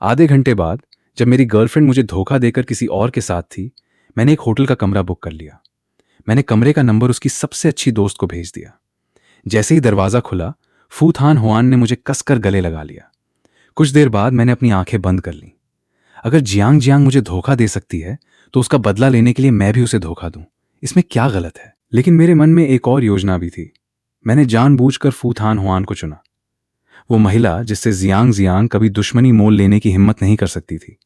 आधे घंटे बाद जब मेरी गर्लफ्रेंड मुझे धोखा देकर किसी और के साथ थी, मैंने एक होटल का कमरा बुक कर लिया। मैंने कमरे का नंबर उसकी सबसे अच्छी दोस्त को भेज दिया। जैसे ही दरवाजा खुला, फू थान हुआन ने मुझे कसकर गले लगा लिया। कुछ देर बाद मैंने अपनी आंखें बंद कर लीं। अगर जियांग जियांग मुझे धोखा दे सकती है तो उसका बदला लेने के लिए मैं भी उसे धोखा दूं। इसमें क्या गलत है? लेकिन मेरे मन में एक और योजना भी थी। मैंने जानबूझकर फू थान हुआन को चुना, वो महिला जिससे जियांग जियांग कभी दुश्मनी मोल लेने की हिम्मत नहीं कर सकती थी।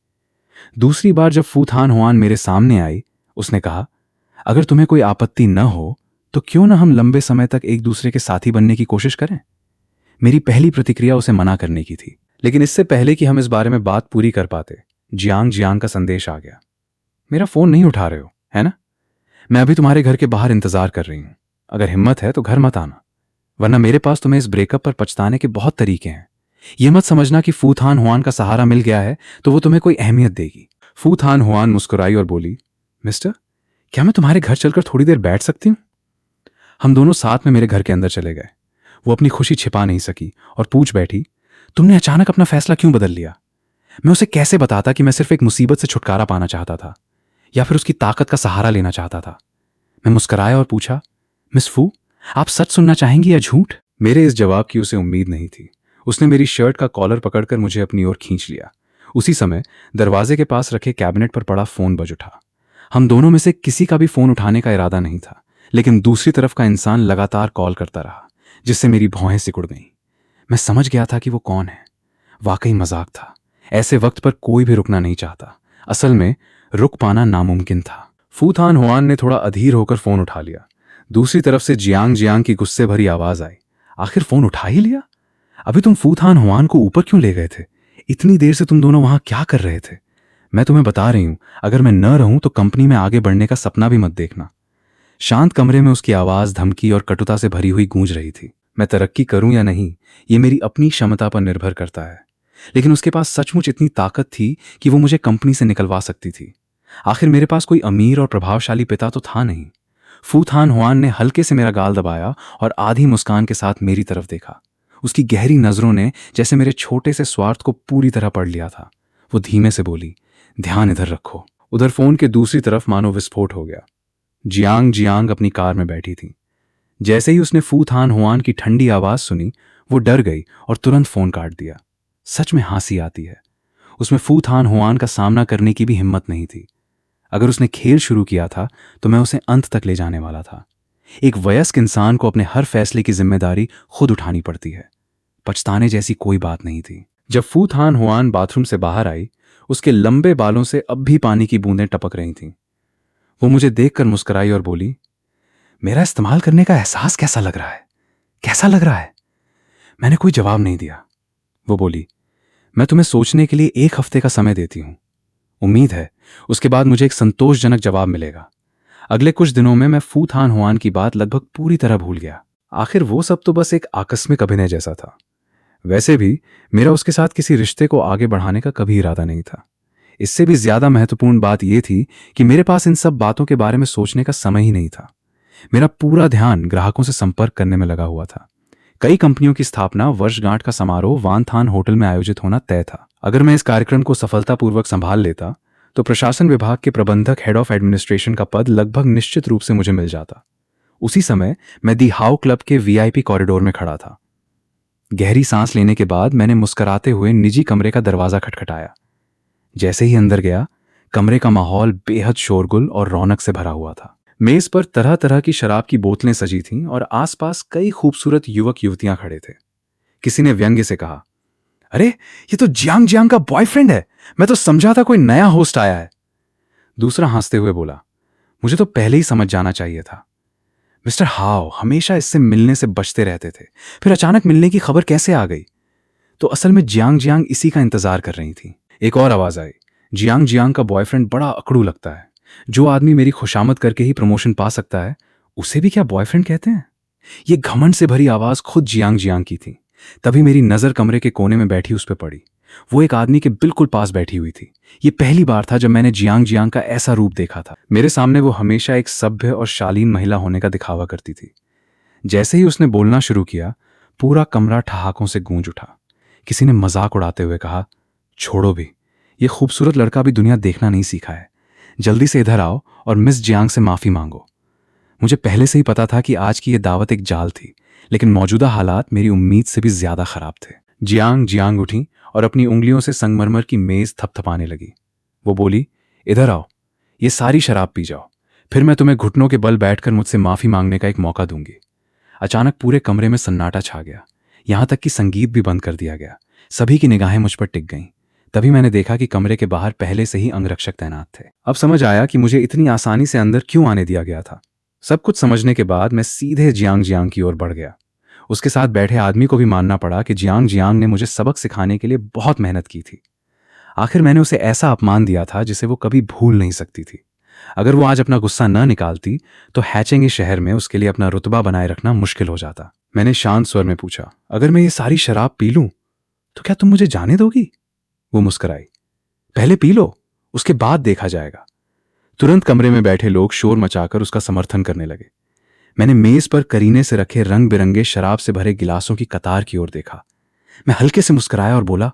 दूसरी बार जब फू थान हुआन मेरे सामने आई, उसने कहा, अगर तुम्हें कोई आपत्ति न हो तो क्यों ना हम लंबे समय तक एक दूसरे के साथी बनने की कोशिश करें। मेरी पहली प्रतिक्रिया उसे मना करने की थी, लेकिन इससे पहले कि हम इस बारे में बात पूरी कर पाते, जियांग जियांग का संदेश आ गया। मेरा फोन नहीं उठा रहे हो, है ना? मैं अभी तुम्हारे घर के बाहर इंतजार कर रही हूं। अगर हिम्मत है तो घर मत आना, वरना मेरे पास तुम्हें इस ब्रेकअप पर पछताने के बहुत तरीके हैं। यह मत समझना कि फू थान हुआन का सहारा मिल गया है तो वो तुम्हें कोई अहमियत देगी। फू थान हुआन मुस्कुराई और बोली, मिस्टर, क्या मैं तुम्हारे घर चलकर थोड़ी देर बैठ सकती हूं? हम दोनों साथ में मेरे घर के अंदर चले गए। वो अपनी खुशी छिपा नहीं सकी और पूछ बैठी, तुमने अचानक अपना फैसला क्यों बदल लिया? मैं उसे कैसे बताता कि मैं सिर्फ एक मुसीबत से छुटकारा पाना चाहता था या फिर उसकी ताकत का सहारा लेना चाहता था? मैं मुस्कुराया और पूछा, मिस फू, आप सच सुनना चाहेंगी या झूठ? मेरे इस जवाब की उसे उम्मीद नहीं थी। उसने मेरी शर्ट का कॉलर पकड़कर मुझे अपनी ओर खींच लिया। उसी समय दरवाजे के पास रखे कैबिनेट पर पड़ा फोन बज उठा। हम दोनों में से किसी का भी फोन उठाने का इरादा नहीं था, लेकिन दूसरी तरफ का इंसान लगातार कॉल करता रहा, जिससे मेरी भौहें सिकुड़ गईं। मैं समझ गया था कि वो कौन है। वाकई मजाक था। ऐसे वक्त पर कोई भी रुकना नहीं चाहता। असल में रुक पाना नामुमकिन था। फू थान हुआन ने थोड़ा अधीर होकर फोन उठा लिया। दूसरी तरफ से जियांग जियांग की गुस्से भरी आवाज आई, आखिर फोन उठा ही लिया? अभी तुम फू थान हुआन को ऊपर क्यों ले गए थे? इतनी देर से तुम दोनों वहां क्या कर रहे थे? मैं तुम्हें बता रही हूं, अगर मैं न रहूं तो कंपनी में आगे बढ़ने का सपना भी मत देखना। शांत कमरे में उसकी आवाज धमकी और कटुता से भरी हुई गूंज रही थी। मैं तरक्की करूं या नहीं, ये मेरी अपनी क्षमता पर निर्भर करता है, लेकिन उसके पास सचमुच इतनी ताकत थी कि वो मुझे कंपनी से निकलवा सकती थी। आखिर मेरे पास कोई अमीर और प्रभावशाली पिता तो था नहीं। फू थान हुआन ने हल्के से मेरा गाल दबाया और आधी मुस्कान के साथ मेरी तरफ देखा। उसकी गहरी नजरों ने जैसे मेरे छोटे से स्वार्थ को पूरी तरह पढ़ लिया था। वो धीमे से बोली, ध्यान इधर रखो। उधर फोन के दूसरी तरफ मानो विस्फोट हो गया। जियांग जियांग अपनी कार में बैठी थी। जैसे ही उसने फू थान हुआन की ठंडी आवाज सुनी, वो डर गई और तुरंत फोन काट दिया। सच में हंसी आती है। उसमें फू थान हुआन का सामना करने की भी हिम्मत नहीं थी। अगर उसने खेल शुरू किया था तो मैं उसे अंत तक ले जाने वाला था। एक वयस्क इंसान को अपने हर फैसले की जिम्मेदारी खुद उठानी पड़ती है। पछताने जैसी कोई बात नहीं थी। जब फू थान हुआन बाथरूम से बाहर आई, उसके लंबे बालों से अब भी पानी की बूंदें टपक रही थीं। वो मुझे देखकर मुस्कुराई और बोली, मेरा इस्तेमाल करने का एहसास कैसा लग रहा है? कैसा लग रहा है? मैंने कोई जवाब नहीं दिया। वो बोली, मैं तुम्हें सोचने के लिए 1 हफ्ते का समय देती हूं। उम्मीद है उसके बाद मुझे एक संतोषजनक जवाब मिलेगा। अगले कुछ दिनों में मैं फू थान हुआन की बात लगभग पूरी तरह भूल गया। आखिर वो सब तो बस एक आकस्मिक अभिनय जैसा था। वैसे भी मेरा उसके साथ किसी रिश्ते को आगे बढ़ाने का कभी इरादा नहीं था। इससे भी ज्यादा महत्वपूर्ण बात यह थी कि मेरे पास इन सब बातों के बारे में सोचने का समय ही नहीं था। मेरा पूरा ध्यान ग्राहकों से संपर्क करने में लगा हुआ था। कई कंपनियों की स्थापना, वर्षगांठ का समारोह वान थान होटल में आयोजित होना तय था। अगर मैं इस कार्यक्रम को सफलतापूर्वक संभाल लेता तो प्रशासन विभाग के प्रबंधक, हेड ऑफ एडमिनिस्ट्रेशन का पद लगभग निश्चित रूप से मुझे मिल जाता। उसी समय मैं दी हाउ क्लब के वीआईपी कॉरिडोर में खड़ा था। गहरी सांस लेने के बाद मैंने मुस्कुराते हुए निजी कमरे का दरवाजा खटखटाया। जैसे ही अंदर गया, कमरे का माहौल बेहद शोरगुल और रौनक से भरा हुआ था। मेज पर तरह तरह की शराब की बोतलें सजी थीं और आसपास कई खूबसूरत युवक युवतियां खड़े थे। किसी ने व्यंग्य से कहा, अरे ये तो जियांग जियांग का बॉयफ्रेंड है, मैं तो समझा था कोई नया होस्ट आया है। दूसरा हंसते हुए बोला, मुझे तो पहले ही समझ जाना चाहिए था। मिस्टर हाउ हमेशा इससे मिलने से बचते रहते थे, फिर अचानक मिलने की खबर कैसे आ गई? तो असल में जियांग जियांग इसी का इंतजार कर रही थी। एक और आवाज आई, जियांग जियांग का बॉयफ्रेंड बड़ा अकड़ू लगता है। जो आदमी मेरी खुशामद करके ही प्रमोशन पा सकता है, उसे भी क्या बॉयफ्रेंड कहते हैं? ये घमंड से भरी आवाज खुद जियांग जियांग की थी। तभी मेरी नजर कमरे के कोने में बैठी उस पर पड़ी। वो एक आदमी के बिल्कुल पास बैठी हुई थी। ये पहली बार था जब मैंने जियांग जियांग का ऐसा रूप देखा था। मेरे सामने वो हमेशा एक सभ्य और शालीन महिला होने का दिखावा करती थी। जैसे ही उसने बोलना शुरू किया, पूरा कमरा ठहाकों से गूंज उठा। किसी ने मजाक उड़ाते हुए कहा, छोड़ो भी, ये खूबसूरत लड़का भी दुनिया देखना नहीं सीखा है। जल्दी से इधर आओ और मिस जियांग से माफ़ी मांगो। मुझे पहले से ही पता था कि आज की ये दावत एक जाल थी, लेकिन मौजूदा हालात मेरी उम्मीद से भी ज्यादा खराब थे। जियांग जियांग उठी और अपनी उंगलियों से संगमरमर की मेज थपथपाने लगी। वो बोली, इधर आओ, ये सारी शराब पी जाओ, फिर मैं तुम्हें घुटनों के बल बैठकर मुझसे माफी मांगने का एक मौका दूंगी। अचानक पूरे कमरे में सन्नाटा छा गया, यहां तक कि संगीत भी बंद कर दिया गया। सभी की निगाहें मुझ पर टिक गईं। तभी मैंने देखा कि कमरे के बाहर पहले से ही अंगरक्षक तैनात थे। अब समझ आया कि मुझे इतनी आसानी से अंदर क्यों आने दिया गया था। सब कुछ समझने के बाद मैं सीधे जियांग जियांग की ओर बढ़ गया। उसके साथ बैठे आदमी को भी मानना पड़ा कि जियांग जियांग ने मुझे सबक सिखाने के लिए बहुत मेहनत की थी। आखिर मैंने उसे ऐसा अपमान दिया था जिसे वो कभी भूल नहीं सकती थी। अगर वो आज अपना गुस्सा न निकालती तो हैचेंगे शहर में उसके लिए अपना रुतबा बनाए रखना मुश्किल हो जाता। मैंने शांत स्वर में पूछा, अगर मैं ये सारी शराब पी लूं तो क्या तुम मुझे जाने दोगी? वो मुस्कुराई, पहले पी लो, उसके बाद देखा जाएगा। तुरंत कमरे में बैठे लोग शोर मचाकर उसका समर्थन करने लगे। मैंने मेज पर करीने से रखे रंग बिरंगे शराब से भरे गिलासों की कतार की ओर देखा। मैं हल्के से मुस्कुराया और बोला,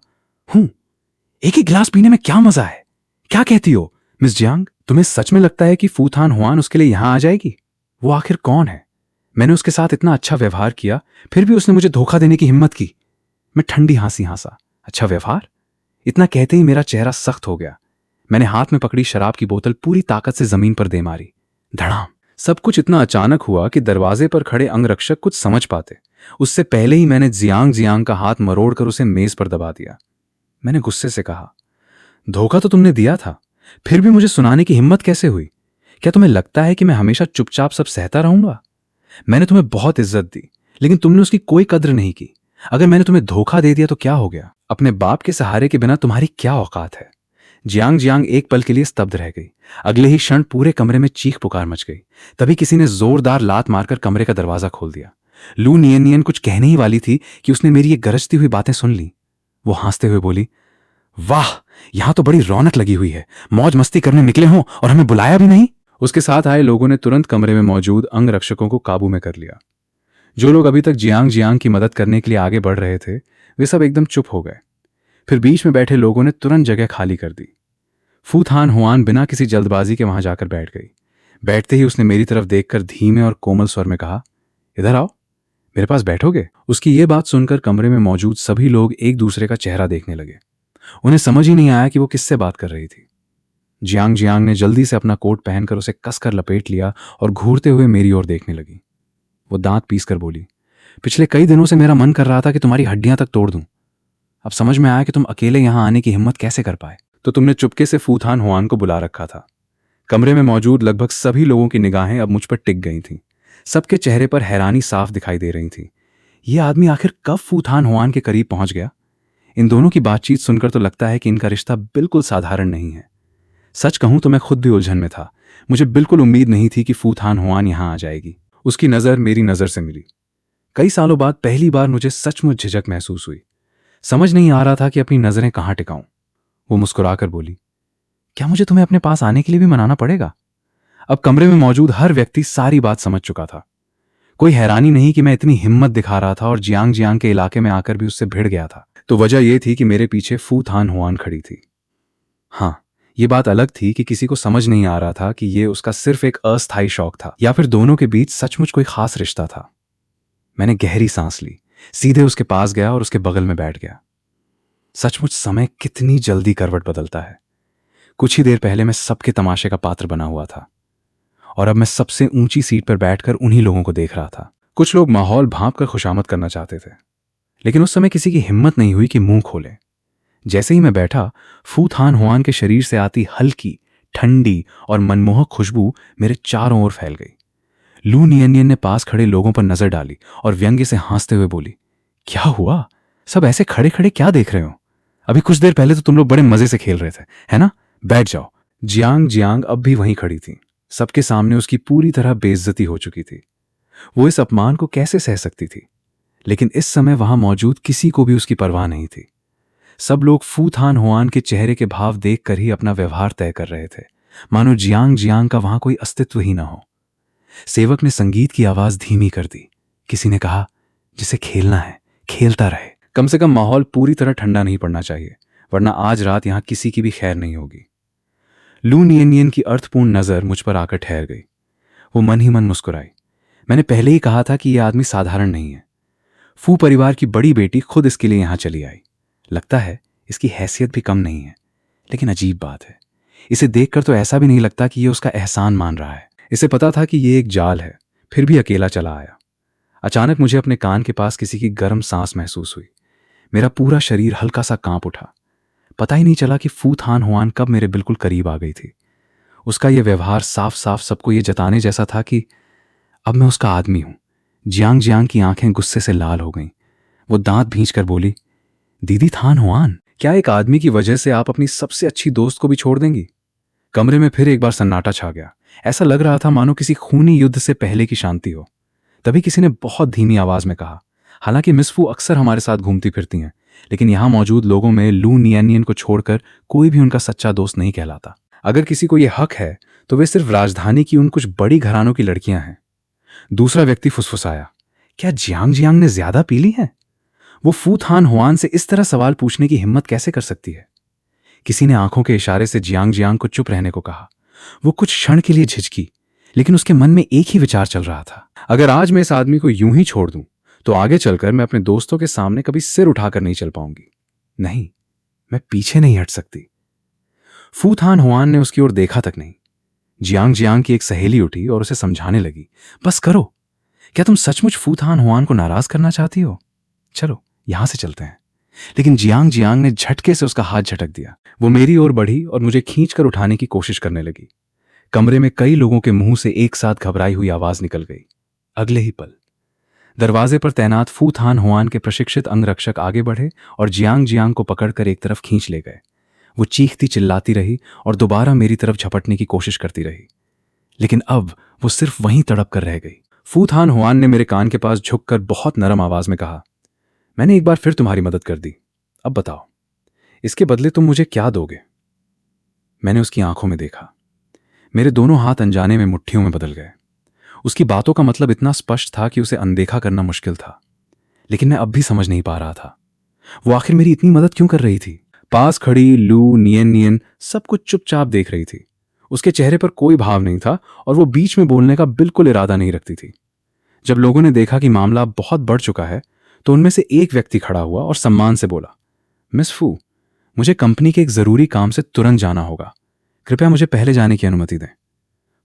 एक ही गिलास पीने में क्या मजा है? क्या कहती हो मिस जियांग? तुम्हें सच में लगता है कि फूथान हुआन उसके लिए यहां आ जाएगी? वो आखिर कौन है? मैंने उसके साथ इतना अच्छा व्यवहार किया, फिर भी उसने मुझे धोखा देने की हिम्मत की। मैं ठंडी हंसी हंसा, अच्छा व्यवहार? इतना कहते ही मेरा चेहरा सख्त हो गया। मैंने हाथ में पकड़ी शराब की बोतल पूरी ताकत से जमीन पर दे मारी। धड़ाम। सब कुछ इतना अचानक हुआ कि दरवाजे पर खड़े अंगरक्षक कुछ समझ पाते उससे पहले ही मैंने जियांग जियांग का हाथ मरोड़कर उसे मेज पर दबा दिया। मैंने गुस्से से कहा, धोखा तो तुमने दिया था, फिर भी मुझे सुनाने की हिम्मत कैसे हुई? क्या तुम्हें लगता है कि मैं हमेशा चुपचाप सब सहता रहूंगा? मैंने तुम्हें बहुत इज्जत दी, लेकिन तुमने उसकी कोई कद्र नहीं की। अगर मैंने तुम्हें धोखा दे दिया तो क्या हो गया? अपने बाप के सहारे के बिना तुम्हारी क्या औकात है? जियांग जियांग एक पल के लिए स्तब्ध रह गई। अगले ही क्षण पूरे कमरे में चीख पुकार मच गई। तभी किसी ने जोरदार लात मारकर कमरे का दरवाजा खोल दिया। लू नियन नियन कुछ कहने ही वाली थी कि उसने मेरी ये गरजती हुई बातें सुन ली। वो हंसते हुए बोली, वाह, यहां तो बड़ी रौनक लगी हुई है, मौज मस्ती करने निकले हों और हमें बुलाया भी नहीं। उसके साथ आए लोगों ने तुरंत कमरे में मौजूद अंगरक्षकों को काबू में कर लिया। जो लोग अभी तक जियांग जियांग की मदद करने के लिए आगे बढ़ रहे थे, वे सब एकदम चुप हो गए। फिर बीच में बैठे लोगों ने तुरंत जगह खाली कर दी। फूथान हुआन बिना किसी जल्दबाजी के वहां जाकर बैठ गई। बैठते ही उसने मेरी तरफ देखकर धीमे और कोमल स्वर में कहा, इधर आओ, मेरे पास बैठोगे? उसकी ये बात सुनकर कमरे में मौजूद सभी लोग एक दूसरे का चेहरा देखने लगे। उन्हें समझ ही नहीं आया कि वो किससे बात कर रही थी। जियांग जियांग ने जल्दी से अपना कोट पहनकर उसे कसकर लपेट लिया और घूरते हुए मेरी ओर देखने लगी। वो दांत पीसकर बोली, पिछले कई दिनों से मेरा मन कर रहा था कि तुम्हारी हड्डियां तक तोड़ दूं। अब समझ में आया कि तुम अकेले यहां आने की हिम्मत कैसे कर पाए। तो तुमने चुपके से फूथान हुआन को बुला रखा था। कमरे में मौजूद लगभग सभी लोगों की निगाहें अब मुझ पर टिक गई थीं। सबके चेहरे पर हैरानी साफ दिखाई दे रही थी। यह आदमी आखिर कब फूथान हुआन के करीब पहुंच गया? इन दोनों की बातचीत सुनकर तो लगता है कि इनका रिश्ता बिल्कुल साधारण नहीं है। सच कहूं तो मैं खुद भी उलझन में था। मुझे बिल्कुल उम्मीद नहीं थी कि फूथान हुआन यहां आ जाएगी। उसकी नजर मेरी नजर से मिली। कई सालों बाद पहली बार मुझे सचमुच झिझक महसूस हुई। समझ नहीं आ रहा था कि अपनी नजरें कहां टिकाऊं। वो मुस्कुराकर बोली, क्या मुझे तुम्हें अपने पास आने के लिए भी मनाना पड़ेगा? अब कमरे में मौजूद हर व्यक्ति सारी बात समझ चुका था। कोई हैरानी नहीं कि मैं इतनी हिम्मत दिखा रहा था और जियांग जियांग के इलाके में आकर भी उससे भिड़ गया था। तो वजह यह थी कि मेरे पीछे फूथान हुआन खड़ी थी। हाँ, ये बात अलग थी कि किसी को समझ नहीं आ रहा था कि ये उसका सिर्फ एक अस्थायी शौक था या फिर दोनों के बीच सचमुच कोई खास रिश्ता था। मैंने गहरी सांस ली, सीधे उसके पास गया और उसके बगल में बैठ गया। सचमुच समय कितनी जल्दी करवट बदलता है। कुछ ही देर पहले मैं सबके तमाशे का पात्र बना हुआ था और अब मैं सबसे ऊंची सीट पर बैठकर उन्हीं लोगों को देख रहा था। कुछ लोग माहौल भांप कर खुशामद करना चाहते थे, लेकिन उस समय किसी की हिम्मत नहीं हुई कि मुंह खोले। जैसे ही मैं बैठा, फूथान हुआन के शरीर से आती हल्की, ठंडी और मनमोहक खुशबू मेरे चारों ओर फैल गई। लू नियन ने पास खड़े लोगों पर नजर डाली और व्यंग्य से हंसते हुए बोली, क्या हुआ? सब ऐसे खड़े खड़े क्या देख रहे हो? अभी कुछ देर पहले तो तुम लोग बड़े मजे से खेल रहे थे, है ना? बैठ जाओ। जियांग जियांग अब भी वहीं खड़ी थी। सबके सामने उसकी पूरी तरह बेइज्जती हो चुकी थी। वो इस अपमान को कैसे सह सकती थी? लेकिन इस समय वहां मौजूद किसी को भी उसकी परवाह नहीं थी। सब लोग फूथान हुआन के चेहरे के भाव देखकर ही अपना व्यवहार तय कर रहे थे, मानो जियांग जियांग का वहां कोई अस्तित्व ही ना हो। सेवक ने संगीत की आवाज धीमी कर दी। किसी ने कहा, जिसे खेलना है खेलता रहे। कम से कम माहौल पूरी तरह ठंडा नहीं पड़ना चाहिए, वरना आज रात यहां किसी की भी खैर नहीं होगी। लू नियन की अर्थपूर्ण नजर मुझ पर आकर ठहर गई। वो मन ही मन मुस्कुराई। मैंने पहले ही कहा था कि यह आदमी साधारण नहीं है। फू परिवार की बड़ी बेटी खुद इसके लिए यहां चली आई। लगता है इसकी हैसियत भी कम नहीं है। लेकिन अजीब बात है, इसे देखकर तो ऐसा भी नहीं लगता कि यह उसका एहसान मान रहा है। इसे पता था कि यह एक जाल है, फिर भी अकेला चला आया। अचानक मुझे अपने कान के पास किसी की गर्म सांस महसूस हुई। मेरा पूरा शरीर हल्का सा कांप उठा। पता ही नहीं चला कि फू थान हुआन कब मेरे बिल्कुल करीब आ गई थी। उसका यह व्यवहार साफ साफ सबको यह जताने जैसा था कि अब मैं उसका आदमी हूं। जियांग जियांग की आंखें गुस्से से लाल हो गईं। वो दांत भींचकर बोली, दीदी थान हुआन, क्या एक आदमी की वजह से आप अपनी सबसे अच्छी दोस्त को भी छोड़ देंगी? कमरे में फिर एक बार सन्नाटा छा गया। ऐसा लग रहा था मानो किसी खूनी युद्ध से पहले की शांति हो। तभी किसी ने बहुत धीमी आवाज में कहा, हालांकि मिस फू अक्सर हमारे साथ घूमती फिरती हैं, लेकिन यहां मौजूद लोगों में लू नियन को छोड़कर कोई भी उनका सच्चा दोस्त नहीं कहलाता। अगर किसी को यह हक है तो वे सिर्फ राजधानी की उन कुछ बड़ी घरानों की लड़कियां हैं। दूसरा व्यक्ति फुसफुसाया, क्या जियांग जियांग ने ज्यादा पी ली है? वो फू थान हुआन से इस तरह सवाल पूछने की हिम्मत कैसे कर सकती है? किसी ने आंखों के इशारे से जियांग जियांग को चुप रहने को कहा। वो कुछ क्षण के लिए झिझकी, लेकिन उसके मन में एक ही विचार चल रहा था, अगर आज मैं इस आदमी को यूं ही छोड़ दूं तो आगे चलकर मैं अपने दोस्तों के सामने कभी सिर उठाकर नहीं चल पाऊंगी। नहीं, मैं पीछे नहीं हट सकती। फू थान हुआन ने उसकी ओर देखा तक नहीं। जियांग जियांग की एक सहेली उठी और उसे समझाने लगी, बस करो, क्या तुम सचमुच फू थान हुआन को नाराज करना चाहती हो? चलो यहां से चलते हैं। लेकिन जियांग जियांग ने झटके से उसका हाथ झटक दिया। वो मेरी ओर बढ़ी और मुझे खींचकर उठाने की कोशिश करने लगी। कमरे में कई लोगों के मुंह से एक साथ घबराई हुई आवाज निकल गई। अगले ही पल दरवाजे पर तैनात फू थान हुआन के प्रशिक्षित अंगरक्षक आगे बढ़े और जियांग जियांग को पकड़कर एक तरफ खींच ले गए। वो चीखती चिल्लाती रही और दोबारा मेरी तरफ झपटने की कोशिश करती रही, लेकिन अब वो सिर्फ वहीं तड़प कर रह गई। फू थान हुआन ने मेरे कान के पास झुककर बहुत नरम आवाज में कहा, मैंने एक बार फिर तुम्हारी मदद कर दी, अब बताओ इसके बदले तुम मुझे क्या दोगे? मैंने उसकी आंखों में देखा। मेरे दोनों हाथ अनजाने में मुट्ठियों में बदल गए। उसकी बातों का मतलब इतना स्पष्ट था कि उसे अनदेखा करना मुश्किल था, लेकिन मैं अब भी समझ नहीं पा रहा था वो आखिर मेरी इतनी मदद क्यों कर रही थी। पास खड़ी लू नियन सब कुछ चुपचाप देख रही थी। उसके चेहरे पर कोई भाव नहीं था और वो बीच में बोलने का बिल्कुल इरादा नहीं रखती थी। जब लोगों ने देखा कि मामला बहुत बढ़ चुका है तो उनमें से एक व्यक्ति खड़ा हुआ और सम्मान से बोला, मिस फू, मुझे कंपनी के एक जरूरी काम से तुरंत जाना होगा, कृपया मुझे पहले जाने की अनुमति दें।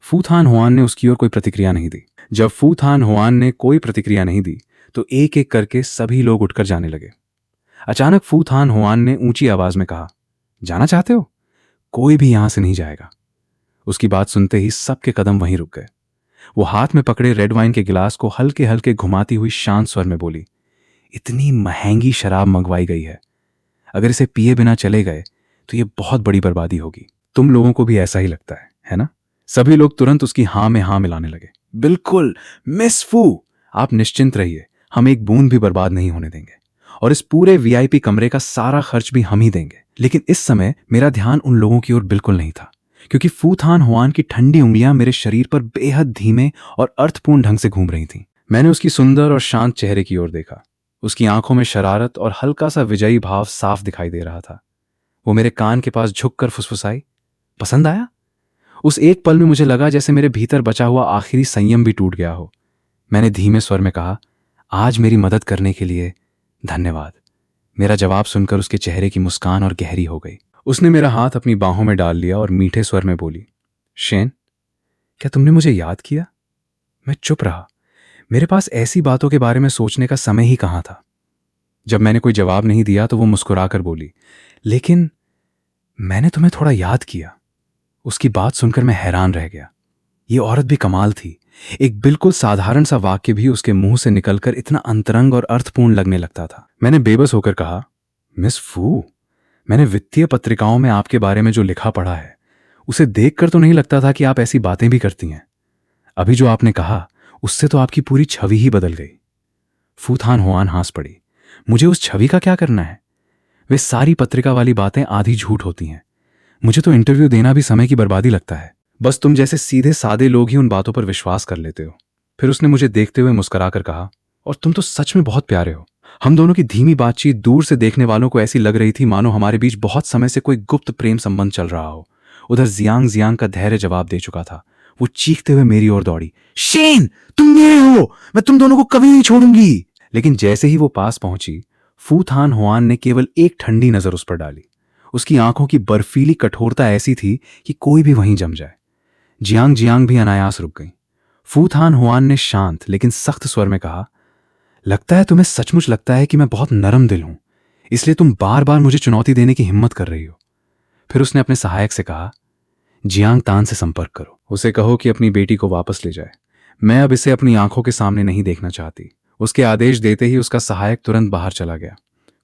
फू थान हुआन ने उसकी ओर कोई प्रतिक्रिया नहीं दी। जब फू थान हुआन ने कोई प्रतिक्रिया नहीं दी तो एक एक करके सभी लोग उठकर जाने लगे। अचानक फू थान हुआन ने ऊंची आवाज में कहा, जाना चाहते हो? कोई भी यहां से नहीं जाएगा। उसकी बात सुनते ही सबके कदम वहीं रुक गए। वो हाथ में पकड़े रेड वाइन के गिलास को हल्के हल्के घुमाती हुई शांत स्वर में बोली, इतनी महंगी शराब मंगवाई गई है, अगर इसे पिए बिना चले गए तो ये बहुत बड़ी बर्बादी होगी। तुम लोगों को भी ऐसा ही लगता है ना? सभी लोग तुरंत उसकी हां में हां मिलाने लगे। बिल्कुल मिस फू, आप निश्चिंत रहिए, हम एक बूंद भी बर्बाद नहीं होने देंगे और इस पूरे वीआईपी कमरे का सारा खर्च भी हम ही देंगे। लेकिन इस समय मेरा ध्यान उन लोगों की ओर बिल्कुल नहीं था, क्योंकि फू थान हुआन की ठंडी उंगलियां मेरे शरीर पर बेहद धीमे और अर्थपूर्ण ढंग से घूम रही थीं। मैंने उसकी सुंदर और शांत चेहरे की ओर देखा। उसकी आंखों में शरारत और हल्का सा विजयी भाव साफ दिखाई दे रहा था। वो मेरे कान के पास झुककर फुसफुसाई, पसंद आया? उस एक पल में मुझे लगा जैसे मेरे भीतर बचा हुआ आखिरी संयम भी टूट गया हो। मैंने धीमे स्वर में कहा, आज मेरी मदद करने के लिए धन्यवाद। मेरा जवाब सुनकर उसके चेहरे की मुस्कान और गहरी हो गई। उसने मेरा हाथ अपनी बाहों में डाल लिया और मीठे स्वर में बोली, शेन, क्या तुमने मुझे याद किया? मैं चुप रहा। मेरे पास ऐसी बातों के बारे में सोचने का समय ही कहां था। जब मैंने कोई जवाब नहीं दिया तो वो मुस्कुराकर बोली, लेकिन मैंने तुम्हें थोड़ा याद किया। उसकी बात सुनकर मैं हैरान रह गया। ये औरत भी कमाल थी। एक बिल्कुल साधारण सा वाक्य भी उसके मुंह से निकलकर इतना अंतरंग और अर्थपूर्ण लगने लगता था। मैंने बेबस होकर कहा, मिस फू, मैंने वित्तीय पत्रिकाओं में आपके बारे में जो लिखा पढ़ा है उसे देखकर तो नहीं लगता था कि आप ऐसी बातें भी करती हैं। अभी जो आपने कहा उससे तो आपकी पूरी छवि ही बदल गई। फू थान हुआन हंस पड़ी। मुझे उस छवि का क्या करना है? वे सारी पत्रिका वाली बातें आधी झूठ होती हैं। मुझे तो इंटरव्यू देना भी समय की बर्बादी लगता है। बस तुम जैसे सीधे सादे लोग ही उन बातों पर विश्वास कर लेते हो। फिर उसने मुझे देखते हुए मुस्कुराकर कहा, और तुम तो सच में बहुत प्यारे हो। हम दोनों की धीमी बातचीत दूर से देखने वालों को ऐसी लग रही थी मानो हमारे बीच बहुत समय से कोई गुप्त प्रेम संबंध चल रहा हो। उधर जियांग जियांग का धैर्य जवाब दे चुका था। वो चीखते हुए मेरी ओर दौड़ी, शेन, तुम मेरे हो, मैं तुम दोनों को कभी नहीं छोड़ूंगी। लेकिन जैसे ही वो पास पहुंची, फू थान हुआन ने केवल एक ठंडी नजर उस पर डाली। उसकी आंखों की बर्फीली कठोरता ऐसी थी कि कोई भी वहीं जम जाए। जियांग जियांग भी अनायास रुक गई। फू थान हुआन ने शांत लेकिन सख्त स्वर में कहा, लगता है तुम्हें सचमुच लगता है कि मैं बहुत नरम दिल हूं, इसलिए तुम बार बार मुझे चुनौती देने की हिम्मत कर रही हो। फिर उसने अपने सहायक से कहा, जियांग तान से संपर्क करो, उसे कहो कि अपनी बेटी को वापस ले जाए। मैं अब इसे अपनी आंखों के सामने नहीं देखना चाहती। उसके आदेश देते ही उसका सहायक तुरंत बाहर चला गया।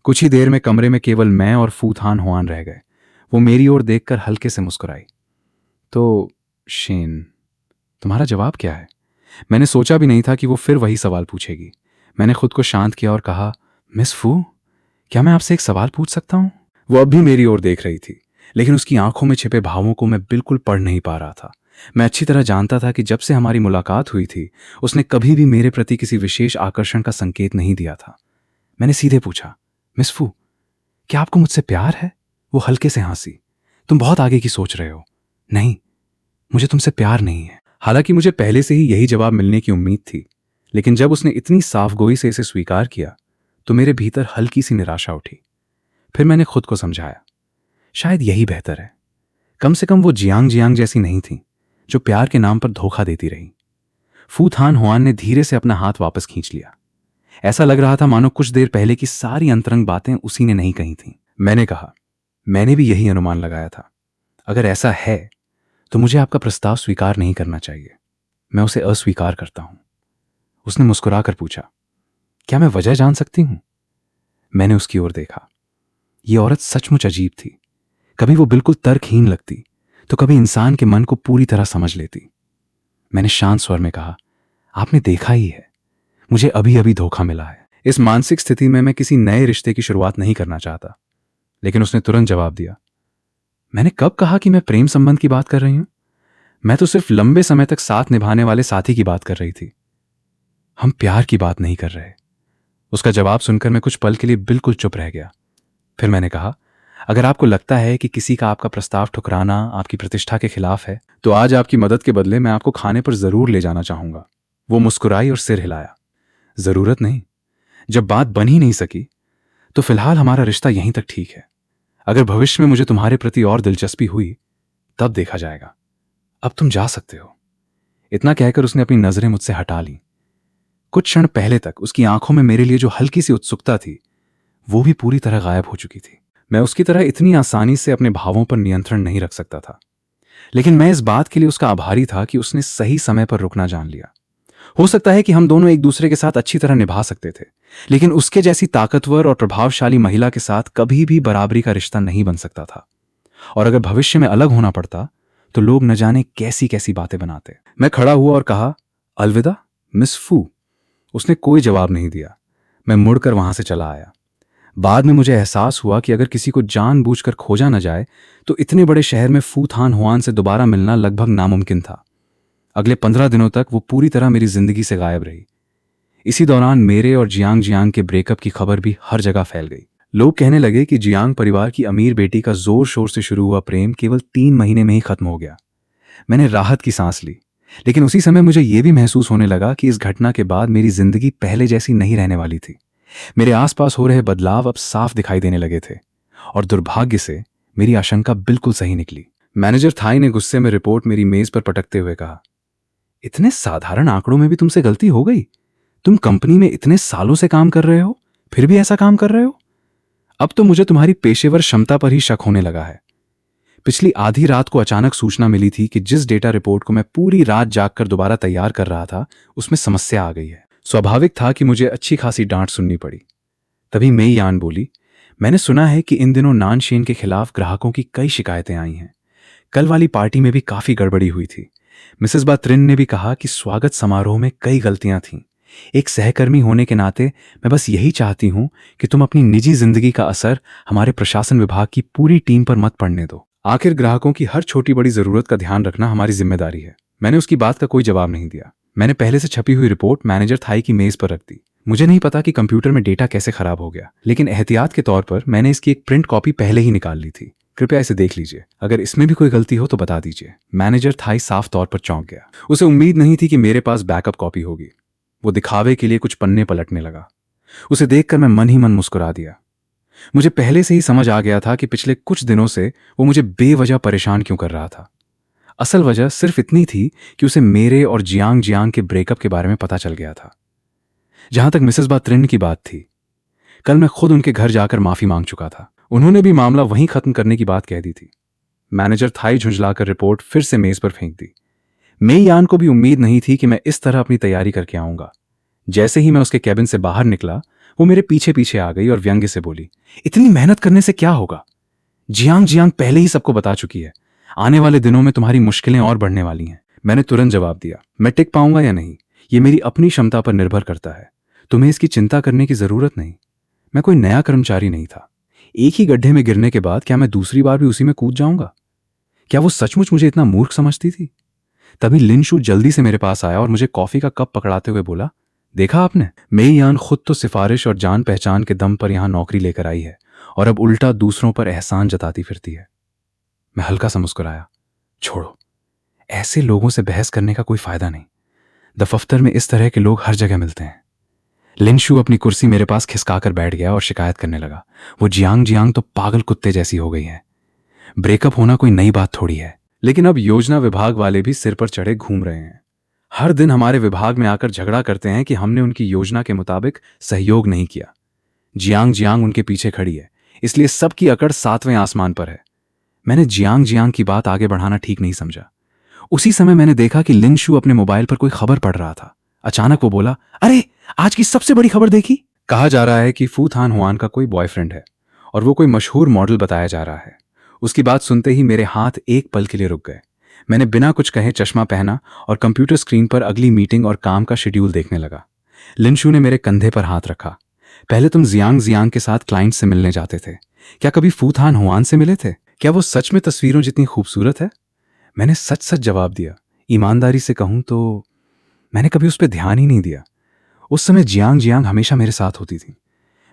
कुछ ही देर में कमरे में केवल मैं और फू थान हुआन रह गए। वो मेरी ओर देखकर हल्के से मुस्कुराई। तो शेन, तुम्हारा जवाब क्या है? मैंने सोचा भी नहीं था कि वो फिर वही सवाल पूछेगी। मैंने खुद को शांत किया और कहा, मिस फू, क्या मैं आपसे एक सवाल पूछ सकता हूं? वो अब भी मेरी ओर देख रही थी, लेकिन उसकी आंखों में छिपे भावों को मैं बिल्कुल पढ़ नहीं पा रहा था। मैं अच्छी तरह जानता था कि जब से हमारी मुलाकात हुई थी, उसने कभी भी मेरे प्रति किसी विशेष आकर्षण का संकेत नहीं दिया था। मैंने सीधे पूछा, मिस फू, क्या आपको मुझसे प्यार है? वो हल्के से हंसी। तुम बहुत आगे की सोच रहे हो। नहीं, मुझे तुमसे प्यार नहीं है। हालांकि मुझे पहले से ही यही जवाब मिलने की उम्मीद थी, लेकिन जब उसने इतनी साफगोई से इसे स्वीकार किया तो मेरे भीतर हल्की सी निराशा उठी। फिर मैंने खुद को समझाया, शायद यही बेहतर है। कम से कम वो जियांग जियांग जैसी नहीं थी जो प्यार के नाम पर धोखा देती रही। फू थान हुआन ने धीरे से अपना हाथ वापस खींच लिया। ऐसा लग रहा था मानो कुछ देर पहले की सारी अंतरंग बातें उसी ने नहीं कही थीं। मैंने कहा, मैंने भी यही अनुमान लगाया था। अगर ऐसा है तो मुझे आपका प्रस्ताव स्वीकार नहीं करना चाहिए। मैं उसे अस्वीकार करता हूं। उसने मुस्कुराकर पूछा, क्या मैं वजह जान सकती हूं? मैंने उसकी ओर देखा। यह औरत सचमुच अजीब थी। कभी वो बिल्कुल तर्कहीन लगती तो कभी इंसान के मन को पूरी तरह समझ लेती। मैंने शांत स्वर में कहा, आपने देखा ही है, मुझे अभी अभी धोखा मिला है। इस मानसिक स्थिति में मैं किसी नए रिश्ते की शुरुआत नहीं करना चाहता। लेकिन उसने तुरंत जवाब दिया, मैंने कब कहा कि मैं प्रेम संबंध की बात कर रही हूं? मैं तो सिर्फ लंबे समय तक साथ निभाने वाले साथी की बात कर रही थी। हम प्यार की बात नहीं कर रहे। उसका जवाब सुनकर मैं कुछ पल के लिए बिल्कुल चुप रह गया। फिर मैंने कहा, अगर आपको लगता है कि किसी का आपका प्रस्ताव ठुकराना आपकी प्रतिष्ठा के खिलाफ है, तो आज आपकी मदद के बदले मैं आपको खाने पर जरूर ले जाना चाहूंगा। वो मुस्कुराई और सिर हिलाया। जरूरत नहीं। जब बात बन ही नहीं सकी तो फिलहाल हमारा रिश्ता यहीं तक ठीक है। अगर भविष्य में मुझे तुम्हारे प्रति और दिलचस्पी हुई तब देखा जाएगा। अब तुम जा सकते हो। इतना कहकर उसने अपनी नजरें मुझसे हटा ली। कुछ क्षण पहले तक उसकी आंखों में मेरे लिए जो हल्की सी उत्सुकता थी वो भी पूरी तरह गायब हो चुकी थी। मैं उसकी तरह इतनी आसानी से अपने भावों पर नियंत्रण नहीं रख सकता था, लेकिन मैं इस बात के लिए उसका आभारी था कि उसने सही समय पर रुकना जान लिया। हो सकता है कि हम दोनों एक दूसरे के साथ अच्छी तरह निभा सकते थे, लेकिन उसके जैसी ताकतवर और प्रभावशाली महिला के साथ कभी भी बराबरी का रिश्ता नहीं बन सकता था। और अगर भविष्य में अलग होना पड़ता तो लोग न जाने कैसी कैसी बातें बनाते। मैं खड़ा हुआ और कहा, अलविदा मिस फू। उसने कोई जवाब नहीं दिया। मैं मुड़कर वहां से चला आया। बाद में मुझे एहसास हुआ कि अगर किसी को जानबूझकर खोजा न जाए तो इतने बड़े शहर में फू थान हुआन से दोबारा मिलना लगभग नामुमकिन था। अगले 15 दिनों तक वो पूरी तरह मेरी जिंदगी से गायब रही। इसी दौरान मेरे और जियांग जियांग के ब्रेकअप की खबर भी हर जगह फैल गई। लोग कहने लगे कि जियांग परिवार की अमीर बेटी का जोर शोर से शुरू हुआ प्रेम केवल 3 महीने में ही खत्म हो गया। मैंने राहत की सांस ली, लेकिन उसी समय मुझे यह भी महसूस होने लगा कि इस घटना के बाद मेरी जिंदगी पहले जैसी नहीं रहने वाली थी। मेरे आसपास हो रहे बदलाव अब साफ दिखाई देने लगे थे, और दुर्भाग्य से मेरी आशंका बिल्कुल सही निकली। मैनेजर थाई ने गुस्से में रिपोर्ट मेरी मेज पर पटकते हुए कहा, इतने साधारण आंकड़ों में भी तुमसे गलती हो गई? तुम कंपनी में इतने सालों से काम कर रहे हो, फिर भी ऐसा काम कर रहे हो? अब तो मुझे तुम्हारी पेशेवर क्षमता पर ही शक होने लगा है। पिछली आधी रात को अचानक सूचना मिली थी कि जिस डेटा रिपोर्ट को मैं पूरी रात जागकर दोबारा तैयार कर रहा था उसमें समस्या आ गई है। स्वाभाविक था कि मुझे अच्छी खासी डांट सुननी पड़ी। तभी मेई यान बोली, मैंने सुना है कि इन दिनों नानशेन के खिलाफ ग्राहकों की कई शिकायतें आई हैं। कल वाली पार्टी में भी काफी गड़बड़ी हुई थी। मिसेस बा त्रिन ने भी कहा कि स्वागत समारोह में कई गलतियां थीं। एक सहकर्मी होने के नाते मैं बस यही चाहती हूं कि तुम अपनी निजी जिंदगी का असर हमारे प्रशासन विभाग की पूरी टीम पर मत पड़ने दो। आखिर ग्राहकों की हर छोटी बड़ी जरूरत का ध्यान रखना हमारी जिम्मेदारी है। मैंने उसकी बात का कोई जवाब नहीं दिया। मैंने पहले से छपी हुई रिपोर्ट मैनेजर थाई की मेज पर रख दी। मुझे नहीं पता कि कंप्यूटर में डेटा कैसे खराब हो गया, लेकिन एहतियात के तौर पर मैंने इसकी एक प्रिंट कॉपी पहले ही निकाल ली थी। कृपया इसे देख लीजिए, अगर इसमें भी कोई गलती हो तो बता दीजिए। मैनेजर थाई साफ तौर पर चौंक गया। उसे उम्मीद नहीं थी कि मेरे पास बैकअप कॉपी होगी। वो दिखावे के लिए कुछ पन्ने पलटने लगा। उसे देखकर मैं मन ही मन मुस्कुरा दिया। मुझे पहले से ही समझ आ गया था कि पिछले कुछ दिनों से वो मुझे बेवजह परेशान क्यों कर रहा था। असल वजह सिर्फ इतनी थी कि उसे मेरे और जियांग जियांग के ब्रेकअप के बारे में पता चल गया था। जहां तक मिसेस बात्रिन की बात थी, कल मैं खुद उनके घर जाकर माफी मांग चुका था। उन्होंने भी मामला वहीं खत्म करने की बात कह दी थी। मैनेजर थाई झुंझलाकर रिपोर्ट फिर से मेज पर फेंक दी। मेई यान को भी उम्मीद नहीं थी कि मैं इस तरह अपनी तैयारी करके आऊंगा। जैसे ही मैं उसके कैबिन से बाहर निकला, वो मेरे पीछे पीछे आ गई और व्यंग्य से बोली, इतनी मेहनत करने से क्या होगा? जियांग जियांग पहले ही सबको बता चुकी है। आने वाले दिनों में तुम्हारी मुश्किलें और बढ़ने वाली हैं। मैंने तुरंत जवाब दिया, मैं टिक पाऊंगा या नहीं, ये मेरी अपनी क्षमता पर निर्भर करता है। तुम्हें इसकी चिंता करने की जरूरत नहीं। मैं कोई नया कर्मचारी नहीं था। एक ही गड्ढे में गिरने के बाद क्या मैं दूसरी बार भी उसी में कूद जाऊंगा? क्या वो सचमुच मुझे इतना मूर्ख समझती थी? तभी लिन शू जल्दी से मेरे पास आया और मुझे कॉफी का कप पकड़ाते हुए बोला, देखा आपने, मेई यान खुद तो सिफारिश और जान पहचान के दम पर यहां नौकरी लेकर आई है और अब उल्टा दूसरों पर एहसान जताती फिरती है। मैं हल्का सा मुस्कुराया। छोड़ो, ऐसे लोगों से बहस करने का कोई फायदा नहीं। दफ्तर में इस तरह के लोग हर जगह मिलते हैं। लिन शू अपनी कुर्सी मेरे पास खिसकाकर बैठ गया और शिकायत करने लगा, वो जियांग जियांग तो पागल कुत्ते जैसी हो गई है। ब्रेकअप होना कोई नई बात थोड़ी है, लेकिन अब योजना विभाग वाले भी सिर पर चढ़े घूम रहे हैं। हर दिन हमारे विभाग में आकर झगड़ा करते हैं कि हमने उनकी योजना के मुताबिक सहयोग नहीं किया। जियांग जियांग उनके पीछे खड़ी है, इसलिए सबकी अकड़ 7वें आसमान पर है। मैंने जियांग जियांग की बात आगे बढ़ाना ठीक नहीं समझा। उसी समय मैंने देखा कि लिन शू अपने मोबाइल पर कोई खबर पढ़ रहा था। अचानक वो बोला, अरे आज की सबसे बड़ी खबर देखी? कहा जा रहा है कि फू थान हुआन का कोई बॉयफ्रेंड है और वो कोई मशहूर मॉडल बताया जा रहा है। उसकी बात सुनते ही मेरे हाथ एक पल के लिए रुक गए। मैंने बिना कुछ कहे चश्मा पहना और कंप्यूटर स्क्रीन पर अगली मीटिंग और काम का शेड्यूल देखने लगा। लिन शू ने मेरे कंधे पर हाथ रखा। पहले तुम जियांग जियांग के साथ क्लाइंट से मिलने जाते थे, क्या कभी फू थान हुआन से मिले थे? क्या वो सच में तस्वीरों जितनी खूबसूरत है? मैंने सच सच जवाब दिया। ईमानदारी से कहूं तो मैंने कभी उस पर ध्यान ही नहीं दिया। उस समय जियांग जियांग हमेशा मेरे साथ होती थी।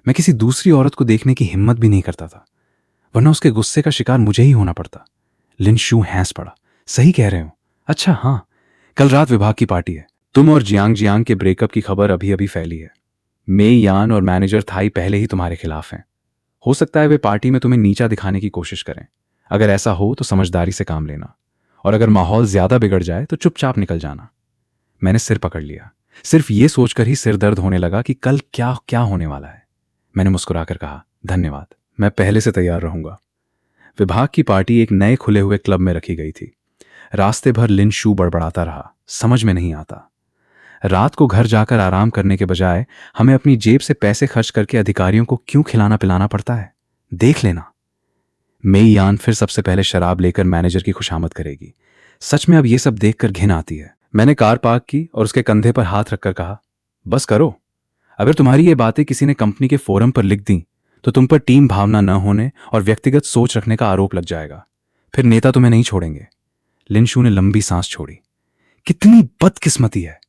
मैं किसी दूसरी औरत को देखने की हिम्मत भी नहीं करता था, वरना उसके गुस्से का शिकार मुझे ही होना पड़ता। लिन शू हंस पड़ा, सही कह रहे हो। अच्छा हाँ, कल रात विभाग की पार्टी है। तुम और जियांग जियांग के ब्रेकअप की खबर अभी अभी फैली है। मेई यान और मैनेजर थाई पहले ही तुम्हारे खिलाफ हैं। हो सकता है वे पार्टी में तुम्हें नीचा दिखाने की कोशिश करें। अगर ऐसा हो तो समझदारी से काम लेना, और अगर माहौल ज्यादा बिगड़ जाए तो चुपचाप निकल जाना। मैंने सिर पकड़ लिया। सिर्फ ये सोचकर ही सिर दर्द होने लगा कि कल क्या क्या होने वाला है। मैंने मुस्कुराकर कहा, धन्यवाद, मैं पहले से तैयार रहूंगा। विभाग की पार्टी एक नए खुले हुए क्लब में रखी गई थी। रास्ते भर लिन शू बड़बड़ाता रहा, समझ में नहीं आता। रात को घर जाकर आराम करने के बजाय हमें अपनी जेब से पैसे खर्च करके अधिकारियों को क्यों खिलाना पिलाना पड़ता है? देख लेना, मेई यान फिर सबसे पहले शराब लेकर मैनेजर की खुशामद करेगी। सच में अब ये सब देखकर घिन आती है। मैंने कार पार्क की और उसके कंधे पर हाथ रखकर कहा, बस करो। अगर तुम्हारी ये बातें किसी ने कंपनी के फोरम पर लिख दी तो तुम पर टीम भावना न होने और व्यक्तिगत सोच रखने का आरोप लग जाएगा। फिर नेता तुम्हें नहीं छोड़ेंगे। लिन शू ने लंबी सांस छोड़ी। कितनी बदकिस्मती है,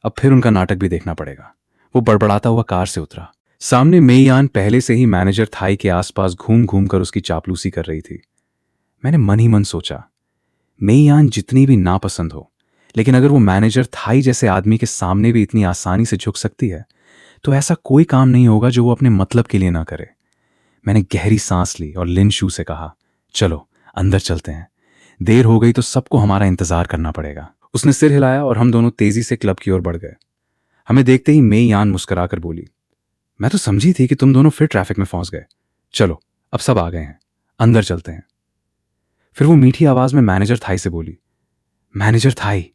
अब फिर उनका नाटक भी देखना पड़ेगा। वो बड़बड़ाता हुआ कार से उतरा। सामने मेई यान पहले से ही मैनेजर थाई के आसपास घूम घूम कर उसकी चापलूसी कर रही थी। मैंने मन ही मन सोचा, मेई यान जितनी भी नापसंद हो, लेकिन अगर वो मैनेजर थाई जैसे आदमी के सामने भी इतनी आसानी से झुक सकती है तो ऐसा कोई काम नहीं होगा जो वो अपने मतलब के लिए ना करे। मैंने गहरी सांस ली और लिन शू से कहा, चलो अंदर चलते हैं, देर हो गई तो सबको हमारा इंतजार करना पड़ेगा। उसने सिर हिलाया और हम दोनों तेजी से क्लब की ओर बढ़ गए। हमें देखते ही मेई यान मुस्कुराकर बोली, मैं तो समझी थी कि तुम दोनों फिर ट्रैफिक में फंस गए। चलो अब सब आ गए हैं, अंदर चलते हैं। फिर वो मीठी आवाज में मैनेजर थाई से बोली, मैनेजर थाई,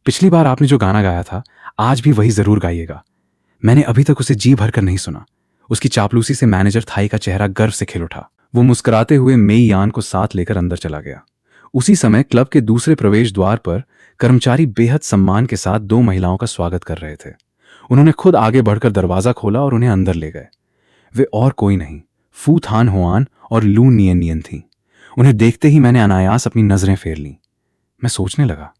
पिछली बार आपने जो गाना गाया था आज भी वही जरूर गाइएगा। मैंने अभी तक उसे जी भरकर नहीं सुना। उसकी चापलूसी से मैनेजर थाई का चेहरा गर्व से खिल उठा। वो मुस्कुराते हुए मेई यान को साथ लेकर अंदर चला गया। उसी समय क्लब के दूसरे प्रवेश द्वार पर कर्मचारी बेहद सम्मान के साथ 2 महिलाओं का स्वागत कर रहे थे। उन्होंने खुद आगे बढ़कर दरवाजा खोला और उन्हें अंदर ले गए। वे और कोई नहीं, फू थान हुआन और लू नियन नियन थीं। उन्हें देखते ही मैंने अनायास अपनी नजरें फेर लीं। मैं सोचने लगा,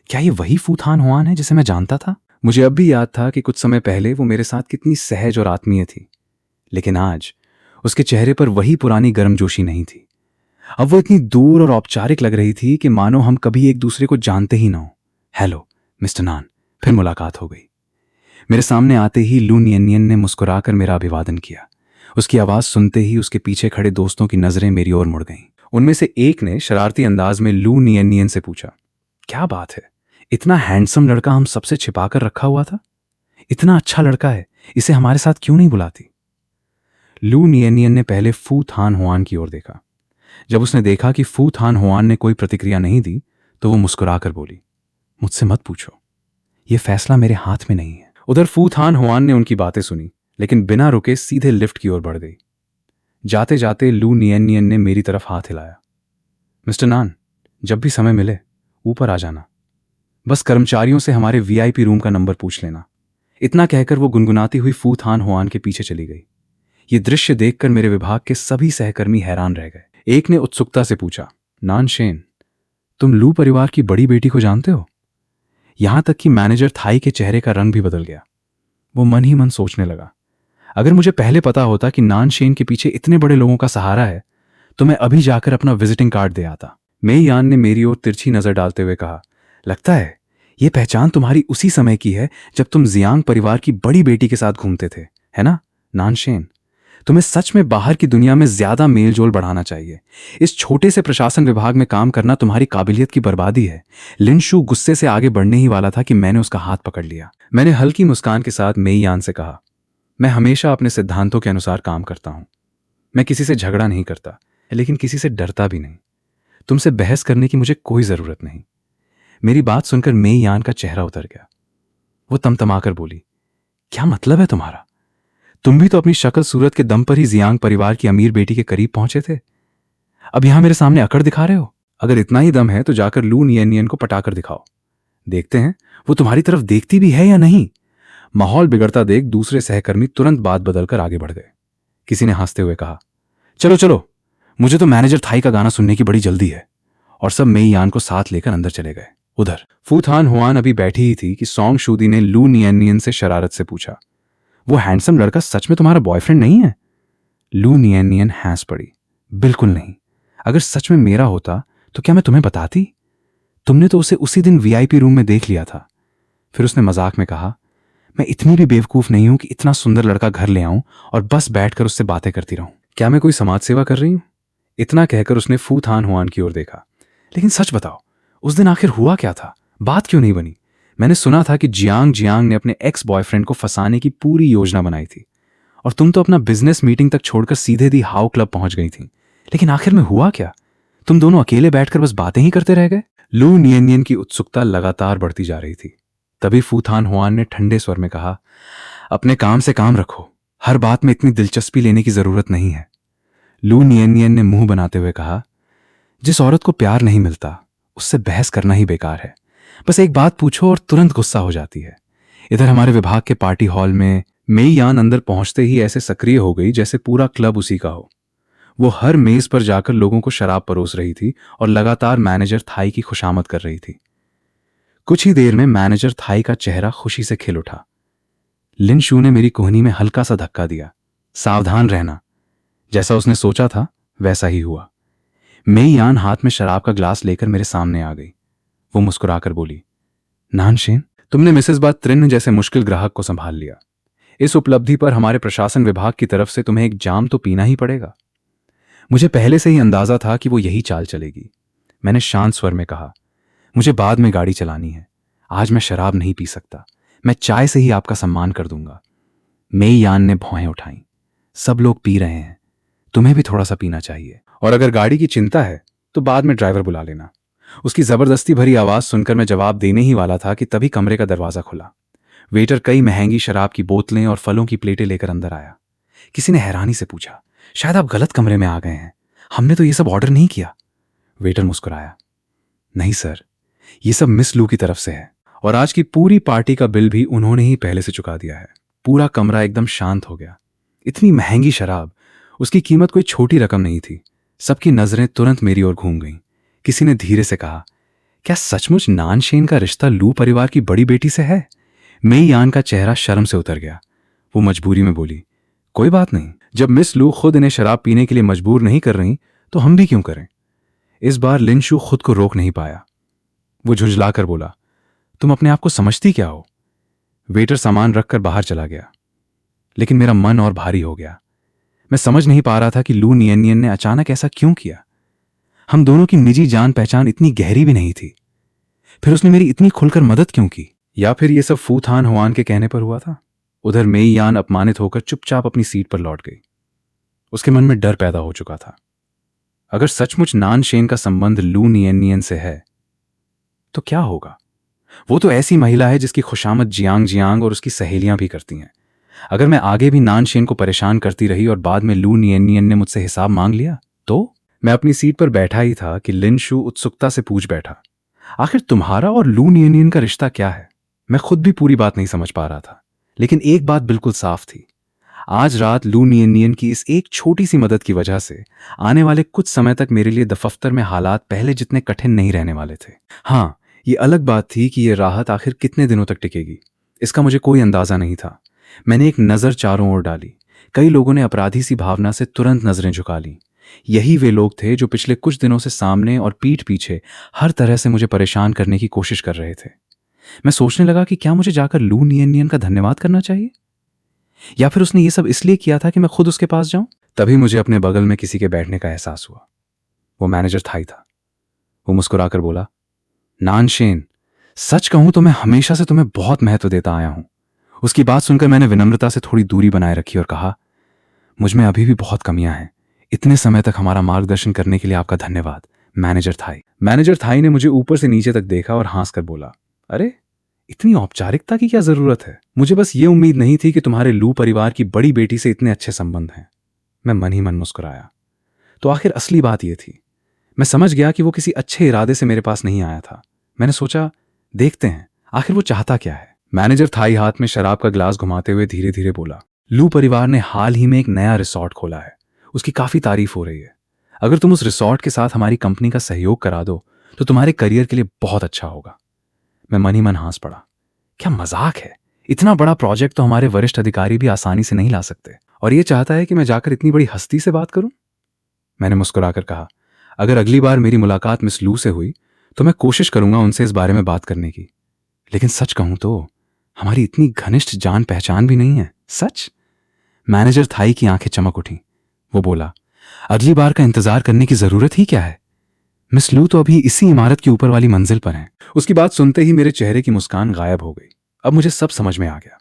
क्या ये वही फू थान हुआन है जिसे मैं जानता था? मुझे अब भी याद था कि कुछ समय पहले वो मेरे साथ कितनी सहज और आत्मीय थी, लेकिन आज उसके चेहरे पर वही पुरानी गर्मजोशी नहीं थी। अब वो इतनी दूर और औपचारिक लग रही थी कि मानो हम कभी एक दूसरे को जानते ही ना हो। हेलो मिस्टर नान। फिर मुलाकात हो गई। मेरे सामने आते ही लू नियनियन ने मुस्कुराकर मेरा अभिवादन किया। उसकी आवाज सुनते ही उसके पीछे खड़े दोस्तों की नजरें मेरी ओर मुड़ गईं। उनमें से एक ने शरारती अंदाज में लू नियनियन से पूछा, क्या बात है, इतना हैंडसम लड़का हम सबसे छिपा कर रखा हुआ था? इतना अच्छा लड़का है, इसे हमारे साथ क्यों नहीं बुलाती? लू नियनियन ने पहले फू थान हुआन की ओर देखा। जब उसने देखा कि फू थान हुआन ने कोई प्रतिक्रिया नहीं दी तो वो मुस्कुराकर बोली, मुझसे मत पूछो, यह फैसला मेरे हाथ में नहीं है। उधर फू थान हुआन ने उनकी बातें सुनी, लेकिन बिना रुके सीधे लिफ्ट की ओर बढ़ गई। जाते जाते लू नियनियन ने मेरी तरफ हाथ हिलाया। मिस्टर नान, जब भी समय मिले ऊपर आ जाना, बस कर्मचारियों से हमारे वीआईपी रूम का नंबर पूछ लेना। इतना कहकर वो गुनगुनाती हुई फू थान हुआन के पीछे चली गई। ये दृश्य देखकर मेरे विभाग के सभी सहकर्मी हैरान रह गए। एक ने उत्सुकता से पूछा, नानशेन, तुम लू परिवार की बड़ी बेटी को जानते हो? यहां तक कि मैनेजर थाई के चेहरे का रंग भी बदल गया। वो मन ही मन सोचने लगा, अगर मुझे पहले पता होता कि नानशेन के पीछे इतने बड़े लोगों का सहारा है तो मैं अभी जाकर अपना विजिटिंग कार्ड दे आता। मेई यान ने मेरी ओर तिरछी नजर डालते हुए कहा, लगता है ये पहचान तुम्हारी उसी समय की है जब तुम जियांग परिवार की बड़ी बेटी के साथ घूमते थे, है ना नानशेन? तुम्हें सच में बाहर की दुनिया में ज्यादा मेलजोल बढ़ाना चाहिए। इस छोटे से प्रशासन विभाग में काम करना तुम्हारी काबिलियत की बर्बादी है। लिनशु गुस्से से आगे बढ़ने ही वाला था कि मैंने उसका हाथ पकड़ लिया। मैंने हल्की मुस्कान के साथ मेई यान से कहा, मैं हमेशा अपने सिद्धांतों के अनुसार काम करता हूं। मैं किसी से झगड़ा नहीं करता, लेकिन किसी से डरता भी नहीं। तुमसे बहस करने की मुझे कोई जरूरत नहीं। मेरी बात सुनकर मेई यान का चेहरा उतर गया। वो तमतमाकर बोली, क्या मतलब है तुम्हारा? तुम भी तो अपनी शक्ल सूरत के दम पर ही जियांग परिवार की अमीर बेटी के करीब पहुंचे थे। अब यहां मेरे सामने अकड़ दिखा रहे हो? अगर इतना ही दम है तो जाकर लू नियनियन को पटाकर दिखाओ। देखते हैं वो तुम्हारी तरफ देखती भी है या नहीं। माहौल बिगड़ता देख दूसरे सहकर्मी तुरंत बात बदलकर आगे बढ़ गए। किसी ने हंसते हुए कहा, चलो चलो, मुझे तो मैनेजर थाई का गाना सुनने की बड़ी जल्दी है। और सब मेई यान को साथ लेकर अंदर चले गए। उधर फू थान हुआन अभी बैठी ही थी कि सोंग शूदी ने लू नियनियन से शरारत से पूछा, वो हैंडसम लड़का सच में तुम्हारा बॉयफ्रेंड नहीं है? लू नियनियन हंस पड़ी, बिल्कुल नहीं। अगर सच में मेरा होता तो क्या मैं तुम्हें बताती? तुमने तो उसे उसी दिन वीआईपी रूम में देख लिया था। फिर उसने मजाक में कहा, मैं इतनी भी बेवकूफ नहीं हूं कि इतना सुंदर लड़का घर ले आऊं और बस बैठकर उससे बातें करती रहूं। क्या मैं कोई समाज सेवा कर रही हूं? इतना कहकर उसने फू थान हुआन की ओर देखा। लेकिन सच बताओ, उस दिन आखिर हुआ क्या था? बात क्यों नहीं बनी? मैंने सुना था कि जियांग जियांग ने अपने एक्स बॉयफ्रेंड को फंसाने की पूरी योजना बनाई थी और तुम तो अपना बिजनेस मीटिंग तक छोड़कर सीधे दी हाउ क्लब पहुंच गई थी। लेकिन आखिर में हुआ क्या? तुम दोनों अकेले बैठकर बस बातें ही करते रह गए? लू नियनियन की उत्सुकता लगातार बढ़ती जा रही थी। तभी फू थान हुआन ने ठंडे स्वर में कहा, अपने काम से काम रखो, हर बात में इतनी दिलचस्पी लेने की जरूरत नहीं है। लू नियनियन ने मुंह बनाते हुए कहा, जिस औरत को प्यार नहीं मिलता उससे बहस करना ही बेकार है। बस एक बात पूछो और तुरंत गुस्सा हो जाती है। इधर हमारे विभाग के पार्टी हॉल में मेई यान अंदर पहुंचते ही ऐसे सक्रिय हो गई जैसे पूरा क्लब उसी का हो। वो हर मेज पर जाकर लोगों को शराब परोस रही थी और लगातार मैनेजर थाई की खुशामद कर रही थी। कुछ ही देर में मैनेजर थाई का चेहरा खुशी से खिल उठा। लिनशु ने मेरी कोहनी में हल्का सा धक्का दिया, सावधान रहना। जैसा उसने सोचा था वैसा ही हुआ। मेई यान हाथ में शराब का ग्लास लेकर मेरे सामने आ गई। वो मुस्कुराकर बोली, नानशेन, तुमने मिसेस बात त्रिन जैसे मुश्किल ग्राहक को संभाल लिया। इस उपलब्धि पर हमारे प्रशासन विभाग की तरफ से तुम्हें एक जाम तो पीना ही पड़ेगा। मुझे पहले से ही अंदाजा था कि वो यही चाल चलेगी। मैंने शांत स्वर में कहा, मुझे बाद में गाड़ी चलानी है, आज मैं शराब नहीं पी सकता। मैं चाय से ही आपका सम्मान कर दूंगा। मेई यान ने भौहें उठाईं। सब लोग पी रहे हैं, तुम्हें भी थोड़ा सा पीना चाहिए। और अगर गाड़ी की चिंता है तो बाद में ड्राइवर बुला लेना। उसकी जबरदस्ती भरी आवाज सुनकर मैं जवाब देने ही वाला था कि तभी कमरे का दरवाजा खुला। वेटर कई महंगी शराब की बोतलें और फलों की प्लेटें लेकर अंदर आया। किसी ने हैरानी से पूछा, शायद आप गलत कमरे में आ गए हैं, हमने तो ये सब ऑर्डर नहीं किया। वेटर मुस्कुराया, नहीं सर, ये सब मिस लू की तरफ से है और आज की पूरी पार्टी का बिल भी उन्होंने ही पहले से चुका दिया है। पूरा कमरा एकदम शांत हो गया। इतनी महंगी शराब, उसकी कीमत कोई छोटी रकम नहीं थी। सबकी नजरें तुरंत मेरी ओर घूम गईं। किसी ने धीरे से कहा, क्या सचमुच नानशेन का रिश्ता लू परिवार की बड़ी बेटी से है? मेई यान का चेहरा शर्म से उतर गया। वो मजबूरी में बोली, कोई बात नहीं, जब मिस लू खुद इन्हें शराब पीने के लिए मजबूर नहीं कर रही तो हम भी क्यों करें। इस बार लिनशु खुद को रोक नहीं पाया। वो झुंझलाकर बोला, तुम अपने आप को समझती क्या हो। वेटर सामान रखकर बाहर चला गया, लेकिन मेरा मन और भारी हो गया। मैं समझ नहीं पा रहा था कि लू नियन ने अचानक ऐसा क्यों किया। हम दोनों की निजी जान पहचान इतनी गहरी भी नहीं थी, फिर उसने मेरी इतनी खुलकर मदद क्यों की। या फिर यह सब फू थान हुआन के कहने पर हुआ था। उधर मेई यान अपमानित होकर चुपचाप अपनी सीट पर लौट गई। उसके मन में डर पैदा हो चुका था। अगर सचमुच नान शेन का संबंध लू नियन से है तो क्या होगा। वो तो ऐसी महिला है जिसकी खुशामद जियांग जियांग और उसकी सहेलियां भी करती हैं। अगर मैं आगे भी नान शेन को परेशान करती रही और बाद में लू नियन ने मुझसे हिसाब मांग लिया तो। मैं अपनी सीट पर बैठा ही था कि लिनशु उत्सुकता से पूछ बैठा, आखिर तुम्हारा और लू नियन का रिश्ता क्या है। मैं खुद भी पूरी बात नहीं समझ पा रहा था, लेकिन एक बात बिल्कुल साफ थी। आज रात लू नियन की इस एक छोटी सी मदद की वजह से आने वाले कुछ समय तक मेरे लिए दफ्तर में हालात पहले जितने कठिन नहीं रहने वाले थे। हाँ, ये अलग बात थी कि ये राहत आखिर कितने दिनों तक टिकेगी, इसका मुझे कोई अंदाजा नहीं था। मैंने एक नज़र चारों ओर डाली। कई लोगों ने अपराधी सी भावना से तुरंत नजरें झुका लीं। यही वे लोग थे जो पिछले कुछ दिनों से सामने और पीठ पीछे हर तरह से मुझे परेशान करने की कोशिश कर रहे थे। मैं सोचने लगा कि क्या मुझे जाकर लू नियन का धन्यवाद करना चाहिए, या फिर उसने ये सब इसलिए किया था कि मैं खुद उसके पास जाऊं। तभी मुझे अपने बगल में किसी के बैठने का एहसास हुआ। वो मैनेजर थाई था। वो मुस्कुराकर बोला, नानशेन, सच कहूं तो मैं हमेशा से तुम्हें बहुत महत्व देता आया हूं। उसकी बात सुनकर मैंने विनम्रता से थोड़ी दूरी बनाए रखी और कहा, मुझ में अभी भी बहुत कमियां हैं। इतने समय तक हमारा मार्गदर्शन करने के लिए आपका धन्यवाद, मैनेजर थाई। मैनेजर थाई ने मुझे ऊपर से नीचे तक देखा और हंसकर बोला, अरे इतनी औपचारिकता की क्या जरूरत है। मुझे बस ये उम्मीद नहीं थी कि तुम्हारे लू परिवार की बड़ी बेटी से इतने अच्छे संबंध हैं। मैं मन ही मन मुस्कुराया। तो आखिर असली बात यह थी। मैं समझ गया कि वो किसी अच्छे इरादे से मेरे पास नहीं आया था। मैंने सोचा, देखते हैं आखिर वो चाहता क्या है। मैनेजर थाई हाथ में शराब का ग्लास घुमाते हुए धीरे धीरे बोला, लू परिवार ने हाल ही में एक नया रिसॉर्ट खोला है। उसकी काफी तारीफ हो रही है। अगर तुम उस रिसॉर्ट के साथ हमारी कंपनी का सहयोग करा दो तो तुम्हारे करियर के लिए बहुत अच्छा होगा। मैं मन ही मन हंस पड़ा। क्या मजाक है, इतना बड़ा प्रोजेक्ट तो हमारे वरिष्ठ अधिकारी भी आसानी से नहीं ला सकते, और ये चाहता है कि मैं जाकर इतनी बड़ी हस्ती से बात करूं। मैंने मुस्कुराकर कहा, अगर अगली बार मेरी मुलाकात मिस लू से हुई तो मैं कोशिश करूंगा उनसे इस बारे में बात करने की, लेकिन सच कहूं तो हमारी इतनी घनिष्ठ जान पहचान भी नहीं है। सच। मैनेजर थाई की आंखें चमक उठी। वो बोला, अगली बार का इंतजार करने की जरूरत ही क्या है। मिस लू तो अभी इसी इमारत की ऊपर वाली मंजिल पर हैं। उसकी बात सुनते ही मेरे चेहरे की मुस्कान गायब हो गई। अब मुझे सब समझ में आ गया।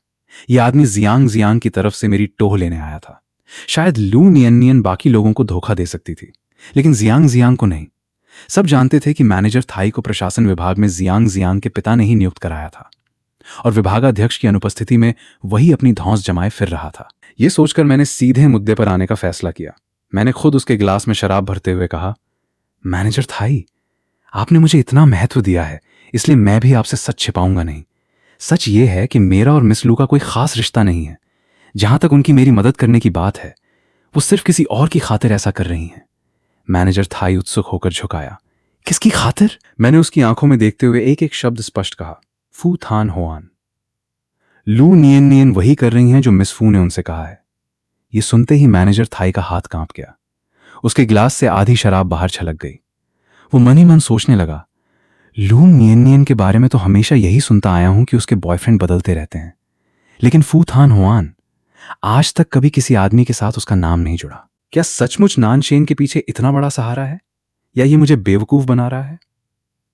यह आदमी जियांग जियांग की तरफ से मेरी टोह लेने आया था। शायद लू नियन बाकी लोगों को धोखा दे सकती थी, लेकिन जियांग जियांग को नहीं। सब जानते थे कि मैनेजर थाई को प्रशासन विभाग में जियांग जियांग के पिता ने ही नियुक्त कराया था, और विभागाध्यक्ष की अनुपस्थिति में वही अपनी धौंस जमाए फिर रहा था। यह सोचकर मैंने सीधे मुद्दे पर आने का फैसला किया। मैंने खुद उसके गिलास में शराब भरते हुए कहा, मैनेजर थाई, आपने मुझे इतना महत्व दिया है, इसलिए मैं भी आपसे सच छिपाऊंगा नहीं। सच ये है कि मेरा और मिस लू का कोई खास रिश्ता नहीं है। जहां तक उनकी मेरी मदद करने की बात है, वो सिर्फ किसी और की खातिर ऐसा कर रही हैं। मैनेजर थाई उत्सुक होकर झुकाया। किसकी खातिर? मैंने उसकी आंखों में देखते हुए एक एक शब्द स्पष्ट कहा, फू थान होआन। लू नियन वही कर रही हैं जो मिस फू ने उनसे कहा है। ये सुनते ही मैनेजर थाई का हाथ कांप गया। उसके गिलास से आधी शराब बाहर छलक गई। वो मन ही मन सोचने लगा, लू नियन के बारे में तो हमेशा यही सुनता आया हूं कि उसके बॉयफ्रेंड बदलते रहते हैं, लेकिन फू थान होआन, आज तक कभी किसी आदमी के साथ उसका नाम नहीं जुड़ा। क्या सचमुच नानशेन के पीछे इतना बड़ा सहारा है, या ये मुझे बेवकूफ बना रहा है?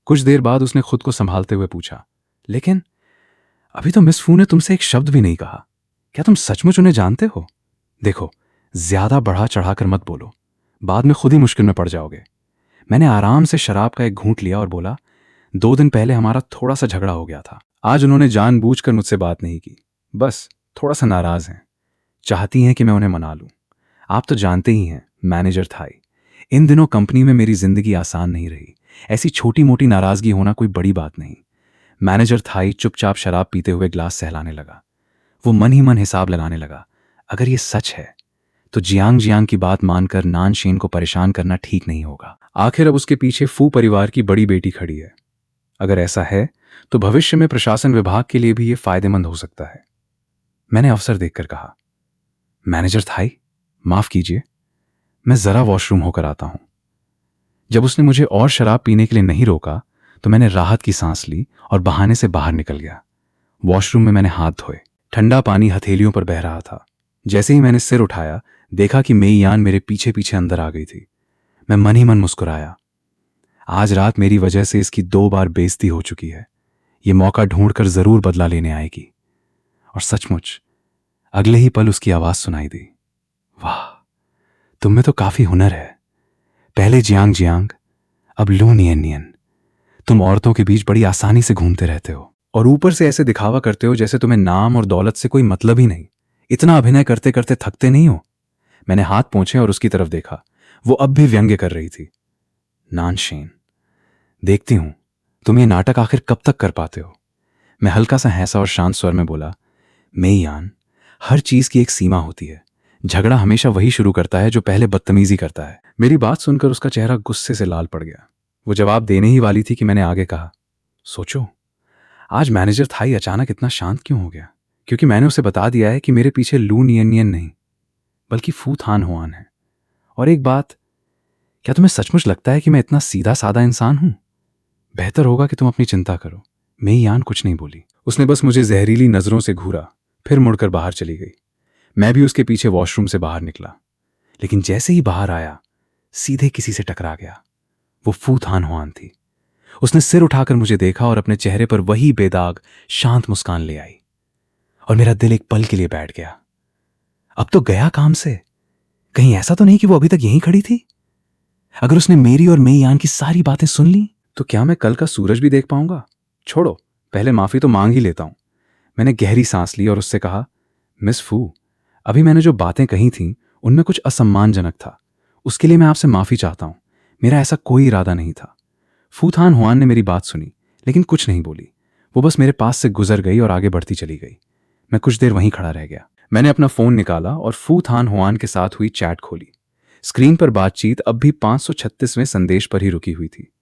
कुछ देर बाद उसने खुद को संभालते हुए पूछा, लेकिन अभी तो मिस फू ने तुमसे एक शब्द भी नहीं कहा। क्या तुम सचमुच उन्हें जानते हो? देखो, ज्यादा बढ़ा चढ़ाकर मत बोलो, बाद में खुद ही मुश्किल में पड़ जाओगे। मैंने आराम से शराब का एक घूंट लिया और बोला, 2 दिन पहले हमारा थोड़ा सा झगड़ा हो गया था। आज उन्होंने जानबूझकर मुझसे बात नहीं की, बस थोड़ा सा नाराज हैं, चाहती हैं कि मैं उन्हें मना लूं। आप तो जानते ही हैं मैनेजर थाई, इन दिनों कंपनी में मेरी जिंदगी आसान नहीं रही। ऐसी छोटी मोटी नाराजगी होना कोई बड़ी बात नहीं। मैनेजर थाई चुपचाप शराब पीते हुए ग्लास सहलाने लगा। वो मन ही मन हिसाब लगाने लगा, अगर ये सच है तो जियांग जियांग की बात मानकर नानशेन को परेशान करना ठीक नहीं होगा। आखिर अब उसके पीछे फू परिवार की बड़ी बेटी खड़ी है। अगर ऐसा है तो भविष्य में प्रशासन विभाग के लिए भी ये फायदेमंद हो सकता है। मैंने अवसर देखकर कहा, मैनेजर थाई, माफ कीजिए, मैं जरा वॉशरूम होकर आता हूं। जब उसने मुझे और शराब पीने के लिए नहीं रोका तो मैंने राहत की सांस ली और बहाने से बाहर निकल गया। वॉशरूम में मैंने हाथ धोए। ठंडा पानी हथेलियों पर बह रहा था। जैसे ही मैंने सिर उठाया, देखा कि मेई यान मेरे पीछे पीछे अंदर आ गई थी। मैं मन ही मन मुस्कुराया। आज रात मेरी वजह से इसकी 2 बार बेइज्जती हो चुकी है। ये मौका ढूंढकर जरूर बदला लेने आएगी। और सचमुच अगले ही पल उसकी आवाज सुनाई दी, वाह, तुम में तो काफी हुनर है। पहले जियांग जियांग, अब लू नियन नियन। तुम औरतों के बीच बड़ी आसानी से घूमते रहते हो और ऊपर से ऐसे दिखावा करते हो जैसे तुम्हें नाम और दौलत से कोई मतलब ही नहीं। इतना अभिनय करते करते थकते नहीं हो? मैंने हाथ पोंछे और उसकी तरफ देखा। वो अब भी व्यंग्य कर रही थी। नानशेन, देखती हूं तुम ये नाटक आखिर कब तक कर पाते हो। मैं हल्का सा हंसा और शांत स्वर में बोला, मेईयान, हर चीज की एक सीमा होती है। झगड़ा हमेशा वही शुरू करता है जो पहले बदतमीजी करता है। मेरी बात सुनकर उसका चेहरा गुस्से से लाल पड़ गया। वो जवाब देने ही वाली थी कि मैंने आगे कहा, सोचो, आज मैनेजर थाई अचानक इतना शांत क्यों हो गया? क्योंकि मैंने उसे बता दिया है कि मेरे पीछे लू नियन नियन नहीं बल्कि फू थान हुआन है। और एक बात, क्या तुम्हें सचमुच लगता है कि मैं इतना सीधा साधा इंसान हूं? बेहतर होगा कि तुम अपनी चिंता करो। मेईयान कुछ नहीं बोली। उसने बस मुझे जहरीली नजरों से घूरा, फिर मुड़कर बाहर चली गई। मैं भी उसके पीछे वॉशरूम से बाहर निकला। लेकिन जैसे ही बाहर आया, सीधे किसी से टकरा गया। वो फू थान हुआन थी। उसने सिर उठाकर मुझे देखा और अपने चेहरे पर वही बेदाग शांत मुस्कान ले आई। और मेरा दिल एक पल के लिए बैठ गया। अब तो गया काम से। कहीं ऐसा तो नहीं कि वो अभी तक यहीं खड़ी थी? अगर उसने मेरी और मेईयान की सारी बातें सुन ली तो क्या मैं कल का सूरज भी देख पाऊंगा? छोड़ो, पहले माफी तो मांग ही लेता हूं। मैंने गहरी सांस ली और उससे कहा, मिस फू, अभी मैंने जो बातें कही थीं उनमें कुछ असम्मानजनक था। उसके लिए मैं आपसे माफी चाहता हूं। मेरा ऐसा कोई इरादा नहीं था। फू थान हुआन ने मेरी बात सुनी लेकिन कुछ नहीं बोली। वो बस मेरे पास से गुजर गई और आगे बढ़ती चली गई। मैं कुछ देर वहीं खड़ा रह गया। मैंने अपना फोन निकाला और फू थान हुआन के साथ हुई चैट खोली। स्क्रीन पर बातचीत अब भी 536वें संदेश पर ही रुकी हुई थी।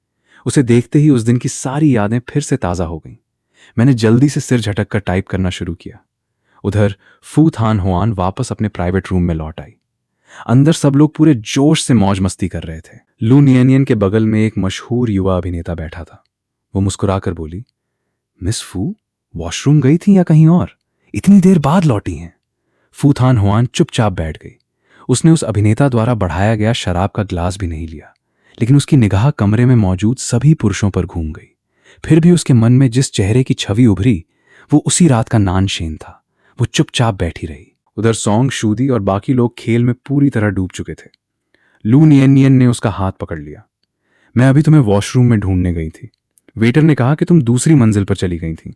उसे देखते ही उस दिन की सारी यादें फिर से ताजा हो गईं। मैंने जल्दी से सिर झटक कर टाइप करना शुरू किया। उधर फू थान हुआन वापस अपने प्राइवेट रूम में लौट आई। अंदर सब लोग पूरे जोश से मौज मस्ती कर रहे थे। लू नियनियन के बगल में एक मशहूर युवा अभिनेता बैठा था। वो मुस्कुराकर बोली, मिस फू, वॉशरूम गई थी या कहीं और? इतनी देर बाद लौटी हैं। फू थान हुआन चुपचाप बैठ गई। उसने उस अभिनेता द्वारा बढ़ाया गया शराब का ग्लास भी नहीं लिया, लेकिन उसकी निगाह कमरे में मौजूद सभी पुरुषों पर घूम गई। फिर भी उसके मन में जिस चेहरे की छवि उभरी वो उसी रात का नानशेन था। वो चुपचाप बैठी रही। उधर सॉन्ग, शूदी और बाकी लोग खेल में पूरी तरह डूब चुके थे। लू नियन ने उसका हाथ पकड़ लिया। मैं अभी तुम्हें वॉशरूम में ढूंढने गई थी। वेटर ने कहा कि तुम दूसरी मंजिल पर चली गई थी,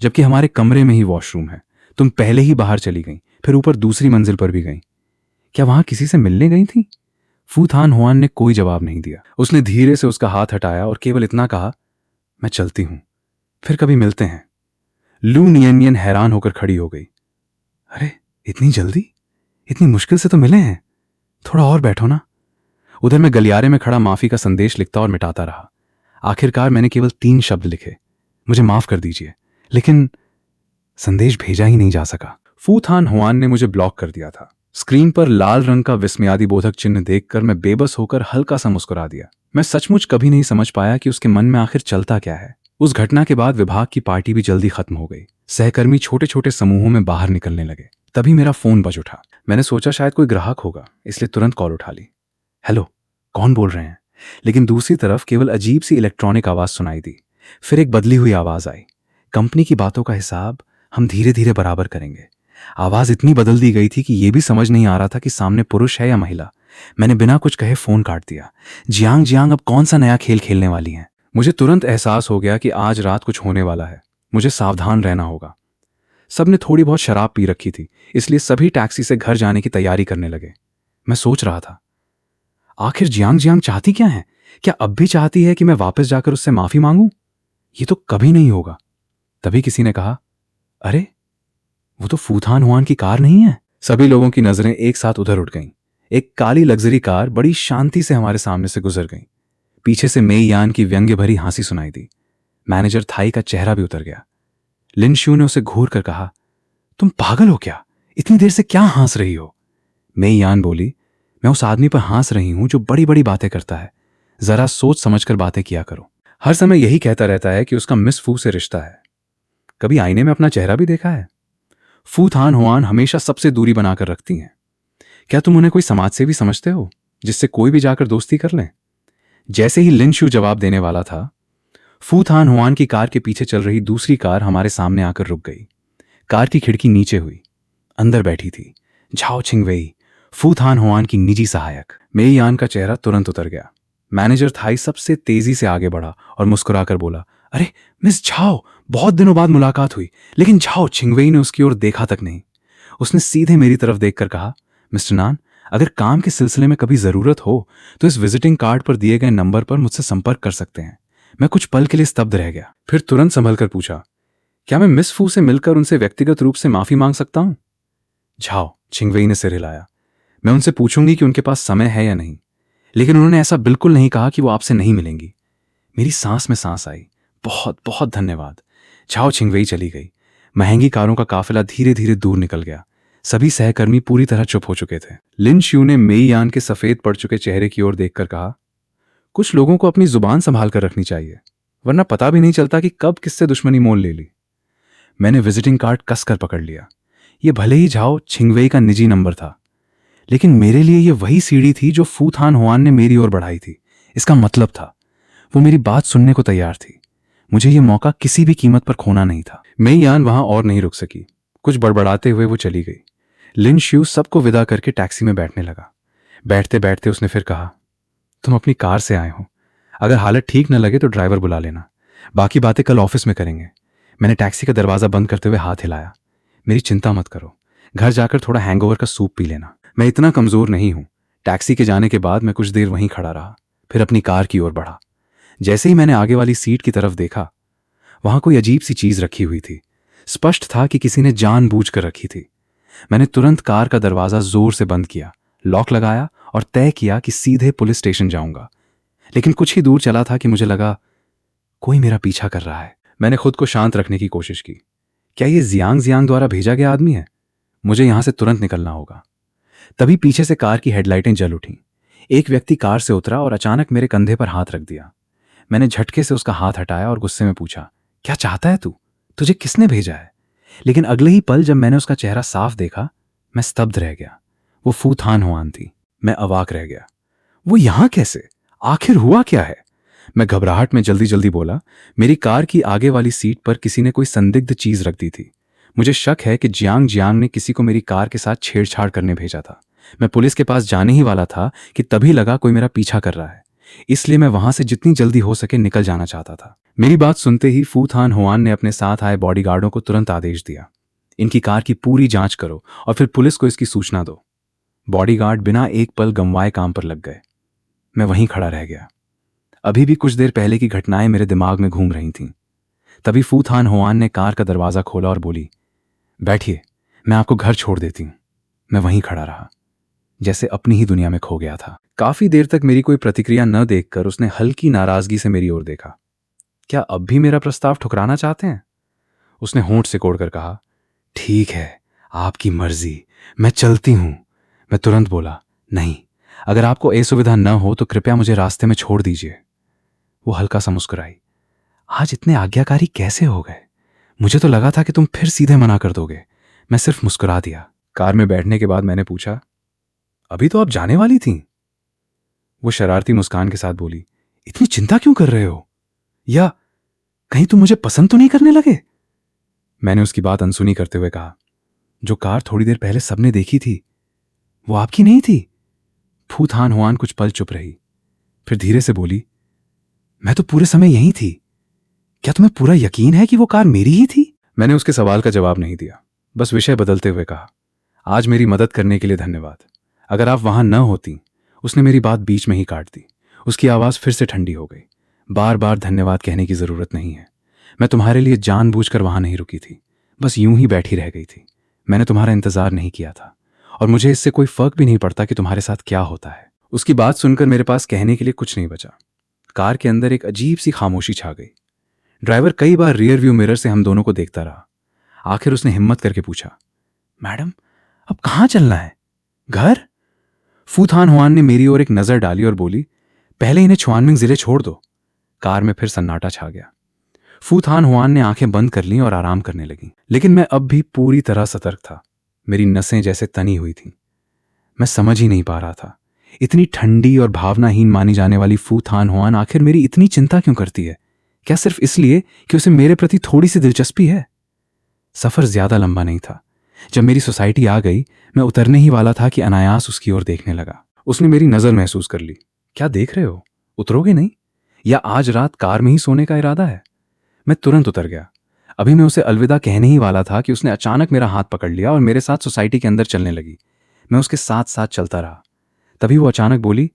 जबकि हमारे कमरे में ही वॉशरूम है। तुम पहले ही बाहर चली गई, फिर ऊपर दूसरी मंजिल पर भी गई। क्या वहां किसी से मिलने गई थी? फू थान हुआन ने कोई जवाब नहीं दिया। उसने धीरे से उसका हाथ हटाया और केवल इतना कहा, मैं चलती हूं, फिर कभी मिलते हैं। लू नियन हैरान होकर खड़ी हो गई। अरे, इतनी जल्दी? इतनी मुश्किल से तो मिले हैं, थोड़ा और बैठो ना। उधर मैं गलियारे में खड़ा माफी का संदेश लिखता और मिटाता रहा। आखिरकार मैंने केवल 3 शब्द लिखे, मुझे माफ कर दीजिए, लेकिन संदेश भेजा ही नहीं जा सका। फू थान हुआन ने मुझे ब्लॉक कर दिया था। स्क्रीन पर लाल रंग का विस्मयादिबोधक चिन्ह देखकर मैं बेबस होकर हल्का सा मुस्कुरा दिया। मैं सचमुच कभी नहीं समझ पाया कि उसके मन में आखिर चलता क्या है। उस घटना के बाद विभाग की पार्टी भी जल्दी खत्म हो गई। सहकर्मी छोटे छोटे समूहों में बाहर निकलने लगे। तभी मेरा फोन बज उठा। मैंने सोचा शायद कोई ग्राहक होगा, इसलिए तुरंत कॉल उठा ली। हेलो, कौन बोल रहे हैं? लेकिन दूसरी तरफ केवल अजीब सी इलेक्ट्रॉनिक आवाज सुनाई दी। फिर एक बदली हुई आवाज आई, कंपनी की बातों का हिसाब हम धीरे धीरे बराबर करेंगे। आवाज इतनी बदल दी गई थी कि यह भी समझ नहीं आ रहा था कि सामने पुरुष है या महिला। मैंने बिना कुछ कहे फोन काट दिया। जियांग जियांग अब कौन सा नया खेल खेलने वाली हैं? मुझे तुरंत एहसास हो गया कि आज रात कुछ होने वाला है। मुझे सावधान रहना होगा। सबने थोड़ी बहुत शराब पी रखी थी, इसलिए सभी टैक्सी से घर जाने की तैयारी करने लगे। मैं सोच रहा था, आखिर जियांग जियांग चाहती क्या है? क्या अब भी चाहती है कि मैं वापस जाकर उससे माफी मांगूं? ये तो कभी नहीं होगा। तभी किसी ने कहा, अरे, वो तो फू थान हुआन की कार नहीं है? सभी लोगों की नजरें एक साथ उधर उठ गईं। एक काली लग्जरी कार बड़ी शांति से हमारे सामने से गुजर गई। पीछे से मेईयान की व्यंग्य भरी हंसी सुनाई दी। मैनेजर थाई का चेहरा भी उतर गया। लिन शू ने उसे घूर कर कहा, तुम पागल हो क्या? इतनी देर से क्या हंस रही हो? मेई यान बोली, मैं उस आदमी पर हंस रही हूं जो बड़ी बड़ी बातें करता है। जरा सोच समझकर बातें किया करो। हर समय यही कहता रहता है कि उसका मिस फू से रिश्ता है। कभी आईने में अपना चेहरा भी देखा है? फू थान हुआन हमेशा सबसे दूरी बनाकर रखती हैं। क्या तुम उन्हें कोई समाज सेवी समझते हो जिससे कोई भी जाकर दोस्ती कर ले? जैसे ही लिन शू जवाब देने वाला था, फू थान हुआन की कार के पीछे चल रही दूसरी कार हमारे सामने आकर रुक गई। कार की खिड़की नीचे हुई। अंदर बैठी थी झाओ छिंगवेई, फू थान हुआन की निजी सहायक। मेई यान का चेहरा तुरंत उतर गया। मैनेजर थाई सबसे तेजी से आगे बढ़ा और मुस्कुराकर बोला, अरे मिस झाओ, बहुत दिनों बाद मुलाकात हुई। लेकिन झाओ छिंगवेई ने उसकी ओर देखा तक नहीं। उसने सीधे मेरी तरफ देखकर कहा, मिस्टर नान, अगर काम के सिलसिले में कभी जरूरत हो तो इस विजिटिंग कार्ड पर दिए गए नंबर पर मुझसे संपर्क कर सकते हैं। मैं कुछ पल के लिए स्तब्ध रह गया, फिर तुरंत संभल कर पूछा, क्या मैं मिस फू से मिलकर उनसे व्यक्तिगत रूप से माफी मांग सकता हूं? झाओ छिंगवेई ने सिर हिलाया। मैं उनसे पूछूंगी कि उनके पास समय है या नहीं, लेकिन उन्होंने ऐसा बिल्कुल नहीं कहा कि वो आपसे नहीं मिलेंगी। मेरी सांस में सांस आई। बहुत बहुत धन्यवाद। झाओ छिंगवेई चली गई। महंगी कारों का काफिला धीरे धीरे दूर निकल गया। सभी सहकर्मी पूरी तरह चुप हो चुके थे। लिन श्यू ने मेई यान के सफेद पड़ चुके चेहरे की ओर देखकर कहा, कुछ लोगों को अपनी जुबान संभाल कर रखनी चाहिए, वरना पता भी नहीं चलता कि कब किससे दुश्मनी मोल ले ली। मैंने विजिटिंग कार्ड कसकर पकड़ लिया। ये भले ही झाओ छिंगवेई का निजी नंबर था, लेकिन मेरे लिए ये वही सीढ़ी थी जो फू थान हुआन ने मेरी ओर बढ़ाई थी। इसका मतलब था वो मेरी बात सुनने को तैयार थी। मुझे ये मौका किसी भी कीमत पर खोना नहीं था। मेई यान वहां और नहीं रुक सकी। कुछ बड़बड़ाते हुए वो चली गई। लिन श्यू सबको विदा करके टैक्सी में बैठने लगा। बैठते बैठते उसने फिर कहा, तुम अपनी कार से आए हो, अगर हालत ठीक न लगे तो ड्राइवर बुला लेना, बाकी बातें कल ऑफिस में करेंगे। मैंने टैक्सी का दरवाजा बंद करते हुए हाथ हिलाया। मेरी चिंता मत करो, घर जाकर थोड़ा हैंगओवर का सूप पी लेना, मैं इतना कमजोर नहीं हूं। टैक्सी के जाने के बाद मैं कुछ देर वहीं खड़ा रहा, फिर अपनी कार की ओर बढ़ा। जैसे ही मैंने आगे वाली सीट की तरफ देखा, वहां कोई अजीब सी चीज रखी हुई थी। स्पष्ट था कि किसी ने जानबूझकर रखी थी। मैंने तुरंत कार का दरवाजा जोर से बंद किया, लॉक लगाया और तय किया कि सीधे पुलिस स्टेशन जाऊंगा। लेकिन कुछ ही दूर चला था कि मुझे लगा कोई मेरा पीछा कर रहा है। मैंने खुद को शांत रखने की कोशिश की। क्या ये जियांग जियांग द्वारा भेजा गया आदमी है? मुझे यहां से तुरंत निकलना होगा। तभी पीछे से कार की हेडलाइटें जल उठीं। एक व्यक्ति कार से उतरा और अचानक मेरे कंधे पर हाथ रख दिया। मैंने झटके से उसका हाथ हटाया और गुस्से में पूछा, क्या चाहता है तू? तुझे किसने भेजा है? लेकिन अगले ही पल जब मैंने उसका चेहरा साफ देखा, मैं स्तब्ध रह गया। वो फू थान हुआन थी। मैं अवाक रह गया। वो यहां कैसे? आखिर हुआ क्या है? मैं घबराहट में जल्दी जल्दी बोला, मेरी कार की आगे वाली सीट पर किसी ने कोई संदिग्ध चीज रख दी थी। मुझे शक है कि जियांग जियांग ने किसी को मेरी कार के साथ छेड़छाड़ करने भेजा था। मैं पुलिस के पास जाने ही वाला था कि तभी लगा कोई मेरा पीछा कर रहा है। इसलिए मैं वहां से जितनी जल्दी हो सके निकल जाना चाहता था। मेरी बात सुनते ही फू थान हुआन ने अपने साथ आए बॉडीगार्डों को तुरंत आदेश दिया, इनकी कार की पूरी जांच करो और फिर पुलिस को इसकी सूचना दो। बॉडीगार्ड बिना एक पल गंवाए काम पर लग गए। मैं वहीं खड़ा रह गया। अभी भी कुछ देर पहले की घटनाएं मेरे दिमाग में घूम रही थीं। तभी फू थान हुआन ने कार का दरवाजा खोला और बोली, बैठिए, मैं आपको घर छोड़ देती हूं। मैं वहीं खड़ा रहा, जैसे अपनी ही दुनिया में खो गया था। काफी देर तक मेरी कोई प्रतिक्रिया न देखकर उसने हल्की नाराजगी से मेरी ओर देखा। क्या अब भी मेरा प्रस्ताव ठुकराना चाहते हैं? उसने होंठ सिकोड़कर कहा, ठीक है, आपकी मर्जी, मैं चलती हूं। मैं तुरंत बोला, नहीं, अगर आपको असुविधा न हो तो कृपया मुझे रास्ते में छोड़ दीजिए। वो हल्का सा मुस्कुराई। आज इतने आज्ञाकारी कैसे हो गए? मुझे तो लगा था कि तुम फिर सीधे मना कर दोगे। मैं सिर्फ मुस्कुरा दिया। कार में बैठने के बाद मैंने पूछा, अभी तो आप जाने वाली थीं? वो शरारती मुस्कान के साथ बोली, इतनी चिंता क्यों कर रहे हो? या कहीं तुम मुझे पसंद तो नहीं करने लगे? मैंने उसकी बात अनसुनी करते हुए कहा, जो कार थोड़ी देर पहले सबने देखी थी वो आपकी नहीं थी। फू थान हुआन कुछ पल चुप रही, फिर धीरे से बोली, मैं तो पूरे समय यहीं थी। क्या तुम्हें पूरा यकीन है कि वो कार मेरी ही थी? मैंने उसके सवाल का जवाब नहीं दिया, बस विषय बदलते हुए कहा, आज मेरी मदद करने के लिए धन्यवाद। अगर आप वहां न होती। उसने मेरी बात बीच में ही काट दी। उसकी आवाज फिर से ठंडी हो गई। बार बार धन्यवाद कहने की जरूरत नहीं है। मैं तुम्हारे लिए जानबूझकर वहां नहीं रुकी थी, बस यूं ही बैठी रह गई थी। मैंने तुम्हारा इंतजार नहीं किया था और मुझे इससे कोई फर्क भी नहीं पड़ता कि तुम्हारे साथ क्या होता है। उसकी बात सुनकर मेरे पास कहने के लिए कुछ नहीं बचा। कार के अंदर एक अजीब सी खामोशी छा गई। ड्राइवर कई बार रियर व्यू मिरर से हम दोनों को देखता रहा। आखिर उसने हिम्मत करके पूछा, मैडम अब कहाँ चलना है? घर? फूथान हुआन ने मेरी ओर एक नजर डाली और बोली, पहले इन्हें छुआनमिंग जिले छोड़ दो। कार में फिर सन्नाटा छा गया। फूथान हुआन ने आंखें बंद कर लीं और आराम करने लगी, लेकिन मैं अब भी पूरी तरह सतर्क था। मेरी नसें जैसे तनी हुई थीं। मैं समझ ही नहीं पा रहा था, इतनी ठंडी और भावनाहीन मानी जाने वाली फूथान हुआन आखिर मेरी इतनी चिंता क्यों करती है? क्या सिर्फ इसलिए कि उसे मेरे प्रति थोड़ी सी दिलचस्पी है? सफर ज्यादा लंबा नहीं था। जब मेरी सोसाइटी आ गई, मैं उतरने ही वाला था कि अनायास उसकी ओर देखने लगा। उसने मेरी नजर महसूस कर ली। क्या देख रहे हो? उतरोगे नहीं? या आज रात कार में ही सोने का इरादा है? मैं तुरंत उतर गया। अभी मैं उसे अलविदा कहने ही वाला था कि उसने अचानक मेरा हाथ पकड़ लिया और मेरे साथ सोसाइटी के अंदर चलने लगी। मैं उसके साथ साथ चलता रहा। तभी वो अचानक बोली,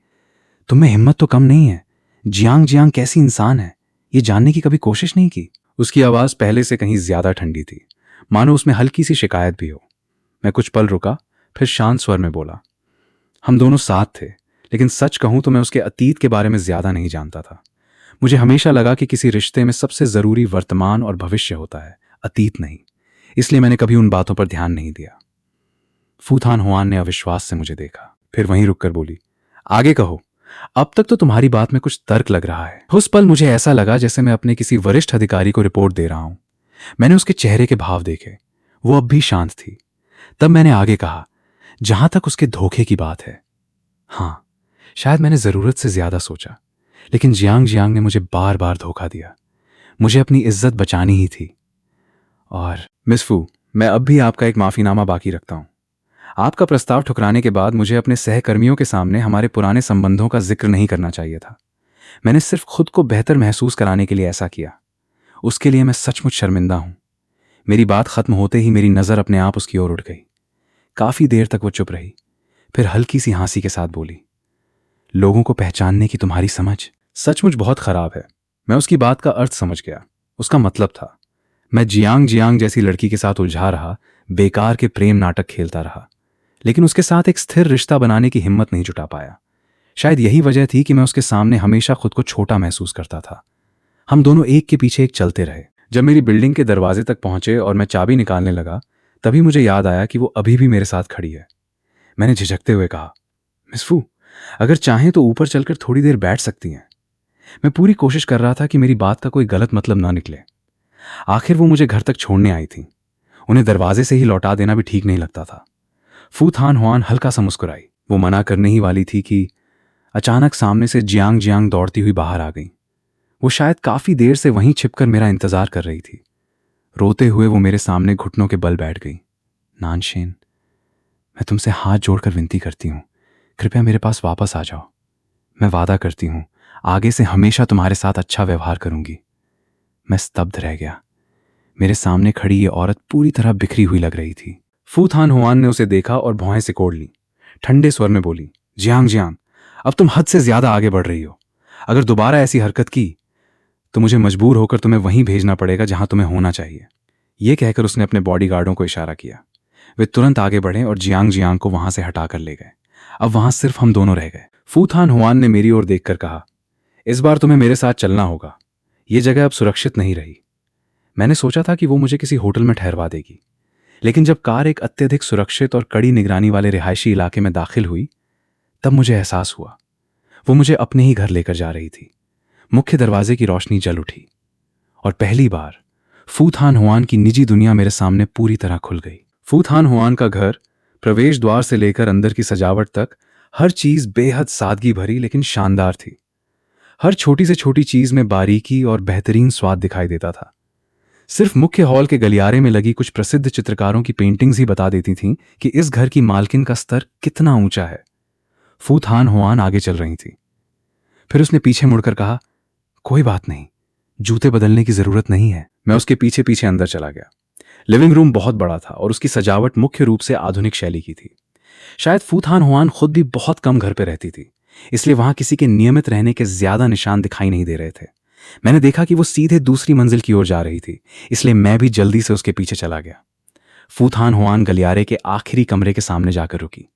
तुम में हिम्मत तो कम नहीं है। जियांग जियांग कैसी इंसान है, ये जानने की कभी कोशिश नहीं की? उसकी आवाज पहले से कहीं ज्यादा ठंडी थी, मानो उसमें हल्की सी शिकायत भी हो। मैं कुछ पल रुका, फिर शांत स्वर में बोला, हम दोनों साथ थे, लेकिन सच कहूं तो मैं उसके अतीत के बारे में ज्यादा नहीं जानता था। मुझे हमेशा लगा कि किसी रिश्ते में सबसे जरूरी वर्तमान और भविष्य होता है, अतीत नहीं। इसलिए मैंने कभी उन बातों पर ध्यान नहीं दिया। फूथान हुआन ने अविश्वास से मुझे देखा, फिर वहीं रुककर बोली, आगे कहो। अब तक तो तुम्हारी बात में कुछ तर्क लग रहा है। उस पल मुझे ऐसा लगा जैसे मैं अपने किसी वरिष्ठ अधिकारी को रिपोर्ट दे रहा हूं। मैंने उसके चेहरे के भाव देखे, वो अब भी शांत थी। तब मैंने आगे कहा, जहां तक उसके धोखे की बात है, हां, शायद मैंने जरूरत से ज्यादा सोचा, लेकिन जियांग जियांग ने मुझे बार बार धोखा दिया। मुझे अपनी इज्जत बचानी ही थी। और मिस फू, मैं अब भी आपका एक माफीनामा बाकी रखता हूं। आपका प्रस्ताव ठुकराने के बाद मुझे अपने सहकर्मियों के सामने हमारे पुराने संबंधों का जिक्र नहीं करना चाहिए था। मैंने सिर्फ खुद को बेहतर महसूस कराने के लिए ऐसा किया। उसके लिए मैं सचमुच शर्मिंदा हूं। मेरी बात खत्म होते ही मेरी नजर अपने आप उसकी ओर उठ गई। काफी देर तक वो चुप रही, फिर हल्की सी हंसी के साथ बोली, लोगों को पहचानने की तुम्हारी समझ सचमुच बहुत खराब है। मैं उसकी बात का अर्थ समझ गया। उसका मतलब था, मैं जियांग जियांग जैसी लड़की के साथ उलझा रहा, बेकार के प्रेम नाटक खेलता रहा, लेकिन उसके साथ एक स्थिर रिश्ता बनाने की हिम्मत नहीं जुटा पाया। शायद यही वजह थी कि मैं उसके सामने हमेशा खुद को छोटा महसूस करता था। हम दोनों एक के पीछे एक चलते रहे। जब मेरी बिल्डिंग के दरवाजे तक पहुंचे और मैं चाबी निकालने लगा, तभी मुझे याद आया कि वो अभी भी मेरे साथ खड़ी है। मैंने झिझकते हुए कहा, मिस फू, अगर चाहें तो ऊपर चलकर थोड़ी देर बैठ सकती हैं। मैं पूरी कोशिश कर रहा था कि मेरी बात का कोई गलत मतलब ना निकले। आखिर वो मुझे घर तक छोड़ने आई थी, उन्हें दरवाजे से ही लौटा देना भी ठीक नहीं लगता था। फूथान हुआन हल्का सा मुस्कुराई। वो मना करने ही वाली थी कि अचानक सामने से जियांग जियांग दौड़ती हुई बाहर आ गई। वो शायद काफी देर से वहीं छिपकर मेरा इंतजार कर रही थी। रोते हुए वो मेरे सामने घुटनों के बल बैठ गई। नानशेन, मैं तुमसे हाथ जोड़कर विनती करती हूँ, कृपया मेरे पास वापस आ जाओ। मैं वादा करती हूँ, आगे से हमेशा तुम्हारे साथ अच्छा व्यवहार करूंगी। मैं स्तब्ध रह गया। मेरे सामने खड़ी ये औरत पूरी तरह बिखरी हुई लग रही थी। फूथान हुआन ने उसे देखा और भौहें सिकोड़ ली। ठंडे स्वर में बोली, जियांग जियांग, अब तुम हद से ज्यादा आगे बढ़ रही हो। अगर दोबारा ऐसी हरकत की तो मुझे मजबूर होकर तुम्हें वहीं भेजना पड़ेगा जहां तुम्हें होना चाहिए। यह कहकर उसने अपने बॉडीगार्डों को इशारा किया। वे तुरंत आगे बढ़े और जियांग जियांग को वहां से हटाकर ले गए। अब वहां सिर्फ हम दोनों रह गए। फूथान हुआन ने मेरी ओर देखकर कहा, इस बार तुम्हें मेरे साथ चलना होगा। यह जगह अब सुरक्षित नहीं रही। मैंने सोचा था कि वो मुझे किसी होटल में ठहरवा देगी, लेकिन जब कार एक अत्यधिक सुरक्षित और कड़ी निगरानी वाले रिहायशी इलाके में दाखिल हुई, तब मुझे एहसास हुआ वो मुझे अपने ही घर लेकर जा रही थी। मुख्य दरवाजे की रोशनी जल उठी और पहली बार फूथान हुआन की निजी दुनिया मेरे सामने पूरी तरह खुल गई। फूथान हुआन का घर, प्रवेश द्वार से लेकर अंदर की सजावट तक, हर चीज बेहद सादगी भरी लेकिन शानदार थी। हर छोटी से छोटी चीज में बारीकी और बेहतरीन स्वाद दिखाई देता था। सिर्फ मुख्य हॉल के गलियारे में लगी कुछ प्रसिद्ध चित्रकारों की पेंटिंग्स ही बता देती थीं कि इस घर की मालकिन का स्तर कितना ऊंचा है। फूथान हुआन आगे चल रही थी। फिर उसने पीछे मुड़कर कहा, कोई बात नहीं, जूते बदलने की जरूरत नहीं है। मैं उसके पीछे पीछे अंदर चला गया। लिविंग रूम बहुत बड़ा था और उसकी सजावट मुख्य रूप से आधुनिक शैली की थी। शायद फूथान हुआन खुद भी बहुत कम घर पर रहती थी, इसलिए वहां किसी के नियमित रहने के ज्यादा निशान दिखाई नहीं दे रहे थे। मैंने देखा कि वो सीधे दूसरी मंजिल की ओर जा रही थी, इसलिए मैं भी जल्दी से उसके पीछे चला गया। फूथान हुआन गलियारे के आखिरी कमरे के सामने जाकर रुकी।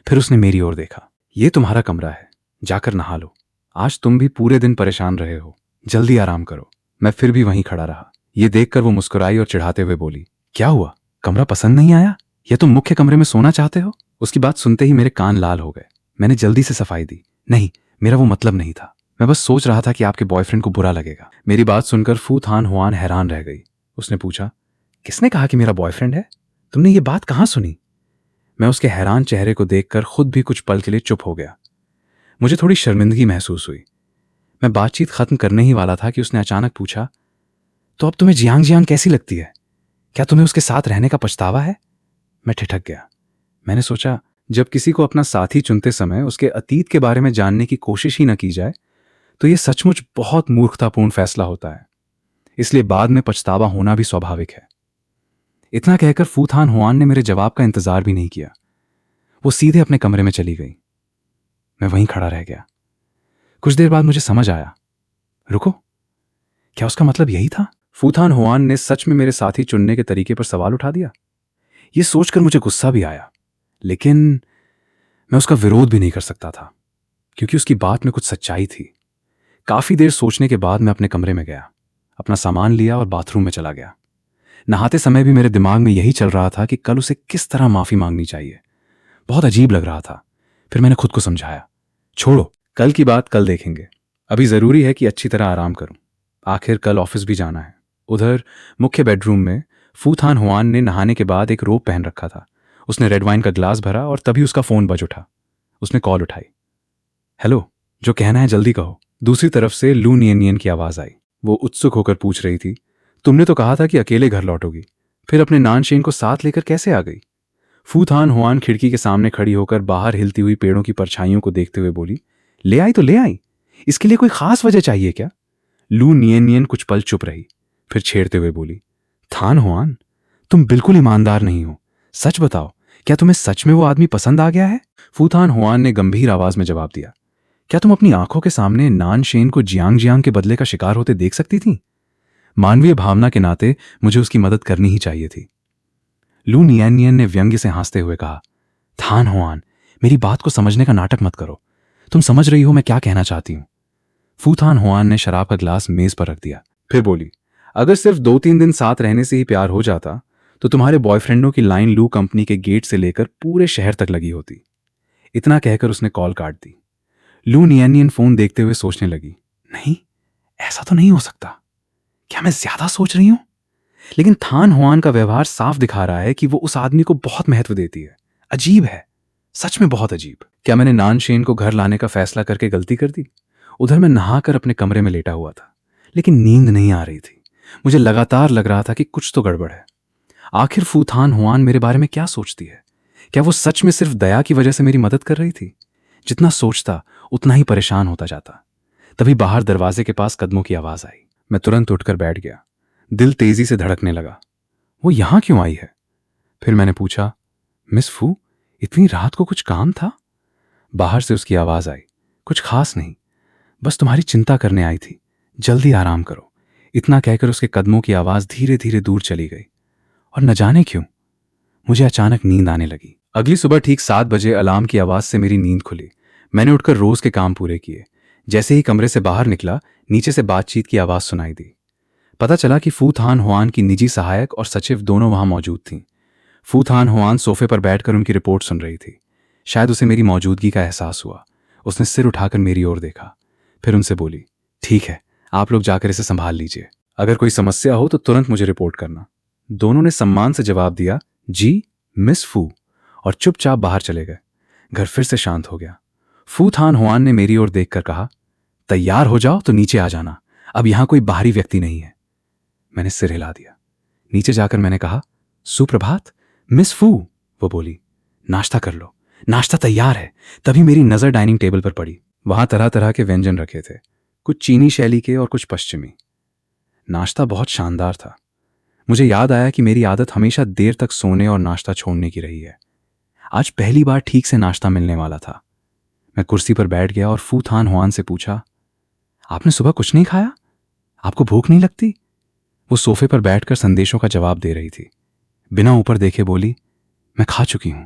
फिर उसने मेरी ओर देखा। ये तुम्हारा कमरा है, जाकर नहा लो। आज तुम भी पूरे दिन परेशान रहे हो, जल्दी आराम करो, मैं फिर भी वहीं खड़ा रहा। ये देखकर वो मुस्कुराई और चिढ़ाते हुए बोली, क्या हुआ, कमरा पसंद नहीं आया या तुम मुख्य कमरे में सोना चाहते हो? उसकी बात सुनते ही मेरे कान लाल हो गए। मैंने जल्दी से सफाई दी, नहीं, मेरा वो मतलब नहीं था। मैं बस सोच रहा था कि आपके बॉयफ्रेंड को बुरा लगेगा। मेरी बात सुनकर फू थान हुआन हैरान रह गई। उसने पूछा, किसने कहा कि मेरा बॉयफ्रेंड है? तुमने ये बात कहाँ सुनी? मैं उसके हैरान चेहरे को देखकर खुद भी कुछ पल के लिए चुप हो गया। मुझे थोड़ी शर्मिंदगी महसूस हुई। मैं बातचीत खत्म करने ही वाला था कि उसने अचानक पूछा, तो अब तुम्हें जियांग जियांग कैसी लगती है? क्या तुम्हें उसके साथ रहने का पछतावा है? मैं ठिठक गया। मैंने सोचा, जब किसी को अपना साथी चुनते समय उसके अतीत के बारे में जानने की कोशिश ही न की जाए तो यह सचमुच बहुत मूर्खतापूर्ण फैसला होता है। इसलिए बाद में पछतावा होना भी स्वाभाविक है। इतना कहकर फू थान हुआन ने मेरे जवाब का इंतजार भी नहीं किया। वो सीधे अपने कमरे में चली गई। मैं वहीं खड़ा रह गया। कुछ देर बाद मुझे समझ आया, रुको, क्या उसका मतलब यही था? फू थान हुआन ने सच में मेरे साथी चुनने के तरीके पर सवाल उठा दिया। यह सोचकर मुझे गुस्सा भी आया, लेकिन मैं उसका विरोध भी नहीं कर सकता था क्योंकि उसकी बात में कुछ सच्चाई थी। काफी देर सोचने के बाद मैं अपने कमरे में गया, अपना सामान लिया और बाथरूम में चला गया। नहाते समय भी मेरे दिमाग में यही चल रहा था कि कल उसे किस तरह माफी मांगनी चाहिए। बहुत अजीब लग रहा था। फिर मैंने खुद को समझाया, छोड़ो, कल की बात कल देखेंगे। अभी जरूरी है कि अच्छी तरह आराम करूं। आखिर कल ऑफिस भी जाना है। उधर मुख्य बेडरूम में फू थान हुआन ने नहाने के बाद एक रोब पहन रखा था। उसने रेड वाइन का ग्लास भरा और तभी उसका फोन बज उठा। उसने कॉल उठाई। हेलो, जो कहना है जल्दी कहो। दूसरी तरफ से लू नियन की आवाज आई। वो उत्सुक होकर पूछ रही थी, तुमने तो कहा था कि अकेले घर लौटोगी, फिर अपने नानशेन को साथ लेकर कैसे आ गई? फू थान हुआन खिड़की के सामने खड़ी होकर बाहर हिलती हुई पेड़ों की परछाइयों को देखते हुए बोली, ले आई तो ले आई, इसके लिए कोई खास वजह चाहिए क्या? लू नियन कुछ पल चुप रही, फिर छेड़ते हुए बोली, थान हुआन, तुम बिल्कुल ईमानदार नहीं हो। सच बताओ, क्या तुम्हें सच में वो आदमी पसंद आ गया है? फू थान हुआन ने गंभीर आवाज में जवाब दिया, क्या तुम अपनी आंखों के सामने नानशेन को जियांग जियांग के बदले का शिकार होते देख सकती थी? मानवीय भावना के नाते मुझे उसकी मदद करनी ही चाहिए थी। लू नियन ने व्यंग्य से हंसते हुए कहा, थान हुआन, मेरी बात को समझने का नाटक मत करो। तुम समझ रही हो मैं क्या कहना चाहती हूं। फू थान हुआन ने शराब का ग्लास मेज पर रख दिया, फिर बोली, अगर सिर्फ 2-3 दिन साथ रहने से ही प्यार हो जाता तो तुम्हारे बॉयफ्रेंडों की लाइन लू कंपनी के गेट से लेकर पूरे शहर तक लगी होती। इतना कहकर उसने कॉल काट दी। लू नियन फोन देखते हुए सोचने लगी, नहीं, ऐसा तो नहीं हो सकता। क्या मैं ज्यादा सोच रही हूं? लेकिन थान हुआन का व्यवहार साफ दिखा रहा है कि वो उस आदमी को बहुत महत्व देती है। अजीब है, सच में बहुत अजीब। क्या मैंने नानशेन को घर लाने का फैसला करके गलती कर दी? उधर मैं नहाकर अपने कमरे में लेटा हुआ था, लेकिन नींद नहीं आ रही थी। मुझे लगातार लग रहा था कि कुछ तो गड़बड़ है। आखिर फू थान हुआन मेरे बारे में क्या सोचती है? क्या वो सच में सिर्फ दया की वजह से मेरी मदद कर रही थी? जितना सोचता उतना ही परेशान होता जाता। तभी बाहर दरवाजे के पास कदमों की आवाज आई। मैं तुरंत उठकर बैठ गया। दिल तेजी से धड़कने लगा। वो यहां क्यों आई है? फिर मैंने पूछा, मिस फू, इतनी रात को कुछ काम था? बाहर से उसकी आवाज आई, कुछ खास नहीं, बस तुम्हारी चिंता करने आई थी, जल्दी आराम करो। इतना कहकर उसके कदमों की आवाज धीरे धीरे दूर चली गई और न जाने क्यों मुझे अचानक नींद आने लगी। अगली सुबह ठीक 7 बजे अलार्म की आवाज से मेरी नींद खुली। मैंने उठकर रोज के काम पूरे किए। जैसे ही कमरे से बाहर निकला, नीचे से बातचीत की आवाज सुनाई दी। पता चला कि फू थान हुआन की निजी सहायक और सचिव दोनों वहां मौजूद थीं। फू थान हुआन सोफे पर बैठकर उनकी रिपोर्ट सुन रही थी। शायद उसे मेरी मौजूदगी का एहसास हुआ। उसने सिर उठाकर मेरी ओर देखा, फिर उनसे बोली, ठीक है, आप लोग जाकर इसे संभाल लीजिए। अगर कोई समस्या हो तो तुरंत मुझे रिपोर्ट करना। दोनों ने सम्मान से जवाब दिया, जी मिस फू, और चुपचाप बाहर चले गए। घर फिर से शांत हो गया। फू थान हुआन ने मेरी ओर देखकर कहा, तैयार हो जाओ तो नीचे आ जाना, अब यहां कोई बाहरी व्यक्ति नहीं है। मैंने सिर हिला दिया। नीचे जाकर मैंने कहा, सुप्रभात मिस फू। वो बोली, नाश्ता कर लो, नाश्ता तैयार है। तभी मेरी नजर डाइनिंग टेबल पर पड़ी। वहां तरह तरह के व्यंजन रखे थे, कुछ चीनी शैली के और कुछ पश्चिमी। नाश्ता बहुत शानदार था। मुझे याद आया कि मेरी आदत हमेशा देर तक सोने और नाश्ता छोड़ने की रही है। आज पहली बार ठीक से नाश्ता मिलने वाला था। मैं कुर्सी पर बैठ गया और फू थान हुआन से पूछा, आपने सुबह कुछ नहीं खाया? आपको भूख नहीं लगती? वो सोफे पर बैठकर संदेशों का जवाब दे रही थी। बिना ऊपर देखे बोली, मैं खा चुकी हूं,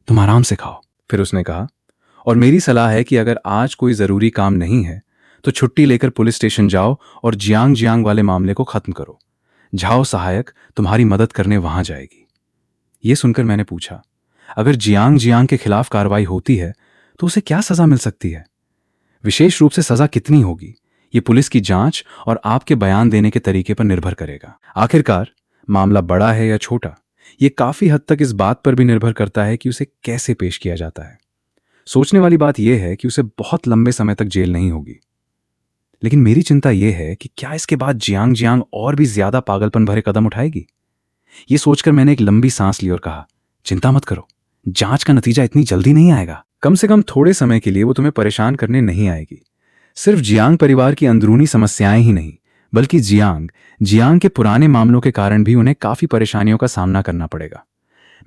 तुम आराम से खाओ। फिर उसने कहा, और मेरी सलाह है कि अगर आज कोई जरूरी काम नहीं है तो छुट्टी लेकर पुलिस स्टेशन जाओ और जियांग जियांग वाले मामले को खत्म करो। जाओ, सहायक तुम्हारी मदद करने वहां जाएगी। ये सुनकर मैंने पूछा, अगर जियांग जियांग के खिलाफ कार्रवाई होती है तो उसे क्या सजा मिल सकती है? विशेष रूप से सजा कितनी होगी, ये पुलिस की जांच और आपके बयान देने के तरीके पर निर्भर करेगा। आखिरकार मामला बड़ा है या छोटा, ये काफी हद तक इस बात पर भी निर्भर करता है कि उसे कैसे पेश किया जाता है। सोचने वाली बात यह है कि उसे बहुत लंबे समय तक जेल नहीं होगी, लेकिन मेरी चिंता यह है कि क्या इसके बाद जियांग जियांग और भी ज्यादा पागलपन भरे कदम उठाएगी। ये सोचकर मैंने एक लंबी सांस ली और कहा, चिंता मत करो, जांच का नतीजा इतनी जल्दी नहीं आएगा। कम से कम थोड़े समय के लिए वो तुम्हें परेशान करने नहीं आएगी। सिर्फ जियांग परिवार की अंदरूनी समस्याएं ही नहीं, बल्कि जियांग के पुराने मामलों के कारण भी उन्हें काफी परेशानियों का सामना करना पड़ेगा।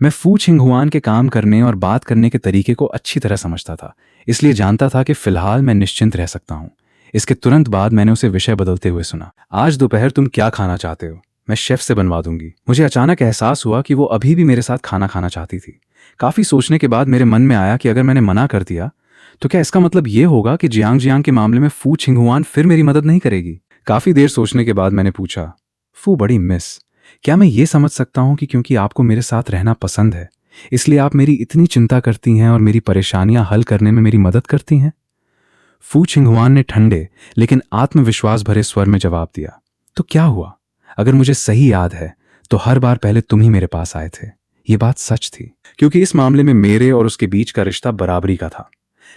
मैं फू छिंगहुआन के काम करने और बात करने के तरीके को अच्छी तरह समझता था, इसलिए जानता था कि फिलहाल मैं निश्चिंत रह सकता हूं। इसके तुरंत बाद मैंने उसे विषय बदलते हुए सुना, आज दोपहर तुम क्या खाना चाहते हो? मैं शेफ से बनवा दूंगी। मुझे अचानक एहसास हुआ कि वो अभी भी मेरे साथ खाना खाना चाहती थी। काफी सोचने के बाद मेरे मन में आया कि अगर मैंने मना कर दिया तो क्या इसका मतलब ये होगा कि जियांग जियांग के मामले में फू छिंगहुआन फिर मेरी मदद नहीं करेगी? काफी देर सोचने के बाद मैंने पूछा, फू बड़ी मिस, क्या मैं ये समझ सकता हूं कि क्योंकि आपको मेरे साथ रहना पसंद है इसलिए आप मेरी इतनी चिंता करती हैं और मेरी परेशानियां हल करने में मेरी मदद करती हैं? फू छिंगहुआन ने ठंडे लेकिन आत्मविश्वास भरे स्वर में जवाब दिया, तो क्या हुआ? अगर मुझे सही याद है तो हर बार पहले तुम ही मेरे पास आए थे। ये बात सच थी, क्योंकि इस मामले में मेरे और उसके बीच का रिश्ता बराबरी का था।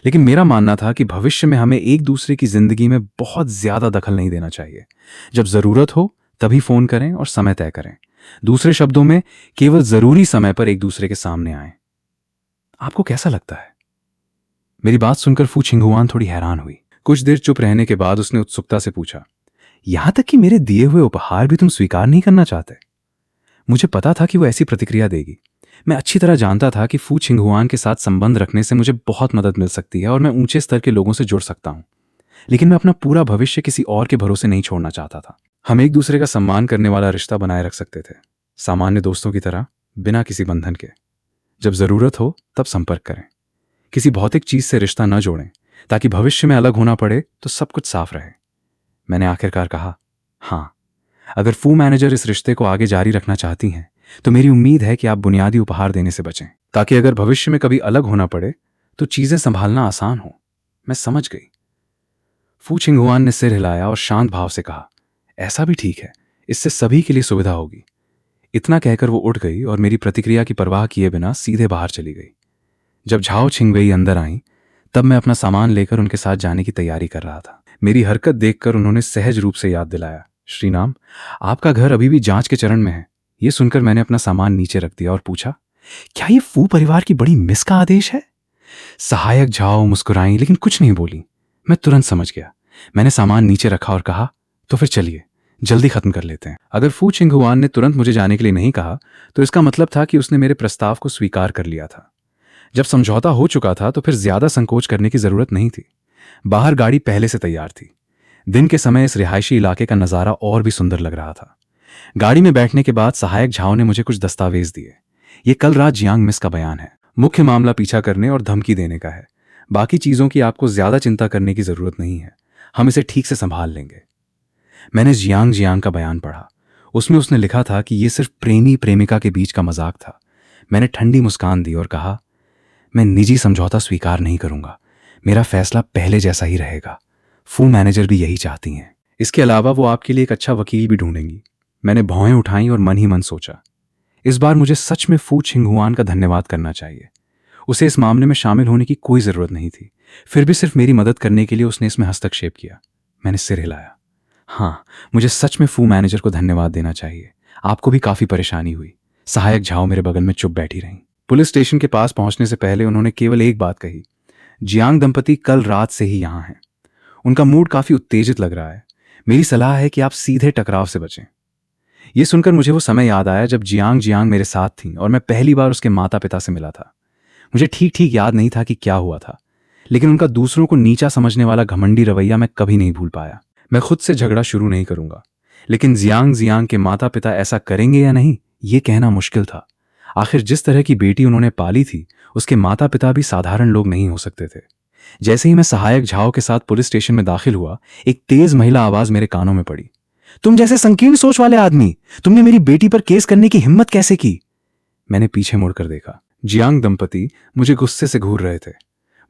लेकिन मेरा मानना था कि भविष्य में हमें एक दूसरे की जिंदगी में बहुत ज्यादा दखल नहीं देना चाहिए। जब जरूरत हो तभी फोन करें और समय तय करें। दूसरे शब्दों में, केवल जरूरी समय पर एक दूसरे के सामने आएं। आपको कैसा लगता है? मेरी बात सुनकर फू छिंगहुआन थोड़ी हैरान हुई। कुछ देर चुप रहने के बाद उसने उत्सुकता से पूछा, यहां तक कि मेरे दिए हुए उपहार भी तुम स्वीकार नहीं करना चाहते? मुझे पता था कि वो ऐसी प्रतिक्रिया देगी। मैं अच्छी तरह जानता था कि फू छिंगहुआन के साथ संबंध रखने से मुझे बहुत मदद मिल सकती है और मैं ऊंचे स्तर के लोगों से जुड़ सकता हूं। लेकिन मैं अपना पूरा भविष्य किसी और के भरोसे नहीं छोड़ना चाहता था। हम एक दूसरे का सम्मान करने वाला रिश्ता बनाए रख सकते थे, सामान्य दोस्तों की तरह, बिना किसी बंधन के। जब जरूरत हो तब संपर्क करें, किसी भौतिक चीज से रिश्ता न जोड़ें, ताकि भविष्य में अलग होना पड़े तो सब कुछ साफ रहे। मैंने आखिरकार कहा, हाँ, अगर फू मैनेजर इस रिश्ते को आगे जारी रखना चाहती हैं तो मेरी उम्मीद है कि आप बुनियादी उपहार देने से बचें, ताकि अगर भविष्य में कभी अलग होना पड़े तो चीजें संभालना आसान हो। मैं समझ गई। फू छिंगहुआन ने सिर हिलाया और शांत भाव से कहा, ऐसा भी ठीक है, इससे सभी के लिए सुविधा होगी। इतना कहकर वो उठ गई और मेरी प्रतिक्रिया की परवाह किए बिना सीधे बाहर चली गई। जब झाओ छिंगवेई अंदर आई तब मैं अपना सामान लेकर उनके साथ जाने की तैयारी कर रहा था। मेरी हरकत देखकर उन्होंने सहज रूप से याद दिलाया, श्रीनाम, आपका घर अभी भी जांच के चरण में है। ये सुनकर मैंने अपना सामान नीचे रख दिया और पूछा, क्या ये फू परिवार की बड़ी मिस का आदेश है? सहायक झाओ मुस्कुराई लेकिन कुछ नहीं बोली। मैं तुरंत समझ गया। मैंने सामान नीचे रखा और कहा, तो फिर चलिए जल्दी खत्म कर लेते हैं। अगर फू छिंगहुआन ने तुरंत मुझे जाने के लिए नहीं कहा तो इसका मतलब था कि उसने मेरे प्रस्ताव को स्वीकार कर लिया था। जब समझौता हो चुका था तो फिर ज्यादा संकोच करने की जरूरत नहीं थी। बाहर गाड़ी पहले से तैयार थी। दिन के समय इस रिहायशी इलाके का नजारा और भी सुंदर लग रहा था। गाड़ी में बैठने के बाद सहायक झाओ ने मुझे कुछ दस्तावेज दिए। ये कल रात जियांग मिस का बयान है। मुख्य मामला पीछा करने और धमकी देने का है। बाकी चीजों की आपको ज्यादा चिंता करने की जरूरत नहीं है, हम इसे ठीक से संभाल लेंगे। मैंने जियांग जियांग का बयान पढ़ा। उसमें उसने लिखा था कि यह सिर्फ प्रेमी प्रेमिका के बीच का मजाक था। मैंने ठंडी मुस्कान दी और कहा, मैं निजी समझौता स्वीकार नहीं करूंगा। मेरा फैसला पहले जैसा ही रहेगा। फू मैनेजर भी यही चाहती हैं। इसके अलावा वो आपके लिए एक अच्छा वकील भी ढूंढेंगी। मैंने भौएं उठाई और मन ही मन सोचा, इस बार मुझे सच में फू छिंगहुआन का धन्यवाद करना चाहिए। उसे इस मामले में शामिल होने की कोई जरूरत नहीं थी, फिर भी सिर्फ मेरी मदद करने के लिए उसने इसमें हस्तक्षेप किया। मैंने सिर हिलाया। हाँ, मुझे सच में फू मैनेजर को धन्यवाद देना चाहिए। आपको भी काफी परेशानी हुई। सहायक झाओ मेरे बगल में चुप बैठी रहीं। पुलिस स्टेशन के पास पहुंचने से पहले उन्होंने केवल एक बात कही, जियांग दंपति कल रात से ही यहां हैं। उनका मूड काफी उत्तेजित लग रहा है। मेरी सलाह है कि आप सीधे टकराव से बचें। यह सुनकर मुझे वो समय याद आया जब जियांग जियांग मेरे साथ थी और मैं पहली बार उसके माता पिता से मिला था। मुझे ठीक ठीक याद नहीं था कि क्या हुआ था, लेकिन उनका दूसरों को नीचा समझने वाला घमंडी रवैया मैं कभी नहीं भूल पाया। मैं खुद से झगड़ा शुरू नहीं करूंगा, लेकिन जियांग जियांग के माता पिता ऐसा करेंगे या नहीं, ये कहना मुश्किल था। आखिर जिस तरह की बेटी उन्होंने पाली थी, उसके माता पिता भी साधारण लोग नहीं हो सकते थे। जैसे ही मैं सहायक झाओ के साथ पुलिस स्टेशन में दाखिल हुआ, एक तेज महिला आवाज मेरे कानों में पड़ी। तुम जैसे संकीर्ण सोच वाले आदमी, तुमने मेरी बेटी पर केस करने की हिम्मत कैसे की? मैंने पीछे मुड़कर देखा। जियांग दंपति मुझे गुस्से से घूर रहे थे।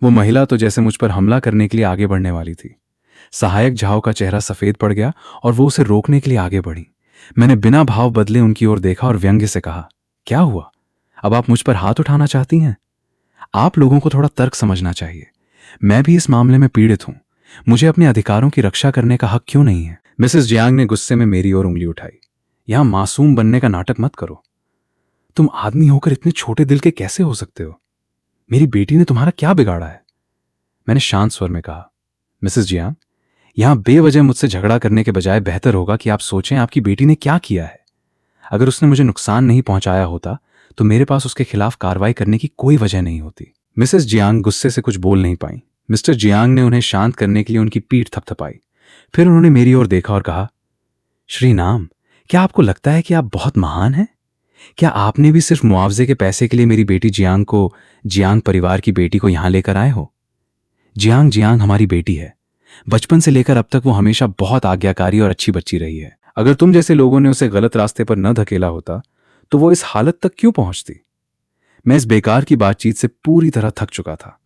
वो महिला तो जैसे मुझ पर हमला करने के लिए आगे बढ़ने वाली थी। सहायक झाओ का चेहरा सफेद पड़ गया और वो उसे रोकने के लिए आगे बढ़ी। मैंने बिना भाव बदले उनकी ओर देखा और व्यंग्य से कहा, क्या हुआ? अब आप मुझ पर हाथ उठाना चाहती हैं? आप लोगों को थोड़ा तर्क समझना चाहिए। मैं भी इस मामले में पीड़ित हूं। मुझे अपने अधिकारों की रक्षा करने का हक क्यों नहीं है? मिसेस जियांग ने गुस्से में मेरी ओर उंगली उठाई। यहां मासूम बनने का नाटक मत करो। तुम आदमी होकर इतने छोटे दिल के कैसे हो सकते हो? मेरी बेटी ने तुम्हारा क्या बिगाड़ा है? मैंने शांत स्वर में कहा, मिसेस जियांग, यहां बेवजह मुझसे झगड़ा करने के बजाय बेहतर होगा कि आप सोचें आपकी बेटी ने क्या किया है। अगर उसने मुझे नुकसान नहीं पहुंचाया होता तो मेरे पास उसके खिलाफ कार्रवाई करने की कोई वजह नहीं होती। मिसेस जियांग गुस्से से कुछ बोल नहीं पाई। मिस्टर जियांग ने उन्हें शांत करने के लिए उनकी पीठ थपथपाई। फिर उन्होंने मेरी ओर देखा और कहा, श्री नाम, क्या आपको लगता है कि आप बहुत महान हैं? क्या आपने भी सिर्फ मुआवजे के पैसे के लिए मेरी बेटी जियांग परिवार की बेटी को यहां लेकर आए हो? जियांग हमारी बेटी है। बचपन से लेकर अब तक वो हमेशा बहुत आज्ञाकारी और अच्छी बच्ची रही है। अगर तुम जैसे लोगों ने उसे गलत रास्ते पर न धकेला होता तो वो इस हालत तक क्यों पहुंचती? मैं इस बेकार की बातचीत से पूरी तरह थक चुका था।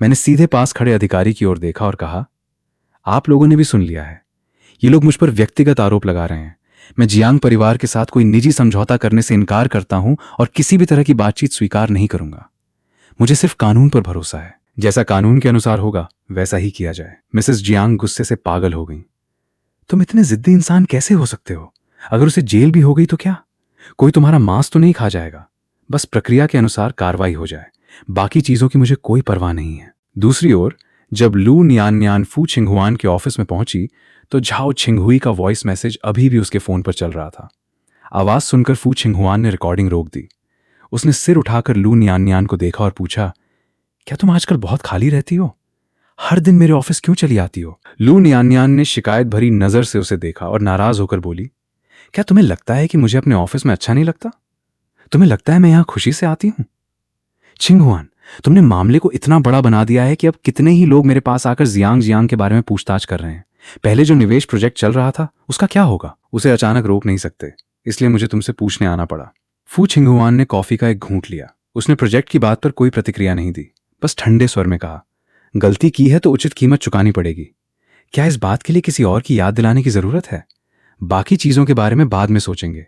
मैंने सीधे पास खड़े अधिकारी की ओर देखा और कहा, आप लोगों ने भी सुन लिया है। ये लोग मुझ पर व्यक्तिगत आरोप लगा रहे हैं। मैं जियांग परिवार के साथ कोई निजी समझौता करने से इनकार करता हूं और किसी भी तरह की बातचीत स्वीकार नहीं करूंगा। मुझे सिर्फ कानून पर भरोसा है। जैसा कानून के अनुसार होगा वैसा ही किया जाए। मिसेस जियांग गुस्से से पागल हो गई। तुम इतने जिद्दी इंसान कैसे हो सकते हो? अगर उसे जेल भी हो गई तो क्या? कोई तुम्हारा मांस तो नहीं खा जाएगा। बस प्रक्रिया के अनुसार कार्रवाई हो जाए। बाकी चीजों की मुझे कोई परवाह नहीं है। दूसरी ओर जब लू नियान फू छिंगहुआन के ऑफिस में पहुंची तो झाओ छिंगहुई का वॉइस मैसेज अभी भी उसके फोन पर चल रहा था। आवाज सुनकर फू छिंगहुआन ने रिकॉर्डिंग रोक दी। उसने सिर उठाकर लू नियान को देखा और पूछा, क्या तुम आजकल बहुत खाली रहती हो? हर दिन मेरे ऑफिस क्यों चली आती हो? लू नियान ने शिकायत भरी नजर से उसे देखा और नाराज होकर बोली, क्या तुम्हें लगता है कि मुझे अपने ऑफिस में अच्छा नहीं लगता? तुम्हें लगता है मैं यहां खुशी से आती हूं? छिंगहुआन, तुमने मामले को इतना बड़ा बना दिया है कि अब कितने ही लोग मेरे पास आकर जियांग के बारे में पूछताछ कर रहे हैं। पहले जो निवेश प्रोजेक्ट चल रहा था उसका क्या होगा? उसे अचानक रोक नहीं सकते, इसलिए मुझे तुमसे पूछने आना पड़ा। फू छिंगहुआन ने कॉफी का एक घूंट लिया। उसने प्रोजेक्ट की बात पर कोई प्रतिक्रिया नहीं दी, बस ठंडे स्वर में कहा, गलती की है तो उचित कीमत चुकानी पड़ेगी। क्या इस बात के लिए किसी और की याद दिलाने की जरूरत है? बाकी चीजों के बारे में बाद में सोचेंगे।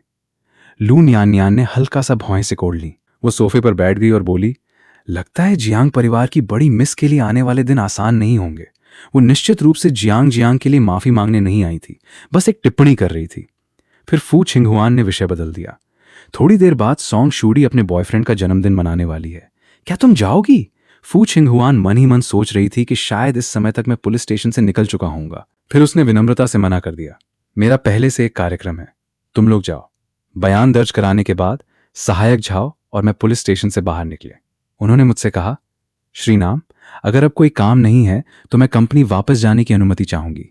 लू नियान ने हल्का सा भौहें सिकोड़ ली। वो सोफे पर बैठ गई और बोली, लगता है जियांग परिवार की बड़ी मिस के लिए आने वाले दिन आसान नहीं होंगे। वो निश्चित रूप से जियांग के लिए माफी मांगने नहीं आई थी, बस एक टिप्पणी कर रही थी। फिर फू छिंगहुआन ने विषय बदल दिया। थोड़ी देर बाद सॉन्ग शूडी अपने बॉयफ्रेंड का जन्मदिन मनाने वाली है। क्या तुम जाओगी? फू छिंगहुआन मन ही मन सोच रही थी कि शायद इस समय तक मैं पुलिस स्टेशन से निकल चुका हूंगा। फिर उसने विनम्रता से मना कर दिया, मेरा पहले से एक कार्यक्रम है, तुम लोग जाओ। बयान दर्ज कराने के बाद सहायक झाओ और मैं पुलिस स्टेशन से बाहर निकले। उन्होंने मुझसे कहा, श्रीनाम, अगर अब कोई काम नहीं है तो मैं कंपनी वापस जाने की अनुमति चाहूंगी।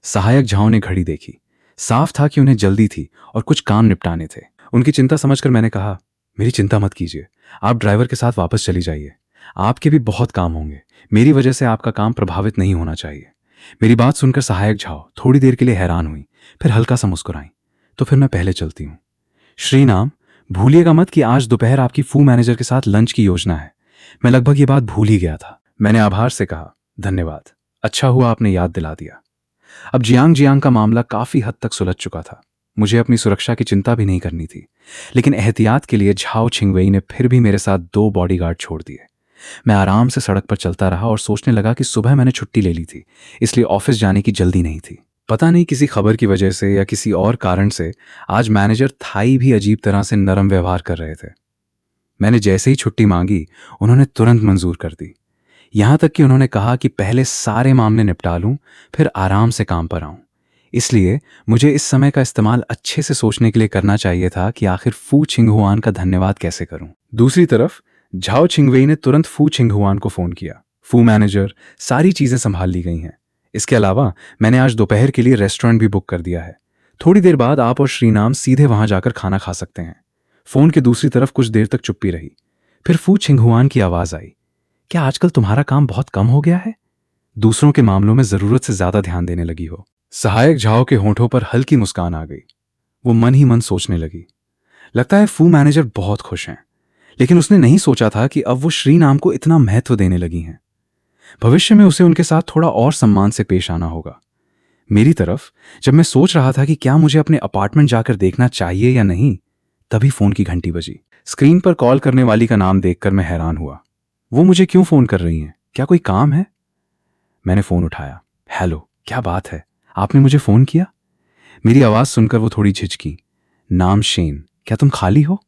सहायक झाओ ने घड़ी देखी। साफ था कि उन्हें जल्दी थी और कुछ काम निपटाने थे। उनकी चिंता समझकर मैंने कहा, मेरी चिंता मत कीजिए, आप ड्राइवर के साथ वापस चली जाइए। आपके भी बहुत काम होंगे, मेरी वजह से आपका काम प्रभावित नहीं होना चाहिए। मेरी बात सुनकर सहायक झाओ थोड़ी देर के लिए हैरान हुई, फिर हल्का सा मुस्कुराई। तो फिर मैं पहले चलती हूँ। श्रीनाम, भूलिएगा मत कि आज दोपहर आपकी फू मैनेजर के साथ लंच की योजना है। मैं लगभग ये बात भूल ही गया था। मैंने आभार से कहा, धन्यवाद, अच्छा हुआ आपने याद दिला दिया। अब जियांग का मामला काफी हद तक सुलझ चुका था। मुझे अपनी सुरक्षा की चिंता भी नहीं करनी थी, लेकिन एहतियात के लिए झाओ छिंगवेई ने फिर भी मेरे साथ 2 बॉडीगार्ड छोड़ दिए। मैं आराम से सड़क पर चलता रहा और सोचने लगा कि सुबह मैंने छुट्टी ले ली थी, इसलिए ऑफिस जाने की जल्दी नहीं थी। पता नहीं किसी खबर की वजह से या किसी और कारण से आज मैनेजर थाई भी अजीब तरह से नरम व्यवहार कर रहे थे। मैंने जैसे ही छुट्टी मांगी उन्होंने तुरंत मंजूर कर दी। यहां तक कि उन्होंने कहा कि पहले सारे मामले निपटा लूं, फिर आराम से काम पर आऊं। इसलिए मुझे इस समय का इस्तेमाल अच्छे से सोचने के लिए करना चाहिए था कि आखिर फू छिंगहुआन का धन्यवाद कैसे करूं। दूसरी तरफ झाओ छिंगवेई ने तुरंत फू छिंगहुआन को फोन किया। फू मैनेजर, सारी चीजें संभाल ली गई हैं। इसके अलावा मैंने आज दोपहर के लिए रेस्टोरेंट भी बुक कर दिया है। थोड़ी देर बाद आप और श्रीनाम सीधे वहां जाकर खाना खा सकते हैं। फोन के दूसरी तरफ कुछ देर तक चुप्पी रही। फिर फू छिंगहुआन की आवाज आई, क्या आजकल तुम्हारा काम बहुत कम हो गया है? दूसरों के मामलों में जरूरत से ज्यादा ध्यान देने लगी हो। सहायक झाओ के होठों पर हल्की मुस्कान आ गई। वो मन ही मन सोचने लगी, लगता है फू मैनेजर बहुत खुश हैं। लेकिन उसने नहीं सोचा था कि अब वो श्री नाम को इतना महत्व देने लगी हैं। भविष्य में उसे उनके साथ थोड़ा और सम्मान से पेश आना होगा। मेरी तरफ जब मैं सोच रहा था कि क्या मुझे अपने अपार्टमेंट जाकर देखना चाहिए या नहीं, तभी फोन की घंटी बजी। स्क्रीन पर कॉल करने वाली का नाम देखकर मैं हैरान हुआ। वो मुझे क्यों फोन कर रही हैं? क्या कोई काम है? मैंने फोन उठाया। हेलो, क्या बात है, आपने मुझे फोन किया? मेरी आवाज सुनकर वो थोड़ी झिझकी। नाम शेन, क्या तुम खाली हो?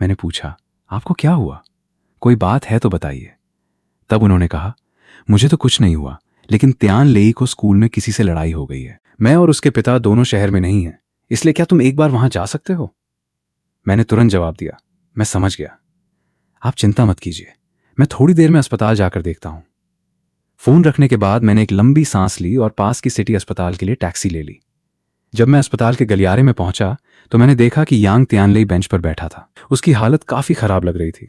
मैंने पूछा, आपको क्या हुआ? कोई बात है तो बताइए। तब उन्होंने कहा, मुझे तो कुछ नहीं हुआ, लेकिन त्यान लेई को स्कूल में किसी से लड़ाई हो गई है। मैं और उसके पिता दोनों शहर में नहीं हैं, इसलिए क्या तुम एक बार वहां जा सकते हो? मैंने तुरंत जवाब दिया, मैं समझ गया, आप चिंता मत कीजिए, मैं थोड़ी देर में अस्पताल जाकर देखता हूं। फोन रखने के बाद मैंने एक लंबी सांस ली और पास की सिटी अस्पताल के लिए टैक्सी ले ली। जब मैं अस्पताल के गलियारे में पहुंचा तो मैंने देखा कि यांग त्यानलेई बेंच पर बैठा था। उसकी हालत काफी खराब लग रही थी।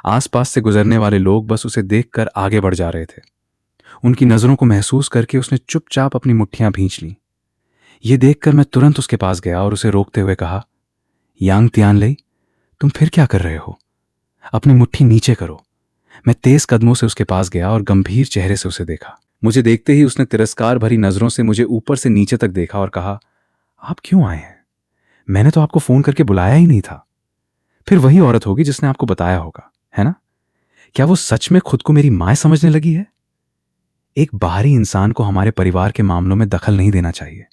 आसपास से गुजरने वाले लोग बस उसे देखकर आगे बढ़ जा रहे थे। उनकी नजरों को महसूस करके उसने चुपचाप अपनी मुट्ठियां भींच लीं। ये देखकर मैं तुरंत उसके पास गया और उसे रोकते हुए कहा, यांग त्यानलेई, तुम फिर क्या कर रहे हो? अपनी मुट्ठी नीचे करो। मैं तेज कदमों से उसके पास गया और गंभीर चेहरे से उसे देखा। मुझे देखते ही उसने तिरस्कार भरी नजरों से मुझे ऊपर से नीचे तक देखा और कहा, आप क्यों आए हैं? मैंने तो आपको फोन करके बुलाया ही नहीं था। फिर वही औरत होगी जिसने आपको बताया होगा, है ना? क्या वो सच में खुद को मेरी मां समझने लगी है? एक बाहरी इंसान को हमारे परिवार के मामलों में दखल नहीं देना चाहिए।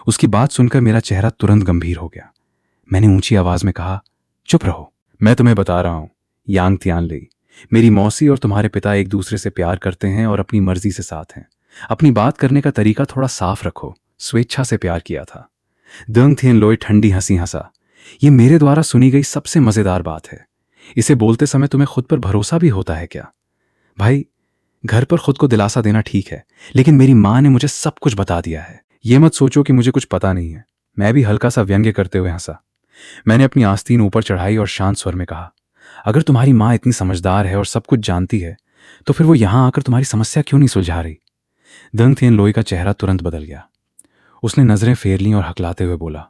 उसकी बात सुनकर मेरा चेहरा तुरंत गंभीर हो गया। मैंने ऊंची आवाज में कहा, चुप रहो, मैं तुम्हें बता रहा हूं, यांग त्यानलेई, मेरी मौसी और तुम्हारे पिता एक दूसरे से प्यार करते हैं और अपनी मर्जी से साथ हैं। अपनी बात करने का तरीका थोड़ा साफ रखो, स्वेच्छा से प्यार किया था। दंग थिएनलोई ठंडी हंसी हंसा। ये मेरे द्वारा सुनी गई सबसे मजेदार बात है। इसे बोलते समय तुम्हें खुद पर भरोसा भी होता है क्या? भाई, घर पर खुद को दिलासा देना ठीक है, लेकिन मेरी मां ने मुझे सब कुछ बता दिया है। ये मत सोचो कि मुझे कुछ पता नहीं है। मैं भी हल्का सा व्यंग्य करते हुए हंसा। मैंने अपनी आस्तीन ऊपर चढ़ाई और शांत स्वर में कहा, अगर तुम्हारी मां इतनी समझदार है और सब कुछ जानती है, तो फिर वो यहां आकर तुम्हारी समस्या क्यों नहीं सुलझा रही? दंग थिएनलोई का चेहरा तुरंत बदल गया। उसने नजरें फेर लीं और हकलाते हुए बोला,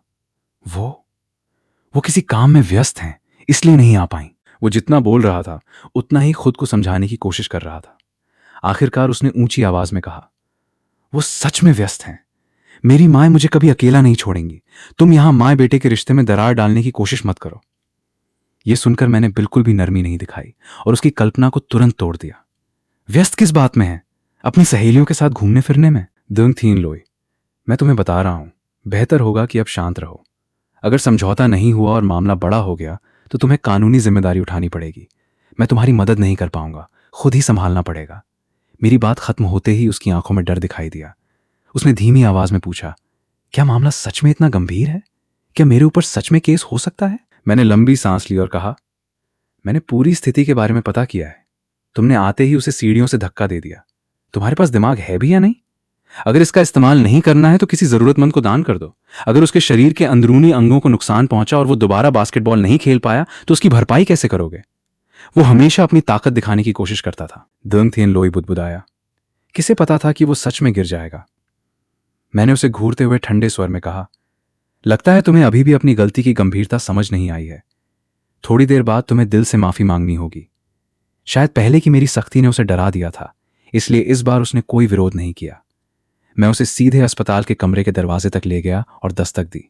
वो किसी काम में व्यस्त हैं, इसलिए नहीं आ पाई। वो जितना बोल रहा था उतना ही खुद को समझाने की कोशिश कर रहा था। आखिरकार उसने ऊंची आवाज में कहा, वो सच में व्यस्त हैं। मेरी मां मुझे कभी अकेला नहीं छोड़ेंगी। तुम यहां मां बेटे के रिश्ते में दरार डालने की कोशिश मत करो। यह सुनकर मैंने बिल्कुल भी नरमी नहीं दिखाई और उसकी कल्पना को तुरंत तोड़ दिया। व्यस्त किस बात में है? अपनी सहेलियों के साथ घूमने फिरने में? दंग थिएनलोई, मैं तुम्हें बता रहा हूं, बेहतर होगा कि अब शांत रहो। अगर समझौता नहीं हुआ और मामला बड़ा हो गया तो तुम्हें कानूनी जिम्मेदारी उठानी पड़ेगी। मैं तुम्हारी मदद नहीं कर पाऊंगा, खुद ही संभालना पड़ेगा। मेरी बात खत्म होते ही उसकी आंखों में डर दिखाई दिया। उसने धीमी आवाज में पूछा, क्या मामला सच में इतना गंभीर है? क्या मेरे ऊपर सच में केस हो सकता है? मैंने लंबी सांस ली और कहा, मैंने पूरी स्थिति के बारे में पता किया है। तुमने आते ही उसे सीढ़ियों से धक्का दे दिया। तुम्हारे पास दिमाग है भी या नहीं? अगर इसका इस्तेमाल नहीं करना है तो किसी जरूरतमंद को दान कर दो। अगर उसके शरीर के अंदरूनी अंगों को नुकसान पहुंचा और वो दोबारा बास्केटबॉल नहीं खेल पाया तो उसकी भरपाई कैसे करोगे? वो हमेशा अपनी ताकत दिखाने की कोशिश करता था। दंग थिएनलोई बुदबुदाया। किसे पता था कि वो सच में गिर जाएगा? मैंने उसे घूरते हुए ठंडे स्वर में कहा, लगता है तुम्हें अभी भी अपनी गलती की गंभीरता समझ नहीं आई है। थोड़ी देर बाद तुम्हें दिल से माफी मांगनी होगी। शायद पहले की मेरी सख्ती ने उसे डरा दिया था, इसलिए इस बार उसने कोई विरोध नहीं किया। मैं उसे सीधे अस्पताल के कमरे के दरवाजे तक ले गया और दस्तक दी।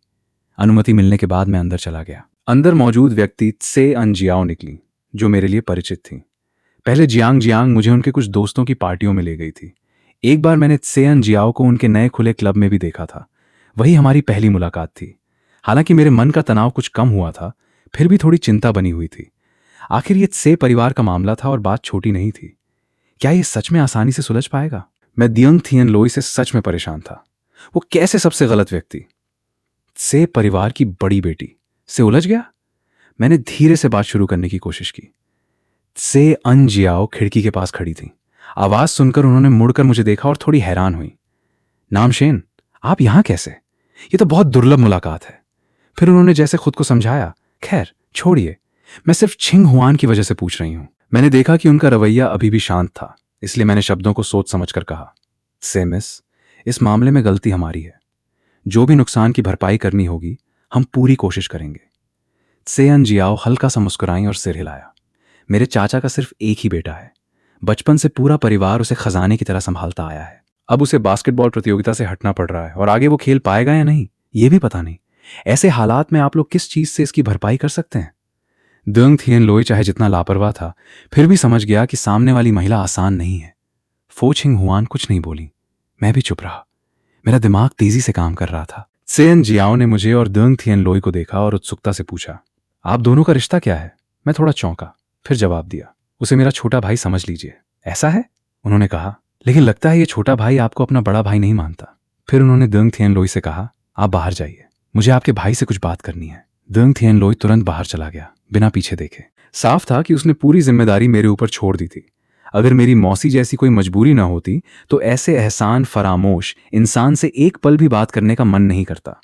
अनुमति मिलने के बाद मैं अंदर चला गया। अंदर मौजूद व्यक्ति त्से अन जियाओ निकली, जो मेरे लिए परिचित थी। पहले जियांग जियांग मुझे उनके कुछ दोस्तों की पार्टियों में ले गई थी। एक बार मैंने त्से अन जियाओ को उनके नए खुले क्लब में भी देखा था। वही हमारी पहली मुलाकात थी। हालांकि मेरे मन का तनाव कुछ कम हुआ था, फिर भी थोड़ी चिंता बनी हुई थी। आखिर ये त्से परिवार का मामला था और बात छोटी नहीं थी। क्या ये सच में आसानी से सुलझ पाएगा? मैं दंग थिएनलोई से सच में परेशान था। वो कैसे सबसे गलत व्यक्ति, त्से परिवार की बड़ी बेटी, से उलझ गया? मैंने धीरे से बात शुरू करने की कोशिश की। त्से अन जियाओ खिड़की के पास खड़ी थी। आवाज सुनकर उन्होंने मुड़कर मुझे देखा और थोड़ी हैरान हुई। नाम शेन, आप यहां कैसे? ये तो बहुत दुर्लभ मुलाकात है। फिर उन्होंने जैसे खुद को समझाया, खैर छोड़िए, मैं सिर्फ छिंग हुआन की वजह से पूछ रही हूं। मैंने देखा कि उनका रवैया अभी भी शांत था। इसलिए मैंने शब्दों को सोच समझकर कहा, से मिस, इस मामले में गलती हमारी है। जो भी नुकसान की भरपाई करनी होगी हम पूरी कोशिश करेंगे। सेयन जियाओ हल्का सा मुस्कुराई और सिर हिलाया। मेरे चाचा का सिर्फ एक ही बेटा है। बचपन से पूरा परिवार उसे खजाने की तरह संभालता आया है। अब उसे बास्केटबॉल प्रतियोगिता से हटना पड़ रहा है और आगे वो खेल पाएगा या नहीं ये भी पता नहीं। ऐसे हालात में आप लोग किस चीज से इसकी भरपाई कर सकते हैं? दंग थियन लोई चाहे जितना लापरवाह था फिर भी समझ गया कि सामने वाली महिला आसान नहीं है। फो छिंग हुआन कुछ नहीं बोली। मैं भी चुप रहा। मेरा दिमाग तेजी से काम कर रहा था। सेयन जियाओ ने मुझे और दंग थियन लोई को देखा और उत्सुकता से पूछा, आप दोनों का रिश्ता क्या है? मैं थोड़ा चौंका, फिर जवाब दिया, उसे मेरा छोटा भाई समझ लीजिए। ऐसा है? उन्होंने कहा, लेकिन लगता है ये छोटा भाई आपको अपना बड़ा भाई नहीं मानता। फिर उन्होंने दंग थियन लोई से कहा, आप बाहर जाइए, मुझे आपके भाई से कुछ बात करनी है। दंग थियन लोई तुरंत बाहर चला गया बिना पीछे देखे। साफ था कि उसने पूरी जिम्मेदारी मेरे ऊपर छोड़ दी थी। अगर मेरी मौसी जैसी कोई मजबूरी ना होती तो ऐसे एहसान फरामोश इंसान से एक पल भी बात करने का मन नहीं करता।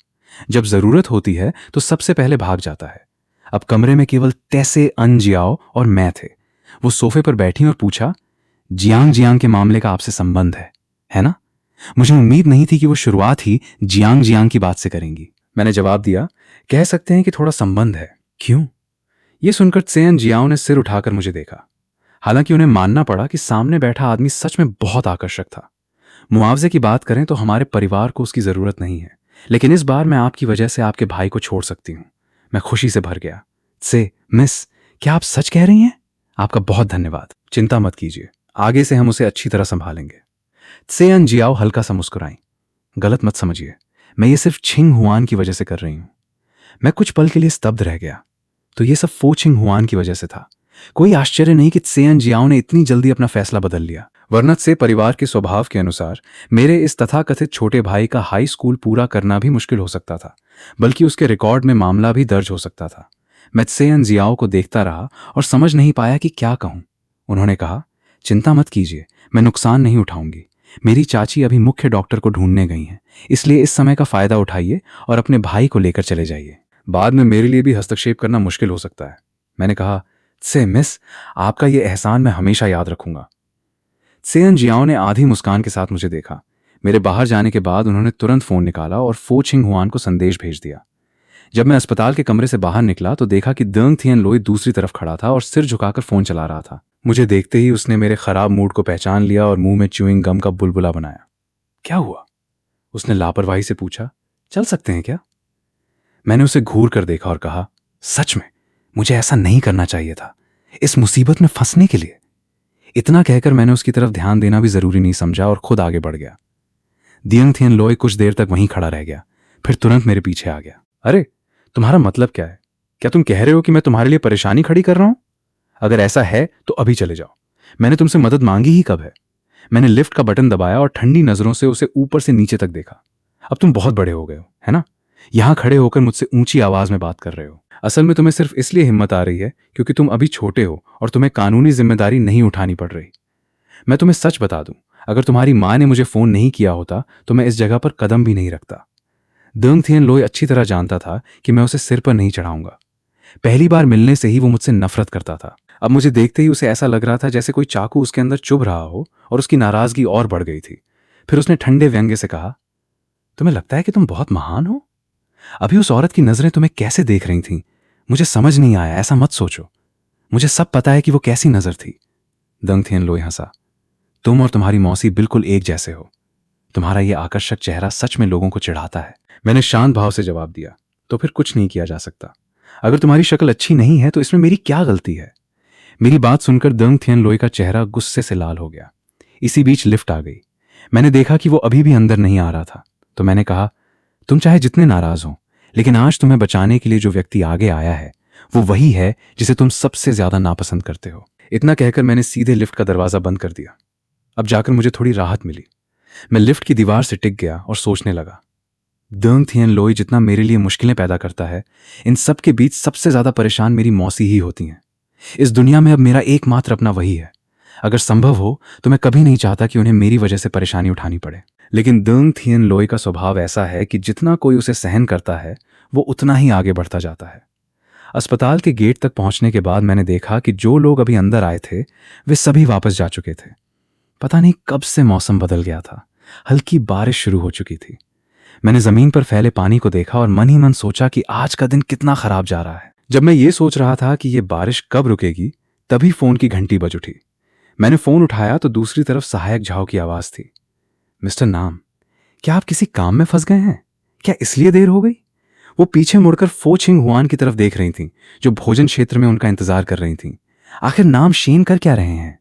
जब जरूरत होती है तो सबसे पहले भाग जाता है। अब कमरे में केवल तैसे अन जियाओ और मैं थे। वो सोफे पर बैठी और पूछा, जियांग जियांग के मामले का आपसे संबंध है ना? मुझे उम्मीद नहीं थी कि वो शुरुआत ही जियांग जियांग की बात से करेंगी। मैंने जवाब दिया, कह सकते हैं कि थोड़ा संबंध है। क्यों? ये सुनकर सेयन जियाओ ने सिर उठाकर मुझे देखा। हालांकि उन्हें मानना पड़ा कि सामने बैठा आदमी सच में बहुत आकर्षक था। मुआवजे की बात करें तो हमारे परिवार को उसकी जरूरत नहीं है, लेकिन इस बार मैं आपकी वजह से आपके भाई को छोड़ सकती हूं। मैं खुशी से भर गया। से मिस, क्या आप सच कह रही हैं? आपका बहुत धन्यवाद। चिंता मत कीजिए, आगे से हम उसे अच्छी तरह संभालेंगे। सेयन जियाओ हल्का सा मुस्कुराई। गलत मत समझिए, मैं ये सिर्फ छिंग हुआन की वजह से कर रही हूं। मैं कुछ पल के लिए स्तब्ध रह गया। तो ये सब फो छिंग हुआन की वजह से था। कोई आश्चर्य नहीं कि सेयन जियाओ ने इतनी जल्दी अपना फैसला बदल लिया। वरना से परिवार के स्वभाव के अनुसार मेरे इस तथाकथित छोटे भाई का हाई स्कूल पूरा करना भी मुश्किल हो सकता था, बल्कि उसके रिकॉर्ड में मामला भी दर्ज हो सकता था। मैं सेयन जियाओ को देखता रहा और समझ नहीं पाया कि क्या कहूं। उन्होंने कहा, चिंता मत कीजिए, मैं नुकसान नहीं उठाऊंगी। मेरी चाची अभी मुख्य डॉक्टर को ढूंढने गई हैं, इसलिए इस समय का फायदा उठाइए और अपने भाई को लेकर चले जाइए। बाद में मेरे लिए भी हस्तक्षेप करना मुश्किल हो सकता है। मैंने कहा, से मिस, आपका यह एहसान मैं हमेशा याद रखूंगा। सेयन जियाओ ने आधी मुस्कान के साथ मुझे देखा। मेरे बाहर जाने के बाद उन्होंने तुरंत फोन निकाला और फो छिंग हुआन को संदेश भेज दिया। जब मैं अस्पताल के कमरे से बाहर निकला तो देखा कि दंग थियन लोई दूसरी तरफ खड़ा था और सिर झुकाकर फोन चला रहा था। मुझे देखते ही उसने मेरे खराब मूड को पहचान लिया और मुंह में च्यूइंग गम का बुलबुला बनाया। क्या हुआ? उसने लापरवाही से पूछा। चल सकते हैं क्या? मैंने उसे घूर कर देखा और कहा, सच में मुझे ऐसा नहीं करना चाहिए था, इस मुसीबत में फंसने के लिए। इतना कहकर मैंने उसकी तरफ ध्यान देना भी जरूरी नहीं समझा और खुद आगे बढ़ गया। दियंग थियन लोई कुछ देर तक वहीं खड़ा रह गया, फिर तुरंत मेरे पीछे आ गया। अरे, तुम्हारा मतलब क्या है? क्या तुम कह रहे हो कि मैं तुम्हारे लिए परेशानी खड़ी कर रहा हूं? अगर ऐसा है तो अभी चले जाओ। मैंने तुमसे मदद मांगी ही कब है? मैंने लिफ्ट का बटन दबाया और ठंडी नजरों से उसे ऊपर से नीचे तक देखा। अब तुम बहुत बड़े हो गए हो, है ना? यहां खड़े होकर मुझसे ऊंची आवाज में बात कर रहे हो। असल में तुम्हें सिर्फ इसलिए हिम्मत आ रही है क्योंकि तुम अभी छोटे हो और तुम्हें कानूनी जिम्मेदारी नहीं उठानी पड़ रही। मैं तुम्हें सच बता दूं, अगर तुम्हारी मां ने मुझे फोन नहीं किया होता तो मैं इस जगह पर कदम भी नहीं रखता। दंग थियन लोई अच्छी तरह जानता था कि मैं उसे सिर पर नहीं चढ़ाऊंगा। पहली बार मिलने से ही वो मुझसे नफरत करता था। अब मुझे देखते ही उसे ऐसा लग रहा था जैसे कोई चाकू उसके अंदर चुभ रहा हो और उसकी नाराजगी और बढ़ गई थी। फिर उसने ठंडे व्यंग्य से कहा, तुम्हें लगता है कि तुम बहुत महान हो? अभी उस औरत की नजरें तुम्हें कैसे देख रही थीं मुझे समझ नहीं आया। ऐसा मत सोचो, मुझे सब पता है कि वो कैसी नजर थी। दंग थियन लोई हंसा। तुम और तुम्हारी मौसी बिल्कुल एक जैसे हो। तुम्हारा ये आकर्षक चेहरा सच में लोगों को चिढ़ाता है। मैंने शांत भाव से जवाब दिया, तो फिर कुछ नहीं किया जा सकता। अगर तुम्हारी शक्ल अच्छी नहीं है तो इसमें मेरी क्या गलती है? मेरी बात सुनकर दंग थियन लोई का चेहरा गुस्से से लाल हो गया। इसी बीच लिफ्ट आ गई। मैंने देखा कि वो अभी भी अंदर नहीं आ रहा था, तो मैंने कहा, तुम चाहे जितने नाराज हो, लेकिन आज तुम्हें बचाने के लिए जो व्यक्ति आगे आया है वो वही है जिसे तुम सबसे ज्यादा नापसंद करते हो। इतना कहकर मैंने सीधे लिफ्ट का दरवाजा बंद कर दिया। अब जाकर मुझे थोड़ी राहत मिली। मैं लिफ्ट की दीवार से टिक गया और सोचने लगा, दंग थियन लोई जितना मेरे लिए मुश्किलें पैदा करता है, इन सब के बीच सबसे ज्यादा परेशान मेरी मौसी ही होती हैं। इस दुनिया में अब मेरा एकमात्र अपना वही है। अगर संभव हो तो मैं कभी नहीं चाहता कि उन्हें मेरी वजह से परेशानी उठानी पड़े। लेकिन दंग थियन लोई का स्वभाव ऐसा है कि जितना कोई उसे सहन करता है वो उतना ही आगे बढ़ता जाता है। अस्पताल के गेट तक पहुंचने के बाद मैंने देखा कि जो लोग अभी अंदर आए थे वे सभी वापस जा चुके थे। पता नहीं कब से मौसम बदल गया था। हल्की बारिश शुरू हो चुकी थी। मैंने जमीन पर फैले पानी को देखा और मन ही मन सोचा कि आज का दिन कितना खराब जा रहा है। जब मैं ये सोच रहा था कि ये बारिश कब रुकेगी, तभी फोन की घंटी बज उठी। मैंने फोन उठाया तो दूसरी तरफ सहायक झाओ की आवाज थी। मिस्टर नाम, क्या आप किसी काम में फंस गए हैं? क्या इसलिए देर हो गई? वो पीछे मुड़कर फो छिंग हुआन की तरफ देख रही थीं, जो भोजन क्षेत्र में उनका इंतजार कर रही थीं। आखिर नाम शेन कर क्या रहे हैं?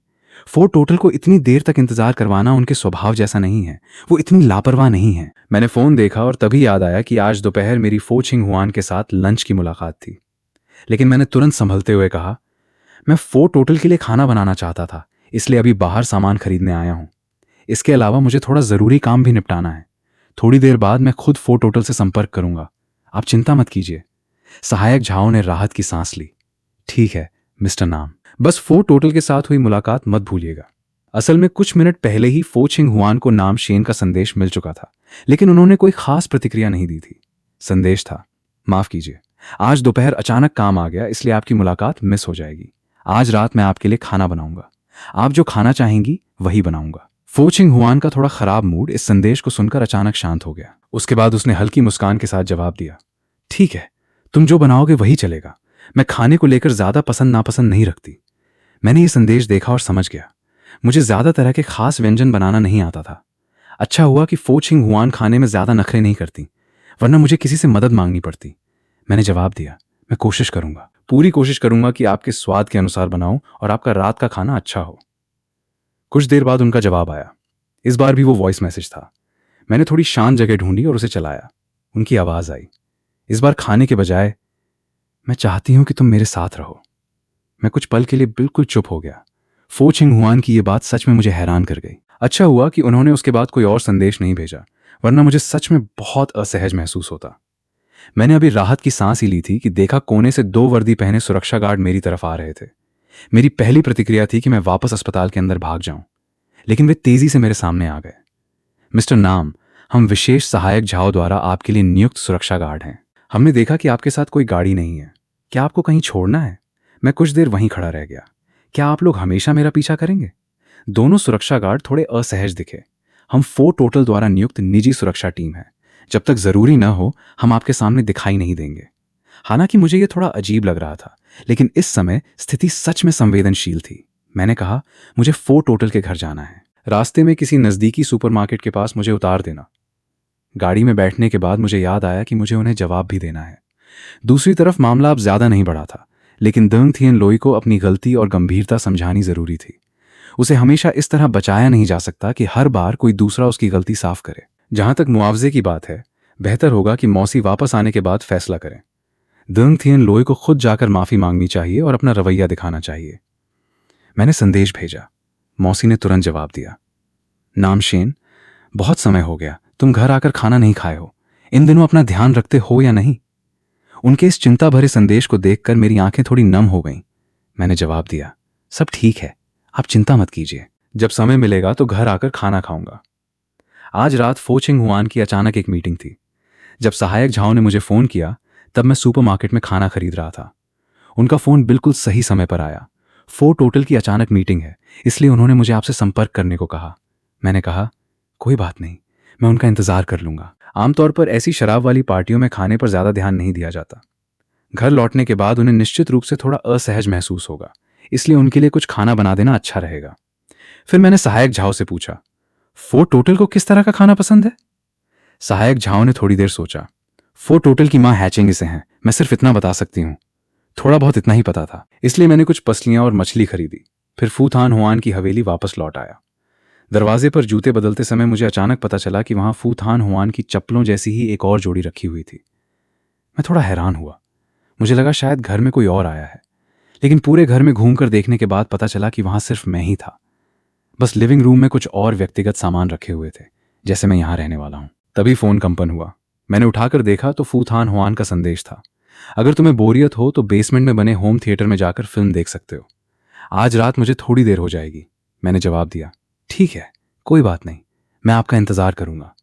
फो टोटल को इतनी देर तक इंतजार करवाना उनके स्वभाव जैसा नहीं है। वो इतनी लापरवाह नहीं है। मैंने फोन देखा और तभी याद आया कि आज दोपहर मेरी फो छिंग हुआन के साथ लंच की मुलाकात थी। लेकिन मैंने तुरंत संभलते हुए कहा, मैं फो टोटल के लिए खाना बनाना चाहता था, इसलिए अभी बाहर सामान खरीदने आया हूं। इसके अलावा मुझे थोड़ा जरूरी काम भी निपटाना है। थोड़ी देर बाद मैं खुद फो टोटल से संपर्क करूंगा, आप चिंता मत कीजिए। सहायक झाओ ने राहत की सांस ली। ठीक है मिस्टर नाम, बस फो टोटल के साथ हुई मुलाकात मत भूलिएगा। असल में कुछ मिनट पहले ही फो छिंग हुआन को नाम शेन का संदेश मिल चुका था, लेकिन उन्होंने कोई खास प्रतिक्रिया नहीं दी थी। संदेश था, माफ कीजिए, आज दोपहर अचानक काम आ गया, इसलिए आपकी मुलाकात मिस हो जाएगी। आज रात मैं आपके लिए खाना बनाऊंगा। आप जो खाना चाहेंगी वही बनाऊंगा। फो छिंग हुआन का थोड़ा खराब मूड इस संदेश को सुनकर अचानक शांत हो गया। उसके बाद उसने हल्की मुस्कान के साथ जवाब दिया, ठीक है, तुम जो बनाओगे वही चलेगा। मैं खाने को लेकर ज्यादा पसंद नापसंद नहीं रखती। मैंने ये संदेश देखा और समझ गया, मुझे ज्यादा तरह के खास व्यंजन बनाना नहीं आता था। अच्छा हुआ कि फो छिंग हुआन खाने में ज्यादा नखरे नहीं करती, वरना मुझे किसी से मदद मांगनी पड़ती। मैंने जवाब दिया, मैं कोशिश करूंगा, पूरी कोशिश करूंगा कि आपके स्वाद के अनुसार बनाऊं और आपका रात का खाना अच्छा हो। कुछ देर बाद उनका जवाब आया। इस बार भी वो वॉइस मैसेज था। मैंने थोड़ी शांत जगह ढूंढी और उसे चलाया। उनकी आवाज आई, इस बार खाने के बजाय, मैं चाहती हूं कि तुम मेरे साथ रहो। मैं कुछ पल के लिए बिल्कुल चुप हो गया। फो छिंग हुआन की यह बात सच में मुझे हैरान कर गई। अच्छा हुआ कि उन्होंने उसके बाद कोई और संदेश नहीं भेजा, वरना मुझे सच में बहुत असहज महसूस होता। मैंने अभी राहत की सांस ही ली थी कि देखा कोने से 2 वर्दी पहने सुरक्षा गार्ड मेरी तरफ आ रहे थे। मेरी पहली प्रतिक्रिया थी कि मैं वापस अस्पताल के अंदर भाग जाऊं, लेकिन वे तेजी से मेरे सामने आ गए। मिस्टर नाम, हम विशेष सहायक झाओ द्वारा आपके लिए नियुक्त सुरक्षा गार्ड हैं। हमने देखा कि आपके साथ कोई गाड़ी नहीं है। क्या आपको कहीं छोड़ना है? मैं कुछ देर वहीं खड़ा रह गया। क्या आप लोग हमेशा मेरा पीछा करेंगे? दोनों सुरक्षा गार्ड थोड़े असहज दिखे। हम फो टोटल द्वारा नियुक्त निजी सुरक्षा टीम है। जब तक जरूरी न हो हम आपके सामने दिखाई नहीं देंगे। हालांकि मुझे यह थोड़ा अजीब लग रहा था, लेकिन इस समय स्थिति सच में संवेदनशील थी। मैंने कहा, मुझे फो टोटल के घर जाना है। रास्ते में किसी नजदीकी सुपरमार्केट के पास मुझे उतार देना। गाड़ी में बैठने के बाद मुझे याद आया कि मुझे उन्हें जवाब भी देना है। दूसरी तरफ मामला अब ज्यादा नहीं बढ़ा था, लेकिन दंग थियन लोई को अपनी गलती और गंभीरता समझानी जरूरी थी। उसे हमेशा इस तरह बचाया नहीं जा सकता कि हर बार कोई दूसरा उसकी गलती साफ करे। जहां तक मुआवजे की बात है, बेहतर होगा कि मौसी वापस आने के बाद फैसला करें। दंग थियन लोई को खुद जाकर माफी मांगनी चाहिए और अपना रवैया दिखाना चाहिए। मैंने संदेश भेजा। मौसी ने तुरंत जवाब दिया, नाम शेन, बहुत समय हो गया, तुम घर आकर खाना नहीं खाए हो। इन दिनों अपना ध्यान रखते हो या नहीं? उनके इस चिंता भरे संदेश को देखकर मेरी आंखें थोड़ी नम हो गईं। मैंने जवाब दिया, सब ठीक है, आप चिंता मत कीजिए। जब समय मिलेगा तो घर आकर खाना खाऊंगा। आज रात फो छिंग हुआन की अचानक एक मीटिंग थी। जब सहायक झाओ ने मुझे फोन किया तब मैं सुपरमार्केट में खाना खरीद रहा था। उनका फोन बिल्कुल सही समय पर आया। फो टोटल की अचानक मीटिंग है, इसलिए उन्होंने मुझे आपसे संपर्क करने को कहा। मैंने कहा, कोई बात नहीं, मैं उनका इंतजार कर लूंगा। आमतौर पर ऐसी शराब वाली पार्टियों में खाने पर ज्यादा ध्यान नहीं दिया जाता। घर लौटने के बाद उन्हें निश्चित रूप से थोड़ा असहज महसूस होगा, इसलिए उनके लिए कुछ खाना बना देना अच्छा रहेगा। फिर मैंने सहायक झाओ से पूछा, फो टोटल को किस तरह का खाना पसंद है? सहायक झाओ ने थोड़ी देर सोचा। फो टोटल की मां हैचिंग से हैं, मैं सिर्फ इतना बता सकती हूँ। थोड़ा बहुत इतना ही पता था, इसलिए मैंने कुछ पसलियां और मछली खरीदी। फिर फू थान हुआन की हवेली वापस लौट आया। दरवाजे पर जूते बदलते समय मुझे अचानक पता चला कि वहां फू थान हुआन की चप्पलों जैसी ही एक और जोड़ी रखी हुई थी। मैं थोड़ा हैरान हुआ। मुझे लगा शायद घर में कोई और आया है, लेकिन पूरे घर में घूमकर देखने के बाद पता चला कि वहां सिर्फ मैं ही था। बस लिविंग रूम में कुछ और व्यक्तिगत सामान रखे हुए थे, जैसे मैं यहां रहने वाला हूं। तभी फोन कंपन हुआ। मैंने उठाकर देखा तो फू थान हुआन का संदेश था, अगर तुम्हें बोरियत हो तो बेसमेंट में बने होम थिएटर में जाकर फिल्म देख सकते हो। आज रात मुझे थोड़ी देर हो जाएगी। मैंने जवाब दिया, ठीक है, कोई बात नहीं, मैं आपका इंतजार करूंगा।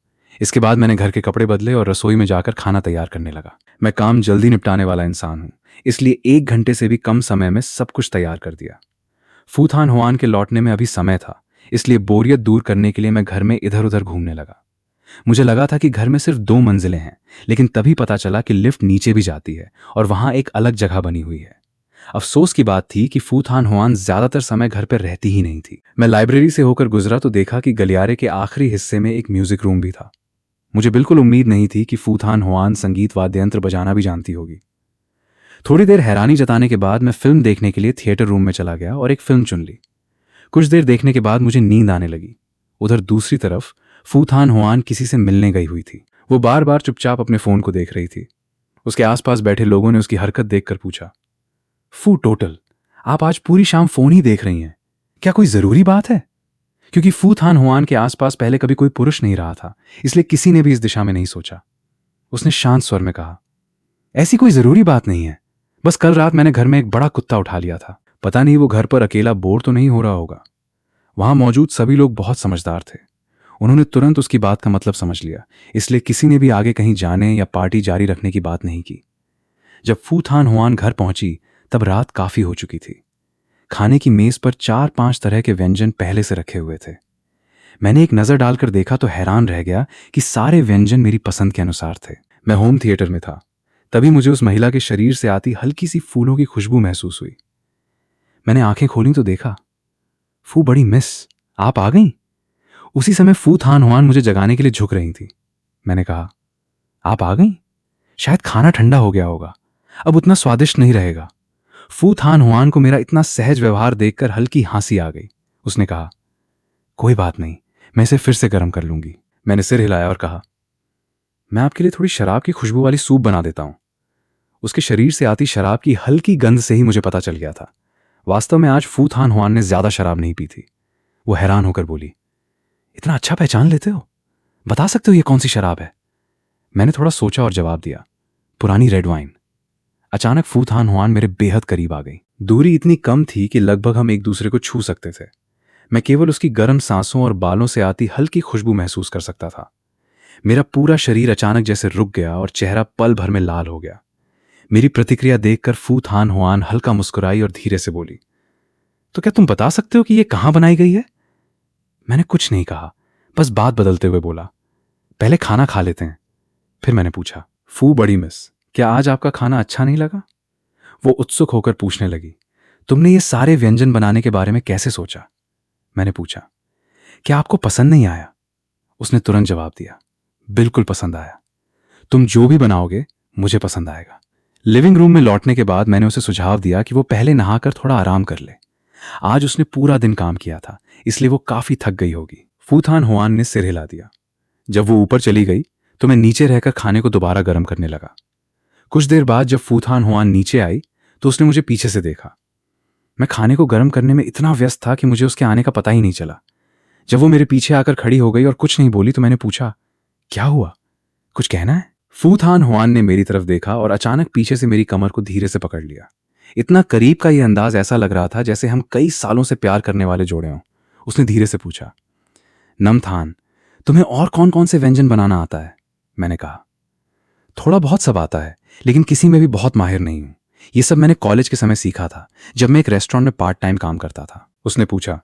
इसके बाद मैंने घर के कपड़े बदले और रसोई में जाकर खाना तैयार करने लगा। मैं काम जल्दी निपटाने वाला इंसान हूं, इसलिए 1 घंटे से भी कम समय में सब कुछ तैयार कर दिया। फू थान हुआन के लौटने में अभी समय था, इसलिए बोरियत दूर करने के लिए मैं घर में इधर उधर घूमने लगा। मुझे लगा था कि घर में सिर्फ 2 मंजिलें हैं, लेकिन तभी पता चला कि लिफ्ट नीचे भी जाती है और वहां एक अलग जगह बनी हुई है। अफसोस की बात थी कि फू थान हुआन ज्यादातर समय घर पर रहती ही नहीं थी। मैं लाइब्रेरी से होकर गुजरा तो देखा कि गलियारे के आखिरी हिस्से में एक म्यूजिक रूम भी था। मुझे बिल्कुल उम्मीद नहीं थी कि फू थान हुआन संगीत वाद्य यंत्र बजाना भी जानती होगी। थोड़ी देर हैरानी जताने के बाद मैं फिल्म देखने के लिए थिएटर रूम में चला गया और एक फिल्म चुन ली। कुछ देर देखने के बाद मुझे नींद आने लगी। उधर दूसरी तरफ फू थान हुआन किसी से मिलने गई हुई थी। वो बार बार चुपचाप अपने फोन को देख रही थी। उसके आसपास बैठे लोगों ने उसकी हरकत देखकर पूछा, फू टोटल, आप आज पूरी शाम फोन ही देख रही हैं, क्या कोई जरूरी बात है? क्योंकि फू थान हुआन के आसपास पहले कभी कोई पुरुष नहीं रहा था, इसलिए किसी ने भी इस दिशा में नहीं सोचा। उसने शांत स्वर में कहा, ऐसी कोई जरूरी बात नहीं है, बस कल रात मैंने घर में एक बड़ा कुत्ता उठा लिया था। पता नहीं वो घर पर अकेला बोर तो नहीं हो रहा होगा। वहां मौजूद सभी लोग बहुत समझदार थे। उन्होंने तुरंत उसकी बात का मतलब समझ लिया, इसलिए किसी ने भी आगे कहीं जाने या पार्टी जारी रखने की बात नहीं की। जब फू थान हुआन घर पहुंची तब रात काफी हो चुकी थी। खाने की मेज पर 4-5 तरह के व्यंजन पहले से रखे हुए थे। मैंने एक नजर डालकर देखा तो हैरान रह गया कि सारे व्यंजन मेरी पसंद के अनुसार थे। मैं होम थिएटर में था, तभी मुझे उस महिला के शरीर से आती हल्की सी फूलों की खुशबू महसूस हुई। मैंने आंखें खोली तो देखा, फू बड़ी मिस, आप आ गईं? उसी समय फू थान हुआन मुझे जगाने के लिए झुक रही थी। मैंने कहा, आप आ गईं? शायद खाना ठंडा हो गया होगा, अब उतना स्वादिष्ट नहीं रहेगा। फू थान हुआन को मेरा इतना सहज व्यवहार देखकर हल्की हंसी आ गई। उसने कहा, कोई बात नहीं, मैं इसे फिर से गर्म कर लूंगी। मैंने सिर हिलाया और कहा, मैं आपके लिए थोड़ी शराब की खुशबू वाली सूप बना देता हूं। उसके शरीर से आती शराब की हल्की गंध से ही मुझे पता चल गया था। वास्तव में आज फू थान हुआन ने ज्यादा शराब नहीं पी थी। वो हैरान होकर बोली, इतना अच्छा पहचान लेते हो, बता सकते हो ये कौन सी शराब है? मैंने थोड़ा सोचा और जवाब दिया, पुरानी रेड वाइन। अचानक फू थान हुआन मेरे बेहद करीब आ गई। दूरी इतनी कम थी कि लगभग हम एक दूसरे को छू सकते थे। मैं केवल उसकी गर्म सांसों और बालों से आती हल्की खुशबू महसूस कर सकता था। मेरा पूरा शरीर अचानक जैसे रुक गया और चेहरा पल भर में लाल हो गया। मेरी प्रतिक्रिया देखकर फू थान हुआन हल्का मुस्कुराई और धीरे से बोली, तो क्या तुम बता सकते हो कि यह कहां बनाई गई है? मैंने कुछ नहीं कहा, बस बात बदलते हुए बोला, पहले खाना खा लेते हैं। फिर मैंने पूछा, फू बड़ी मिस, क्या आज आपका खाना अच्छा नहीं लगा? वो उत्सुक होकर पूछने लगी, तुमने ये सारे व्यंजन बनाने के बारे में कैसे सोचा? मैंने पूछा, क्या आपको पसंद नहीं आया? उसने तुरंत जवाब दिया, बिल्कुल पसंद आया। तुम जो भी बनाओगे मुझे पसंद आएगा। लिविंग रूम में लौटने के बाद मैंने उसे सुझाव दिया कि वो पहले नहाकर थोड़ा आराम कर ले। आज उसने पूरा दिन काम किया था, इसलिए वो काफी थक गई होगी। फू थान हुआन ने सिर हिला दिया। जब वो ऊपर चली गई तो मैं नीचे रहकर खाने को दोबारा गर्म करने लगा। कुछ देर बाद जब फू थान हुआन नीचे आई तो उसने मुझे पीछे से देखा। मैं खाने को गर्म करने में इतना व्यस्त था कि मुझे उसके आने का पता ही नहीं चला। जब वो मेरे पीछे आकर खड़ी हो गई और कुछ नहीं बोली तो मैंने पूछा, क्या हुआ, कुछ कहना है? फू थान हुआन ने मेरी तरफ देखा और अचानक पीछे से मेरी कमर को धीरे से पकड़ लिया। इतना करीब का यह अंदाज ऐसा लग रहा था जैसे हम कई सालों से प्यार करने वाले जोड़े हों। उसने धीरे से पूछा, नमथान, तुम्हें और कौन कौन से व्यंजन बनाना आता है? मैंने कहा, थोड़ा बहुत सब आता है, लेकिन किसी में भी बहुत माहिर नहीं हूं। ये सब मैंने कॉलेज के समय सीखा था, जब मैं एक रेस्टोरेंट में पार्ट टाइम काम करता था। उसने पूछा,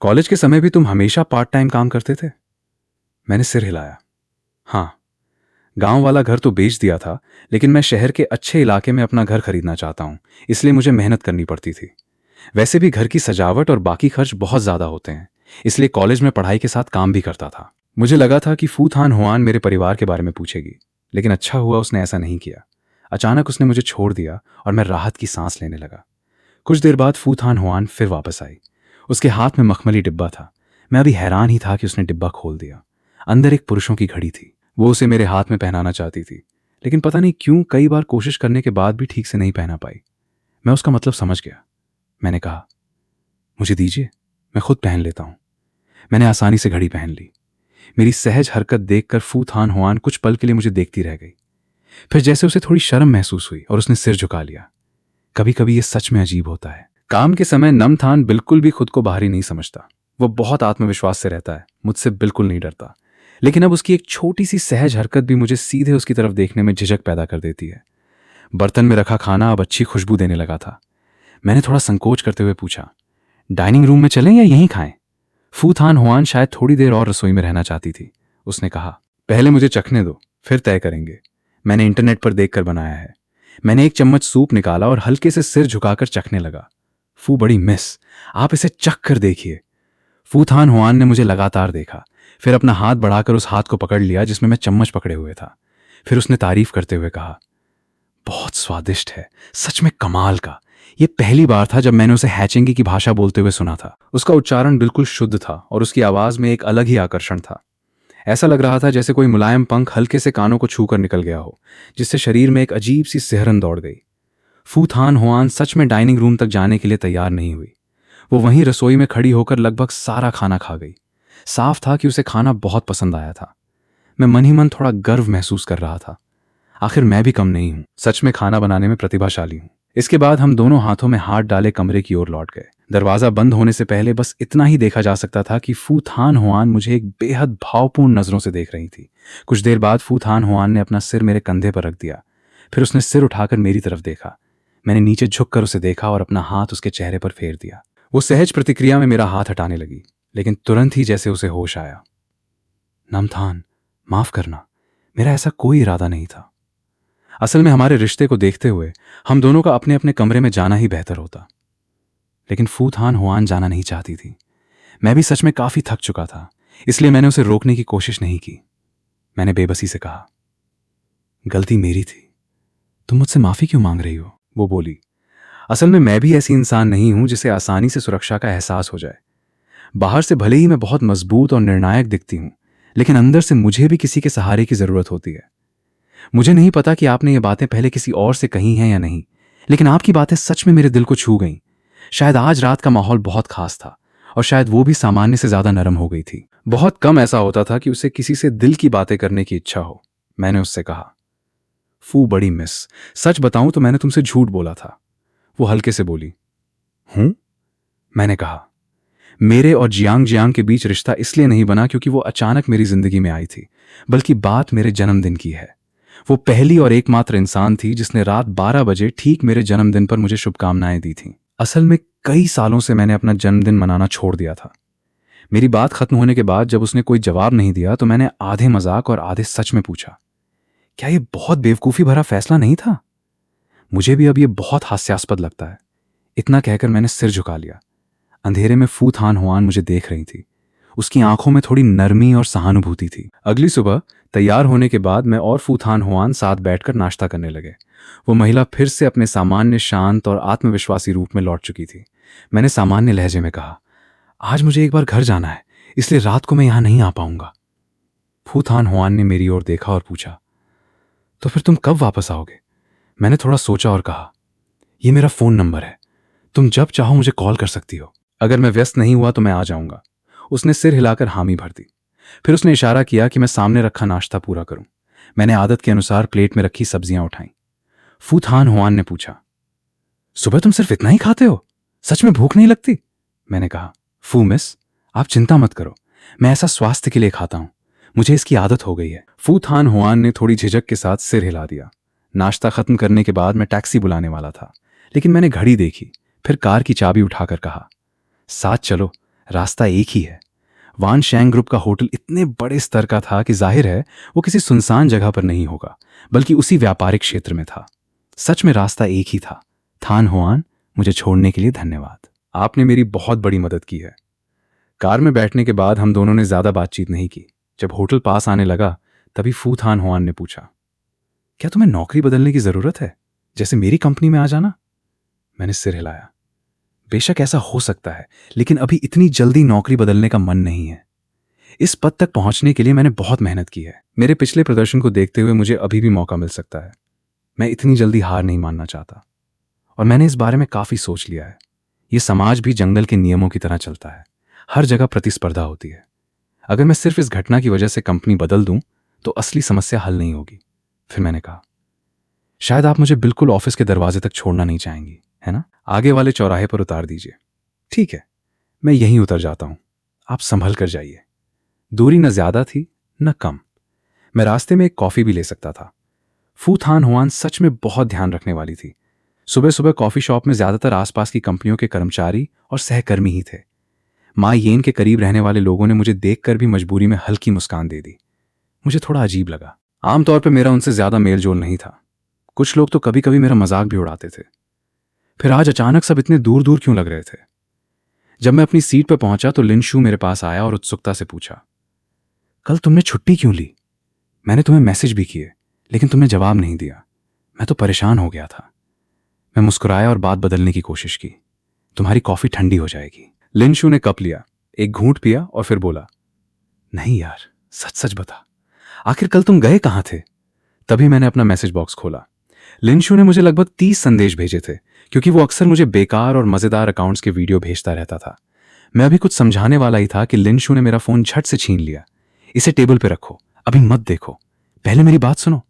कॉलेज के समय भी तुम हमेशा पार्ट टाइम काम करते थे? मैंने सिर हिलाया, हाँ। गांव वाला घर तो बेच दिया था, लेकिन मैं शहर के अच्छे इलाके में अपना घर खरीदना चाहता हूं, इसलिए मुझे मेहनत करनी पड़ती थी। वैसे भी घर की सजावट और बाकी खर्च बहुत ज्यादा होते हैं, इसलिए कॉलेज में पढ़ाई के साथ काम भी करता था। मुझे लगा था कि फू थान हुआन मेरे परिवार के बारे में पूछेगी, लेकिन अच्छा हुआ उसने ऐसा नहीं किया। अचानक उसने मुझे छोड़ दिया और मैं राहत की सांस लेने लगा। कुछ देर बाद फू थान हुआन फिर वापस आई। उसके हाथ में मखमली डिब्बा था। मैं अभी हैरान ही था कि उसने डिब्बा खोल दिया। अंदर एक पुरुषों की घड़ी थी। वो उसे मेरे हाथ में पहनाना चाहती थी, लेकिन पता नहीं क्यों कई बार कोशिश करने के बाद भी ठीक से नहीं पहना पाई। मैं उसका मतलब समझ गया। मैंने कहा, मुझे दीजिए, मैं खुद पहन लेता हूं। मैंने आसानी से घड़ी पहन ली। मेरी सहज हरकत देखकर फू थान हुआन कुछ पल के लिए मुझे देखती रह गई। फिर जैसे उसे थोड़ी शर्म महसूस हुई और उसने सिर झुका लिया। कभी कभी ये सच में अजीब होता है। काम के समय नमथान बिल्कुल भी खुद को बाहरी नहीं समझता। वो बहुत आत्मविश्वास से रहता है, मुझसे बिल्कुल नहीं डरता। लेकिन अब उसकी एक छोटी सी सहज हरकत भी मुझे सीधे उसकी तरफ देखने में झिझक पैदा कर देती है। बर्तन में रखा खाना अब अच्छी खुशबू देने लगा था। मैंने थोड़ा संकोच करते हुए पूछा, डाइनिंग रूम में चलें या यहीं खाएं? फू थान हुआन शायद थोड़ी देर और रसोई में रहना चाहती थी। उसने कहा, पहले मुझे चखने दो, फिर तय करेंगे। मैंने इंटरनेट पर देखकर बनाया है। मैंने एक चम्मच सूप निकाला और हल्के से सिर झुकाकर चखने लगा। फू बड़ी मिस, आप इसे चख कर देखिए। फू थान हुआन ने मुझे लगातार देखा, फिर अपना हाथ बढ़ाकर उस हाथ को पकड़ लिया जिसमें मैं चम्मच पकड़े हुए था। फिर उसने तारीफ करते हुए कहा, बहुत स्वादिष्ट है, सच में कमाल का। यह पहली बार था जब मैंने उसे हैचिंगी की भाषा बोलते हुए सुना था। उसका उच्चारण बिल्कुल शुद्ध था और उसकी आवाज में एक अलग ही आकर्षण था। ऐसा लग रहा था जैसे कोई मुलायम पंख हल्के से कानों को छूकर निकल गया हो, जिससे शरीर में एक अजीब सी सिहरन दौड़ गई। फू थान हुआन सच में डाइनिंग रूम तक जाने के लिए तैयार नहीं हुई। वो वहीं रसोई में खड़ी होकर लगभग सारा खाना खा गई। साफ था कि उसे खाना बहुत पसंद आया था। मैं मन ही मन थोड़ा गर्व महसूस कर रहा था। आखिर मैं भी कम नहीं हूं, सच में खाना बनाने में प्रतिभाशाली हूं। इसके बाद हम दोनों हाथों में हाथ डाले कमरे की ओर लौट गए। दरवाजा बंद होने से पहले बस इतना ही देखा जा सकता था कि फू थान हुआन मुझे एक बेहद भावपूर्ण नजरों से देख रही थी। कुछ देर बाद फू थान हुआन ने अपना सिर मेरे कंधे पर रख दिया। फिर उसने सिर उठाकर मेरी तरफ देखा। मैंने नीचे झुककर उसे देखा और अपना हाथ उसके चेहरे पर फेर दिया। वो सहज प्रतिक्रिया में मेरा हाथ हटाने लगी, लेकिन तुरंत ही जैसे उसे होश आया। नमथान, माफ करना, मेरा ऐसा कोई इरादा नहीं था। असल में हमारे रिश्ते को देखते हुए हम दोनों का अपने अपने कमरे में जाना ही बेहतर होता। लेकिन फू थान हुआन जाना नहीं चाहती थी। मैं भी सच में काफी थक चुका था, इसलिए मैंने उसे रोकने की कोशिश नहीं की। मैंने बेबसी से कहा, गलती मेरी थी, तुम मुझसे माफी क्यों मांग रही हो? वो बोली, असल में मैं भी ऐसी इंसान नहीं हूं जिसे आसानी से सुरक्षा का एहसास हो जाए। बाहर से भले ही मैं बहुत मजबूत और निर्णायक दिखती हूं, लेकिन अंदर से मुझे भी किसी के सहारे की जरूरत होती है। मुझे नहीं पता कि आपने ये बातें पहले किसी और से कही हैं या नहीं, लेकिन आपकी बातें सच में मेरे दिल को छू गईं। शायद आज रात का माहौल बहुत खास था और शायद वो भी सामान्य से ज्यादा नरम हो गई थी। बहुत कम ऐसा होता था कि उसे किसी से दिल की बातें करने की इच्छा हो। मैंने उससे कहा, फू बड़ी मिस, सच बताऊं तो मैंने तुमसे झूठ बोला था। वो हल्के से बोली, हूं? मैंने कहा, मेरे और जियांग जियांग के बीच रिश्ता इसलिए नहीं बना क्योंकि वो अचानक मेरी जिंदगी में आई थी, बल्कि बात मेरे जन्मदिन की है। वो पहली और एकमात्र इंसान थी जिसने रात 12 बजे ठीक मेरे जन्मदिन पर मुझे शुभकामनाएं दी थीं। असल में कई सालों से मैंने अपना जन्मदिन मनाना छोड़ दिया था। मेरी बात खत्म होने के बाद जब उसने कोई जवाब नहीं दिया तो मैंने आधे मजाक और आधे सच में पूछा, क्या ये बहुत बेवकूफी भरा फैसला नहीं था? मुझे भी अब ये बहुत हास्यास्पद लगता है। इतना कहकर मैंने सिर झुका लिया। अंधेरे में फू थान हुआन मुझे देख रही थी। उसकी आंखों में थोड़ी नरमी और सहानुभूति थी। अगली सुबह तैयार होने के बाद मैं और फू थान हुआन साथ बैठकर नाश्ता करने लगे। वो महिला फिर से अपने सामान्य शांत और आत्मविश्वासी रूप में लौट चुकी थी। मैंने सामान्य लहजे में कहा, आज मुझे एक बार घर जाना है, इसलिए रात को मैं यहां नहीं आ पाऊंगा। फू थान हुआन ने मेरी ओर देखा और पूछा, तो फिर तुम कब वापस आओगे? मैंने थोड़ा सोचा और कहा, यह मेरा फोन नंबर है, तुम जब चाहो मुझे कॉल कर सकती हो। अगर मैं व्यस्त नहीं हुआ तो मैं आ जाऊंगा। उसने सिर हिलाकर हामी भर दी। फिर उसने इशारा किया कि मैं सामने रखा नाश्ता पूरा करूं। मैंने आदत के अनुसार प्लेट में रखी सब्जियां उठाईं। फू थान हुआन ने पूछा, सुबह तुम सिर्फ इतना ही खाते हो? सच में भूख नहीं लगती? मैंने कहा, फू मिस, आप चिंता मत करो, मैं ऐसा स्वास्थ्य के लिए खाता हूं, मुझे इसकी आदत हो गई है। फू थान हुआन ने थोड़ी झिझक के साथ सिर हिला दिया। नाश्ता खत्म करने के बाद मैं टैक्सी बुलाने वाला था, लेकिन मैंने घड़ी देखी, फिर कार की चाबी उठाकर कहा, साथ चलो, रास्ता एक ही है। वान शैंग ग्रुप का होटल इतने बड़े स्तर का था कि जाहिर है वो किसी सुनसान जगह पर नहीं होगा, बल्कि उसी व्यापारिक क्षेत्र में था। सच में रास्ता एक ही था। थान हुआन, मुझे छोड़ने के लिए धन्यवाद। आपने मेरी बहुत बड़ी मदद की है। कार में बैठने के बाद हम दोनों ने ज्यादा बातचीत नहीं की। जब होटल पास आने लगा तभी फू थान हुआन ने पूछा, क्या तुम्हें नौकरी बदलने की जरूरत है, जैसे मेरी कंपनी में आ जाना? मैंने सिर हिलाया। बेशक ऐसा हो सकता है, लेकिन अभी इतनी जल्दी नौकरी बदलने का मन नहीं है। इस पद तक पहुंचने के लिए मैंने बहुत मेहनत की है। मेरे पिछले प्रदर्शन को देखते हुए मुझे अभी भी मौका मिल सकता है। मैं इतनी जल्दी हार नहीं मानना चाहता और मैंने इस बारे में काफी सोच लिया है। यह समाज भी जंगल के नियमों की तरह चलता है। हर जगह प्रतिस्पर्धा होती है। अगर मैं सिर्फ इस घटना की वजह से कंपनी बदल दूं तो असली समस्या हल नहीं होगी। फिर मैंने कहा, शायद आप मुझे बिल्कुल ऑफिस के दरवाजे तक छोड़ना नहीं चाहेंगी, है ना? आगे वाले चौराहे पर उतार दीजिए। ठीक है, मैं यहीं उतर जाता हूं, आप संभल कर जाइए। दूरी न ज्यादा थी न कम। मैं रास्ते में एक कॉफी भी ले सकता था। फू थान हुआन सच में बहुत ध्यान रखने वाली थी। सुबह सुबह कॉफी शॉप में ज्यादातर आसपास की कंपनियों के कर्मचारी और सहकर्मी ही थे। माँ येन के करीब रहने वाले लोगों ने मुझे देखकर भी मजबूरी में हल्की मुस्कान दे दी। मुझे थोड़ा अजीब लगा। आमतौर पर मेरा उनसे ज्यादा मेल जोल नहीं था। कुछ लोग तो कभी कभी मेरा मजाक भी उड़ाते थे। फिर आज अचानक सब इतने दूर दूर क्यों लग रहे थे? जब मैं अपनी सीट पर पहुंचा तो लिन शू मेरे पास आया और उत्सुकता से पूछा, कल तुमने छुट्टी क्यों ली? मैंने तुम्हें मैसेज भी किए, लेकिन तुमने जवाब नहीं दिया। मैं तो परेशान हो गया था। मैं मुस्कुराया और बात बदलने की कोशिश की। तुम्हारी कॉफी ठंडी हो जाएगी। लिन शू ने कप लिया, एक घूंट पिया और फिर बोला, नहीं यार, सच सच बता, आखिर कल तुम गए कहां थे? तभी मैंने अपना मैसेज बॉक्स खोला। लिन शू ने मुझे लगभग 30 संदेश भेजे थे, क्योंकि वो अक्सर मुझे बेकार और मजेदार अकाउंट्स के वीडियो भेजता रहता था। मैं अभी कुछ समझाने वाला ही था कि लिन शू ने मेरा फोन झट से छीन लिया। इसे टेबल पे रखो, अभी मत देखो, पहले मेरी बात सुनो।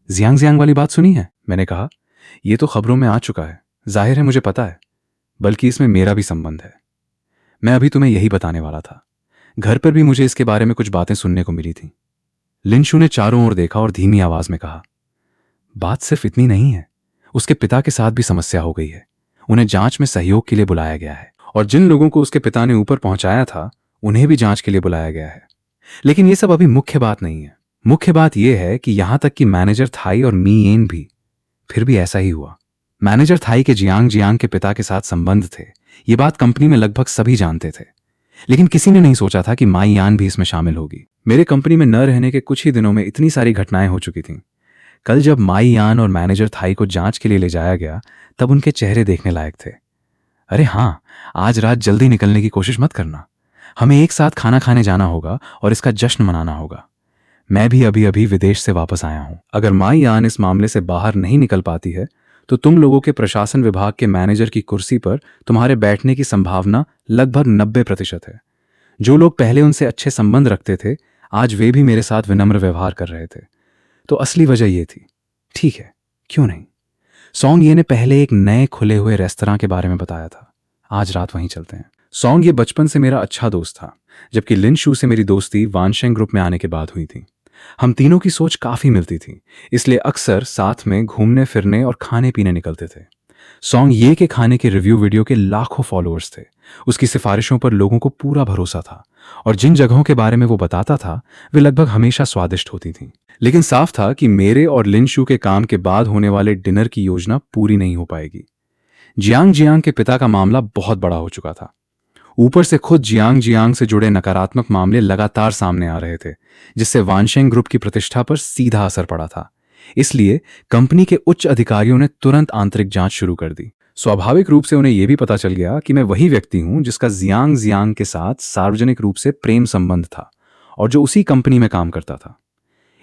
जियांग जियांग वाली बात सुनी है? मैंने कहा, यह तो खबरों में आ चुका है, जाहिर है मुझे पता है, बल्कि इसमें मेरा भी संबंध है। मैं अभी तुम्हें यही बताने वाला था। घर पर भी मुझे इसके बारे में कुछ बातें सुनने को मिली थी। लिन शू ने चारों ओर देखा और धीमी आवाज में कहा, बात सिर्फ इतनी नहीं है, उसके पिता के साथ भी समस्या हो गई है। उन्हें जांच में सहयोग के लिए बुलाया गया है, और जिन लोगों को उसके पिता ने ऊपर पहुंचाया था उन्हें भी जांच के लिए बुलाया गया है। लेकिन यह सब अभी मुख्य बात नहीं है। मुख्य बात यह है कि यहां तक कि मैनेजर थाई और मी येन भी, फिर भी ऐसा ही हुआ। मैनेजर थाई के जियांग जियांग के पिता के साथ संबंध थे, ये बात कंपनी में लगभग सभी जानते थे, लेकिन किसी ने नहीं सोचा था कि माई यान भी इसमें शामिल होगी। मेरे कंपनी में न रहने के कुछ ही दिनों में इतनी सारी घटनाएं हो चुकी थीं। कल जब माई यान और मैनेजर थाई को जांच के लिए ले जाया गया, तब उनके चेहरे देखने लायक थे। अरे हाँ, आज रात जल्दी निकलने की कोशिश मत करना, हमें एक साथ खाना खाने जाना होगा और इसका जश्न मनाना होगा। मैं भी अभी अभी विदेश से वापस आया हूं। अगर माई यान इस मामले से बाहर नहीं निकल पाती है तो तुम लोगों के प्रशासन विभाग के मैनेजर की कुर्सी पर तुम्हारे बैठने की संभावना लगभग 90% है। जो लोग पहले उनसे अच्छे संबंध रखते थे, आज वे भी मेरे साथ विनम्र व्यवहार कर रहे थे। तो असली वजह यह थी। ठीक है, क्यों नहीं। सॉन्ग ये ने पहले एक नए खुले हुए रेस्तरां के बारे में बताया था। आज रात वहीं चलते हैं। सॉन्ग ये बचपन से मेरा अच्छा दोस्त था, जबकि लिन शू से मेरी दोस्ती वानशेंग ग्रुप में आने के बाद हुई थी। हम तीनों की सोच काफी मिलती थी, इसलिए अक्सर साथ में घूमने फिरने और खाने पीने निकलते थे। सॉन्ग ये के खाने के रिव्यू वीडियो के लाखों फॉलोअर्स थे। उसकी सिफारिशों पर लोगों को पूरा भरोसा था, और जिन जगहों के बारे में वो बताता था वे लगभग हमेशा स्वादिष्ट होती थीं। लेकिन साफ था कि मेरे और लिन शू के काम के बाद होने वाले डिनर की योजना पूरी नहीं हो पाएगी। जियांग जियांग के पिता का मामला बहुत बड़ा हो चुका था। ऊपर से खुद जियांग जियांग से जुड़े नकारात्मक मामले लगातार सामने आ रहे थे, जिससे वानशेंग ग्रुप की प्रतिष्ठा पर सीधा असर पड़ा था। इसलिए कंपनी के उच्च अधिकारियों ने तुरंत आंतरिक जांच शुरू कर दी। स्वाभाविक रूप से उन्हें यह भी पता चल गया कि मैं वही व्यक्ति हूं जिसका जियांग जियांग के साथ सार्वजनिक रूप से प्रेम संबंध था और जो उसी कंपनी में काम करता था।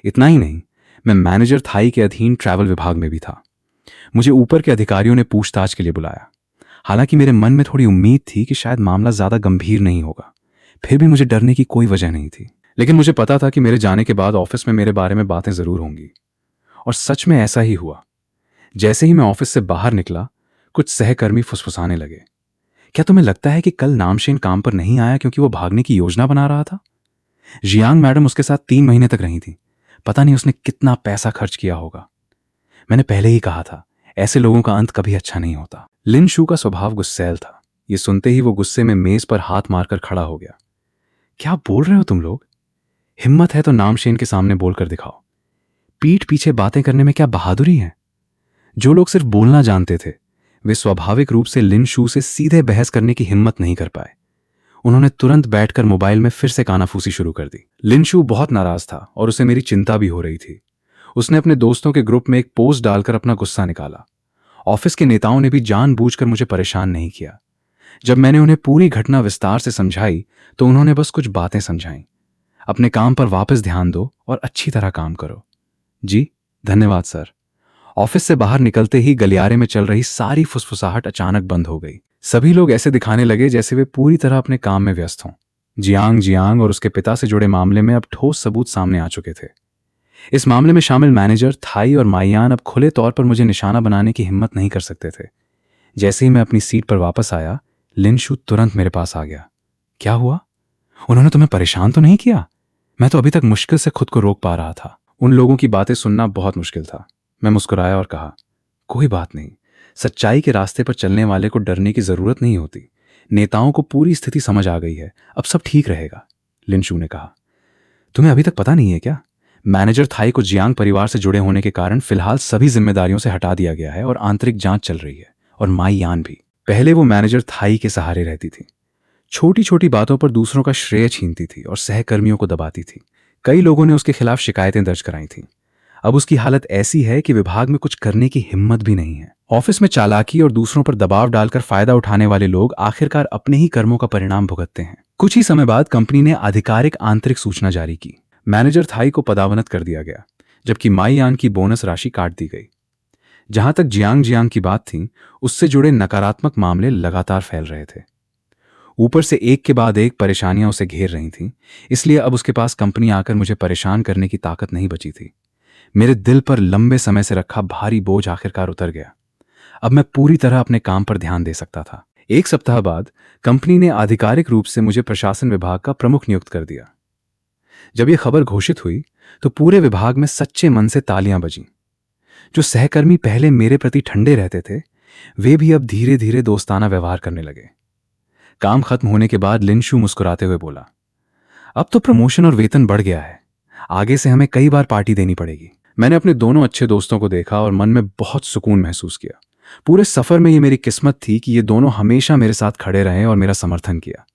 इतना ही नहीं, मैं मैनेजर थाई के अधीन ट्रैवल विभाग में भी था। मुझे ऊपर के अधिकारियों ने पूछताछ के लिए बुलाया। हालांकि मेरे मन में थोड़ी उम्मीद थी कि शायद मामला ज्यादा गंभीर नहीं होगा, फिर भी मुझे डरने की कोई वजह नहीं थी। लेकिन मुझे पता था कि मेरे जाने के बाद ऑफिस में मेरे बारे में बातें जरूर होंगी, और सच में ऐसा ही हुआ। जैसे ही मैं ऑफिस से बाहर निकला, कुछ सहकर्मी फुसफुसाने लगे, क्या तुम्हें लगता है कि कल नामशेन काम पर नहीं आया क्योंकि वो भागने की योजना बना रहा था? जियांग मैडम उसके साथ 3 महीने तक रही थी, पता नहीं उसने कितना पैसा खर्च किया होगा। मैंने पहले ही कहा था, ऐसे लोगों का अंत कभी अच्छा नहीं होता। लिन शू का स्वभाव गुस्सैल था। ये सुनते ही वो गुस्से में मेज पर हाथ मारकर खड़ा हो गया। क्या बोल रहे हो तुम लोग? हिम्मत है तो नामशेन के सामने बोलकर दिखाओ। पीठ पीछे बातें करने में क्या बहादुरी है? जो लोग सिर्फ बोलना जानते थे, वे स्वाभाविक रूप से लिन शू से सीधे बहस करने की हिम्मत नहीं कर पाए। उन्होंने तुरंत बैठकर मोबाइल में फिर से कानाफूसी शुरू कर दी। लिन शू बहुत नाराज था और उसे मेरी चिंता भी हो रही थी। उसने अपने दोस्तों के ग्रुप में एक पोस्ट डालकर अपना गुस्सा निकाला। ऑफिस के नेताओं ने भी जानबूझकर मुझे परेशान नहीं किया। जब मैंने उन्हें पूरी घटना विस्तार से समझाई तो उन्होंने बस कुछ बातें समझाईं। अपने काम पर वापस ध्यान दो और अच्छी तरह काम करो। जी धन्यवाद सर। ऑफिस से बाहर निकलते ही गलियारे में चल रही सारी फुसफुसाहट अचानक बंद हो गई। सभी लोग ऐसे दिखाने लगे जैसे वे पूरी तरह अपने काम में व्यस्त हों। जियांग जियांग और उसके पिता से जुड़े मामले में अब ठोस सबूत सामने आ चुके थे। इस मामले में शामिल मैनेजर थाई और माईयान अब खुले तौर पर मुझे निशाना बनाने की हिम्मत नहीं कर सकते थे। जैसे ही मैं अपनी सीट पर वापस आया, लिन शू तुरंत मेरे पास आ गया। क्या हुआ? उन्होंने तुम्हें परेशान तो नहीं किया? मैं तो अभी तक मुश्किल से खुद को रोक पा रहा था। उन लोगों की बातें सुनना बहुत मुश्किल था। मैं मुस्कुराया और कहा, कोई बात नहीं, सच्चाई के रास्ते पर चलने वाले को डरने की जरूरत नहीं होती। नेताओं को पूरी स्थिति समझ आ गई है, अब सब ठीक रहेगा, लिनशू ने कहा। तुम्हें अभी तक पता नहीं है क्या? मैनेजर थाई को जियांग परिवार से जुड़े होने के कारण फिलहाल सभी जिम्मेदारियों से हटा दिया गया है और आंतरिक जांच चल रही है, और माई यान भी। पहले वो मैनेजर थाई के सहारे रहती थी, छोटी छोटी बातों पर दूसरों का श्रेय छीनती थी और सहकर्मियों को दबाती थी। कई लोगों ने उसके खिलाफ शिकायतें दर्ज कराई थीं। अब उसकी हालत ऐसी है कि विभाग में कुछ करने की हिम्मत भी नहीं है। ऑफिस में चालाकी और दूसरों पर दबाव डालकर फायदा उठाने वाले लोग आखिरकार अपने ही कर्मों का परिणाम भुगतते हैं। कुछ ही समय बाद कंपनी ने आधिकारिक आंतरिक सूचना जारी की। मैनेजर थाई को पदावनत कर दिया गया, जबकि माई यान की बोनस राशि काट दी गई। जहां तक जियांग की बात थी, उससे जुड़े नकारात्मक मामले लगातार फैल रहे थे। ऊपर से एक के बाद एक परेशानियां उसे घेर रही थीं, इसलिए अब उसके पास कंपनी आकर मुझे परेशान करने की ताकत नहीं बची थी। मेरे दिल पर लंबे समय से रखा भारी बोझ आखिरकार उतर गया। अब मैं पूरी तरह अपने काम पर ध्यान दे सकता था। एक सप्ताह बाद कंपनी ने आधिकारिक रूप से मुझे प्रशासन विभाग का प्रमुख नियुक्त कर दिया। जब यह खबर घोषित हुई तो पूरे विभाग में सच्चे मन से तालियां बजीं। जो सहकर्मी पहले मेरे प्रति ठंडे रहते थे, वे भी अब धीरे धीरे दोस्ताना व्यवहार करने लगे। काम खत्म होने के बाद लिनशू मुस्कुराते हुए बोला, अब तो प्रमोशन और वेतन बढ़ गया है, आगे से हमें कई बार पार्टी देनी पड़ेगी। मैंने अपने दोनों अच्छे दोस्तों को देखा और मन में बहुत सुकून महसूस किया। पूरे सफर में ये मेरी किस्मत थी कि ये दोनों हमेशा मेरे साथ खड़े रहे और मेरा समर्थन किया।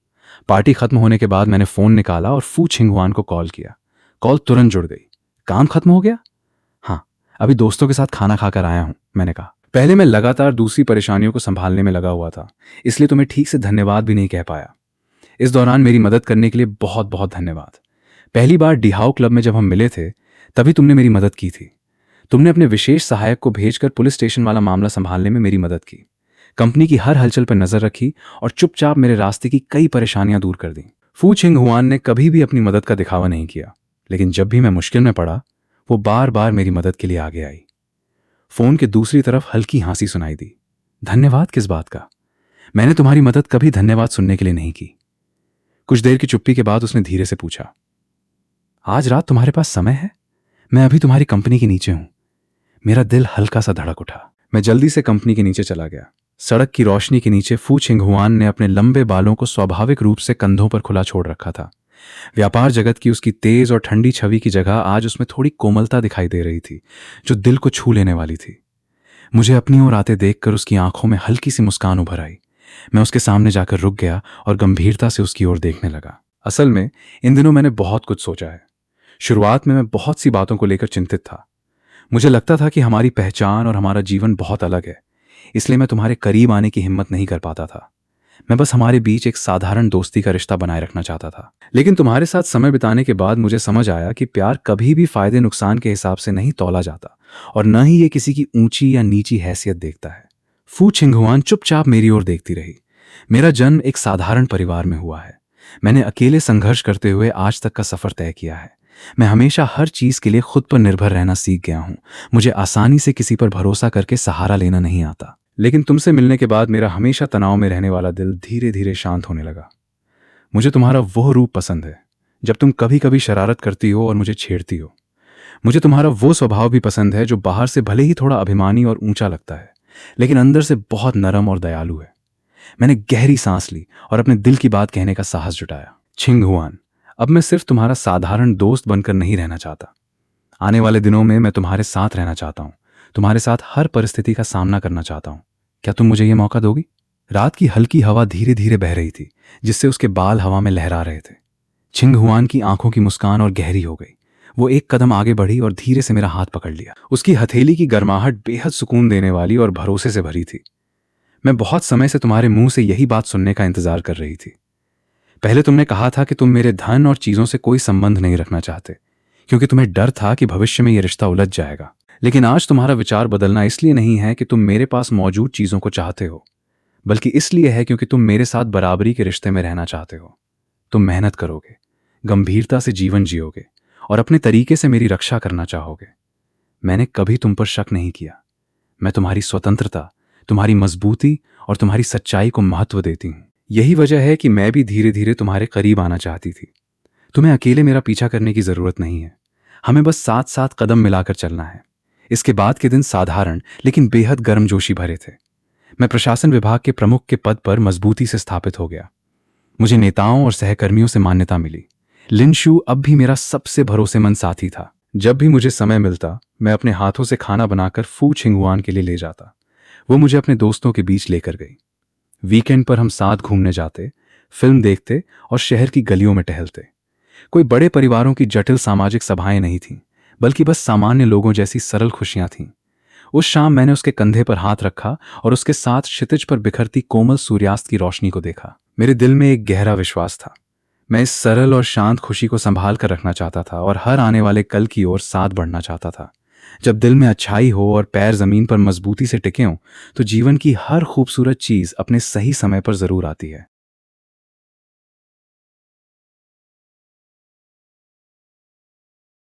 पार्टी खत्म होने के बाद मैंने फोन निकाला और फू छिंगहुआन को कॉल किया। कॉल तुरंत जुड़ गई। काम खत्म हो गया? हाँ, अभी दोस्तों के साथ खाना खाकर आया हूं, मैंने कहा। पहले मैं लगातार दूसरी परेशानियों को संभालने में लगा हुआ था, इसलिए तुम्हें ठीक से धन्यवाद भी नहीं कह पाया। इस दौरान मेरी मदद करने के लिए बहुत बहुत धन्यवाद। पहली बार डिहाओ क्लब में जब हम मिले थे, तभी तुमने मेरी मदद की थी। तुमने अपने विशेष सहायक को भेजकर पुलिस स्टेशन वाला मामला संभालने में मेरी मदद की, कंपनी की हर हलचल पर नजर रखी और चुपचाप मेरे रास्ते की कई परेशानियां दूर कर दी। फू छिंगहुआन ने कभी भी अपनी मदद का दिखावा नहीं किया, लेकिन जब भी मैं मुश्किल में पड़ा, वो बार बार मेरी मदद के लिए आगे आई। फोन के दूसरी तरफ हल्की हंसी सुनाई दी। धन्यवाद किस बात का? मैंने तुम्हारी मदद कभी धन्यवाद सुनने के लिए नहीं की। कुछ देर की चुप्पी के बाद उसने धीरे से पूछा, आज रात तुम्हारे पास समय है? मैं अभी तुम्हारी कंपनी के नीचे हूं। मेरा दिल हल्का सा धड़क उठा। मैं जल्दी से कंपनी के नीचे चला गया। सड़क की रोशनी के नीचे फू छिंगहुआन ने अपने लंबे बालों को स्वाभाविक रूप से कंधों पर खुला छोड़ रखा था। व्यापार जगत की उसकी तेज और ठंडी छवि की जगह आज उसमें थोड़ी कोमलता दिखाई दे रही थी, जो दिल को छू लेने वाली थी। मुझे अपनी ओर आते देखकर उसकी आंखों में हल्की सी मुस्कान उभर आई। मैं उसके सामने जाकर रुक गया और गंभीरता से उसकी ओर देखने लगा। असल में इन दिनों मैंने बहुत कुछ सोचा है। शुरुआत में मैं बहुत सी बातों को लेकर चिंतित था। मुझे लगता था कि हमारी पहचान और हमारा जीवन बहुत अलग है, इसलिए मैं तुम्हारे करीब आने की हिम्मत नहीं कर पाता था। मैं बस हमारे बीच एक साधारण दोस्ती का रिश्ता बनाए रखना चाहता था। लेकिन तुम्हारे साथ समय बिताने के बाद मुझे समझ आया कि प्यार कभी भी फायदे नुकसान के हिसाब से नहीं तौला जाता, और न ही ये किसी की ऊंची या नीची हैसियत देखता है। फू छिंगहुआन चुपचाप मेरी ओर देखती रही। मेरा जन्म एक साधारण परिवार में हुआ है। मैंने अकेले संघर्ष करते हुए आज तक का सफर तय किया है। मैं हमेशा हर चीज के लिए खुद पर निर्भर रहना सीख गया हूं। मुझे आसानी से किसी पर भरोसा करके सहारा लेना नहीं आता। लेकिन तुमसे मिलने के बाद मेरा हमेशा तनाव में रहने वाला दिल धीरे धीरे शांत होने लगा। मुझे तुम्हारा वो रूप पसंद है जब तुम कभी कभी शरारत करती हो और मुझे छेड़ती हो। मुझे तुम्हारा वो स्वभाव भी पसंद है जो बाहर से भले ही थोड़ा अभिमानी और ऊंचा लगता है, लेकिन अंदर से बहुत नरम और दयालु है। मैंने गहरी सांस ली और अपने दिल की बात कहने का साहस जुटाया। छिंगहुआन, अब मैं सिर्फ तुम्हारा साधारण दोस्त बनकर नहीं रहना चाहता। आने वाले दिनों में मैं तुम्हारे साथ रहना चाहता हूं, तुम्हारे साथ हर परिस्थिति का सामना करना चाहता हूं। क्या तुम मुझे यह मौका दोगी? रात की हल्की हवा धीरे धीरे बह रही थी, जिससे उसके बाल हवा में लहरा रहे थे। छिंगहुआन की आंखों की मुस्कान और गहरी हो गई। वो एक कदम आगे बढ़ी और धीरे से मेरा हाथ पकड़ लिया। उसकी हथेली की गर्माहट बेहद सुकून देने वाली और भरोसे से भरी थी। मैं बहुत समय से तुम्हारे मुंह से यही बात सुनने का इंतजार कर रही थी। पहले तुमने कहा था कि तुम मेरे धन और चीजों से कोई संबंध नहीं रखना चाहते, क्योंकि तुम्हें डर था कि भविष्य में यह रिश्ता उलझ जाएगा। लेकिन आज तुम्हारा विचार बदलना इसलिए नहीं है कि तुम मेरे पास मौजूद चीजों को चाहते हो, बल्कि इसलिए है क्योंकि तुम मेरे साथ बराबरी के रिश्ते में रहना चाहते हो। तुम मेहनत करोगे, गंभीरता से जीवन जियोगे और अपने तरीके से मेरी रक्षा करना चाहोगे। मैंने कभी तुम पर शक नहीं किया। मैं तुम्हारी स्वतंत्रता, तुम्हारी मजबूती और तुम्हारी सच्चाई को महत्व देती हूं। यही वजह है कि मैं भी धीरे धीरे तुम्हारे करीब आना चाहती थी। तुम्हें अकेले मेरा पीछा करने की जरूरत नहीं है। हमें बस साथ साथ कदम मिलाकर चलना है। इसके बाद के दिन साधारण लेकिन बेहद गर्मजोशी भरे थे। मैं प्रशासन विभाग के प्रमुख के पद पर मजबूती से स्थापित हो गया। मुझे नेताओं और सहकर्मियों से मान्यता मिली। लिन शू अब भी मेरा सबसे भरोसेमंद साथी था। जब भी मुझे समय मिलता, मैं अपने हाथों से खाना बनाकर फू छिंगुआन के लिए ले जाता। वो मुझे अपने दोस्तों के बीच लेकर गई। वीकेंड पर हम साथ घूमने जाते, फिल्म देखते और शहर की गलियों में टहलते। कोई बड़े परिवारों की जटिल सामाजिक सभाएं नहीं थीं, बल्कि बस सामान्य लोगों जैसी सरल खुशियां थीं। उस शाम मैंने उसके कंधे पर हाथ रखा और उसके साथ क्षितिज पर बिखरती कोमल सूर्यास्त की रोशनी को देखा। मेरे दिल में एक गहरा विश्वास था। मैं इस सरल और शांत खुशी को संभाल कर रखना चाहता था और हर आने वाले कल की ओर साथ बढ़ना चाहता था। जब दिल में अच्छाई हो और पैर जमीन पर मजबूती से टिके हों, तो जीवन की हर खूबसूरत चीज अपने सही समय पर जरूर आती है।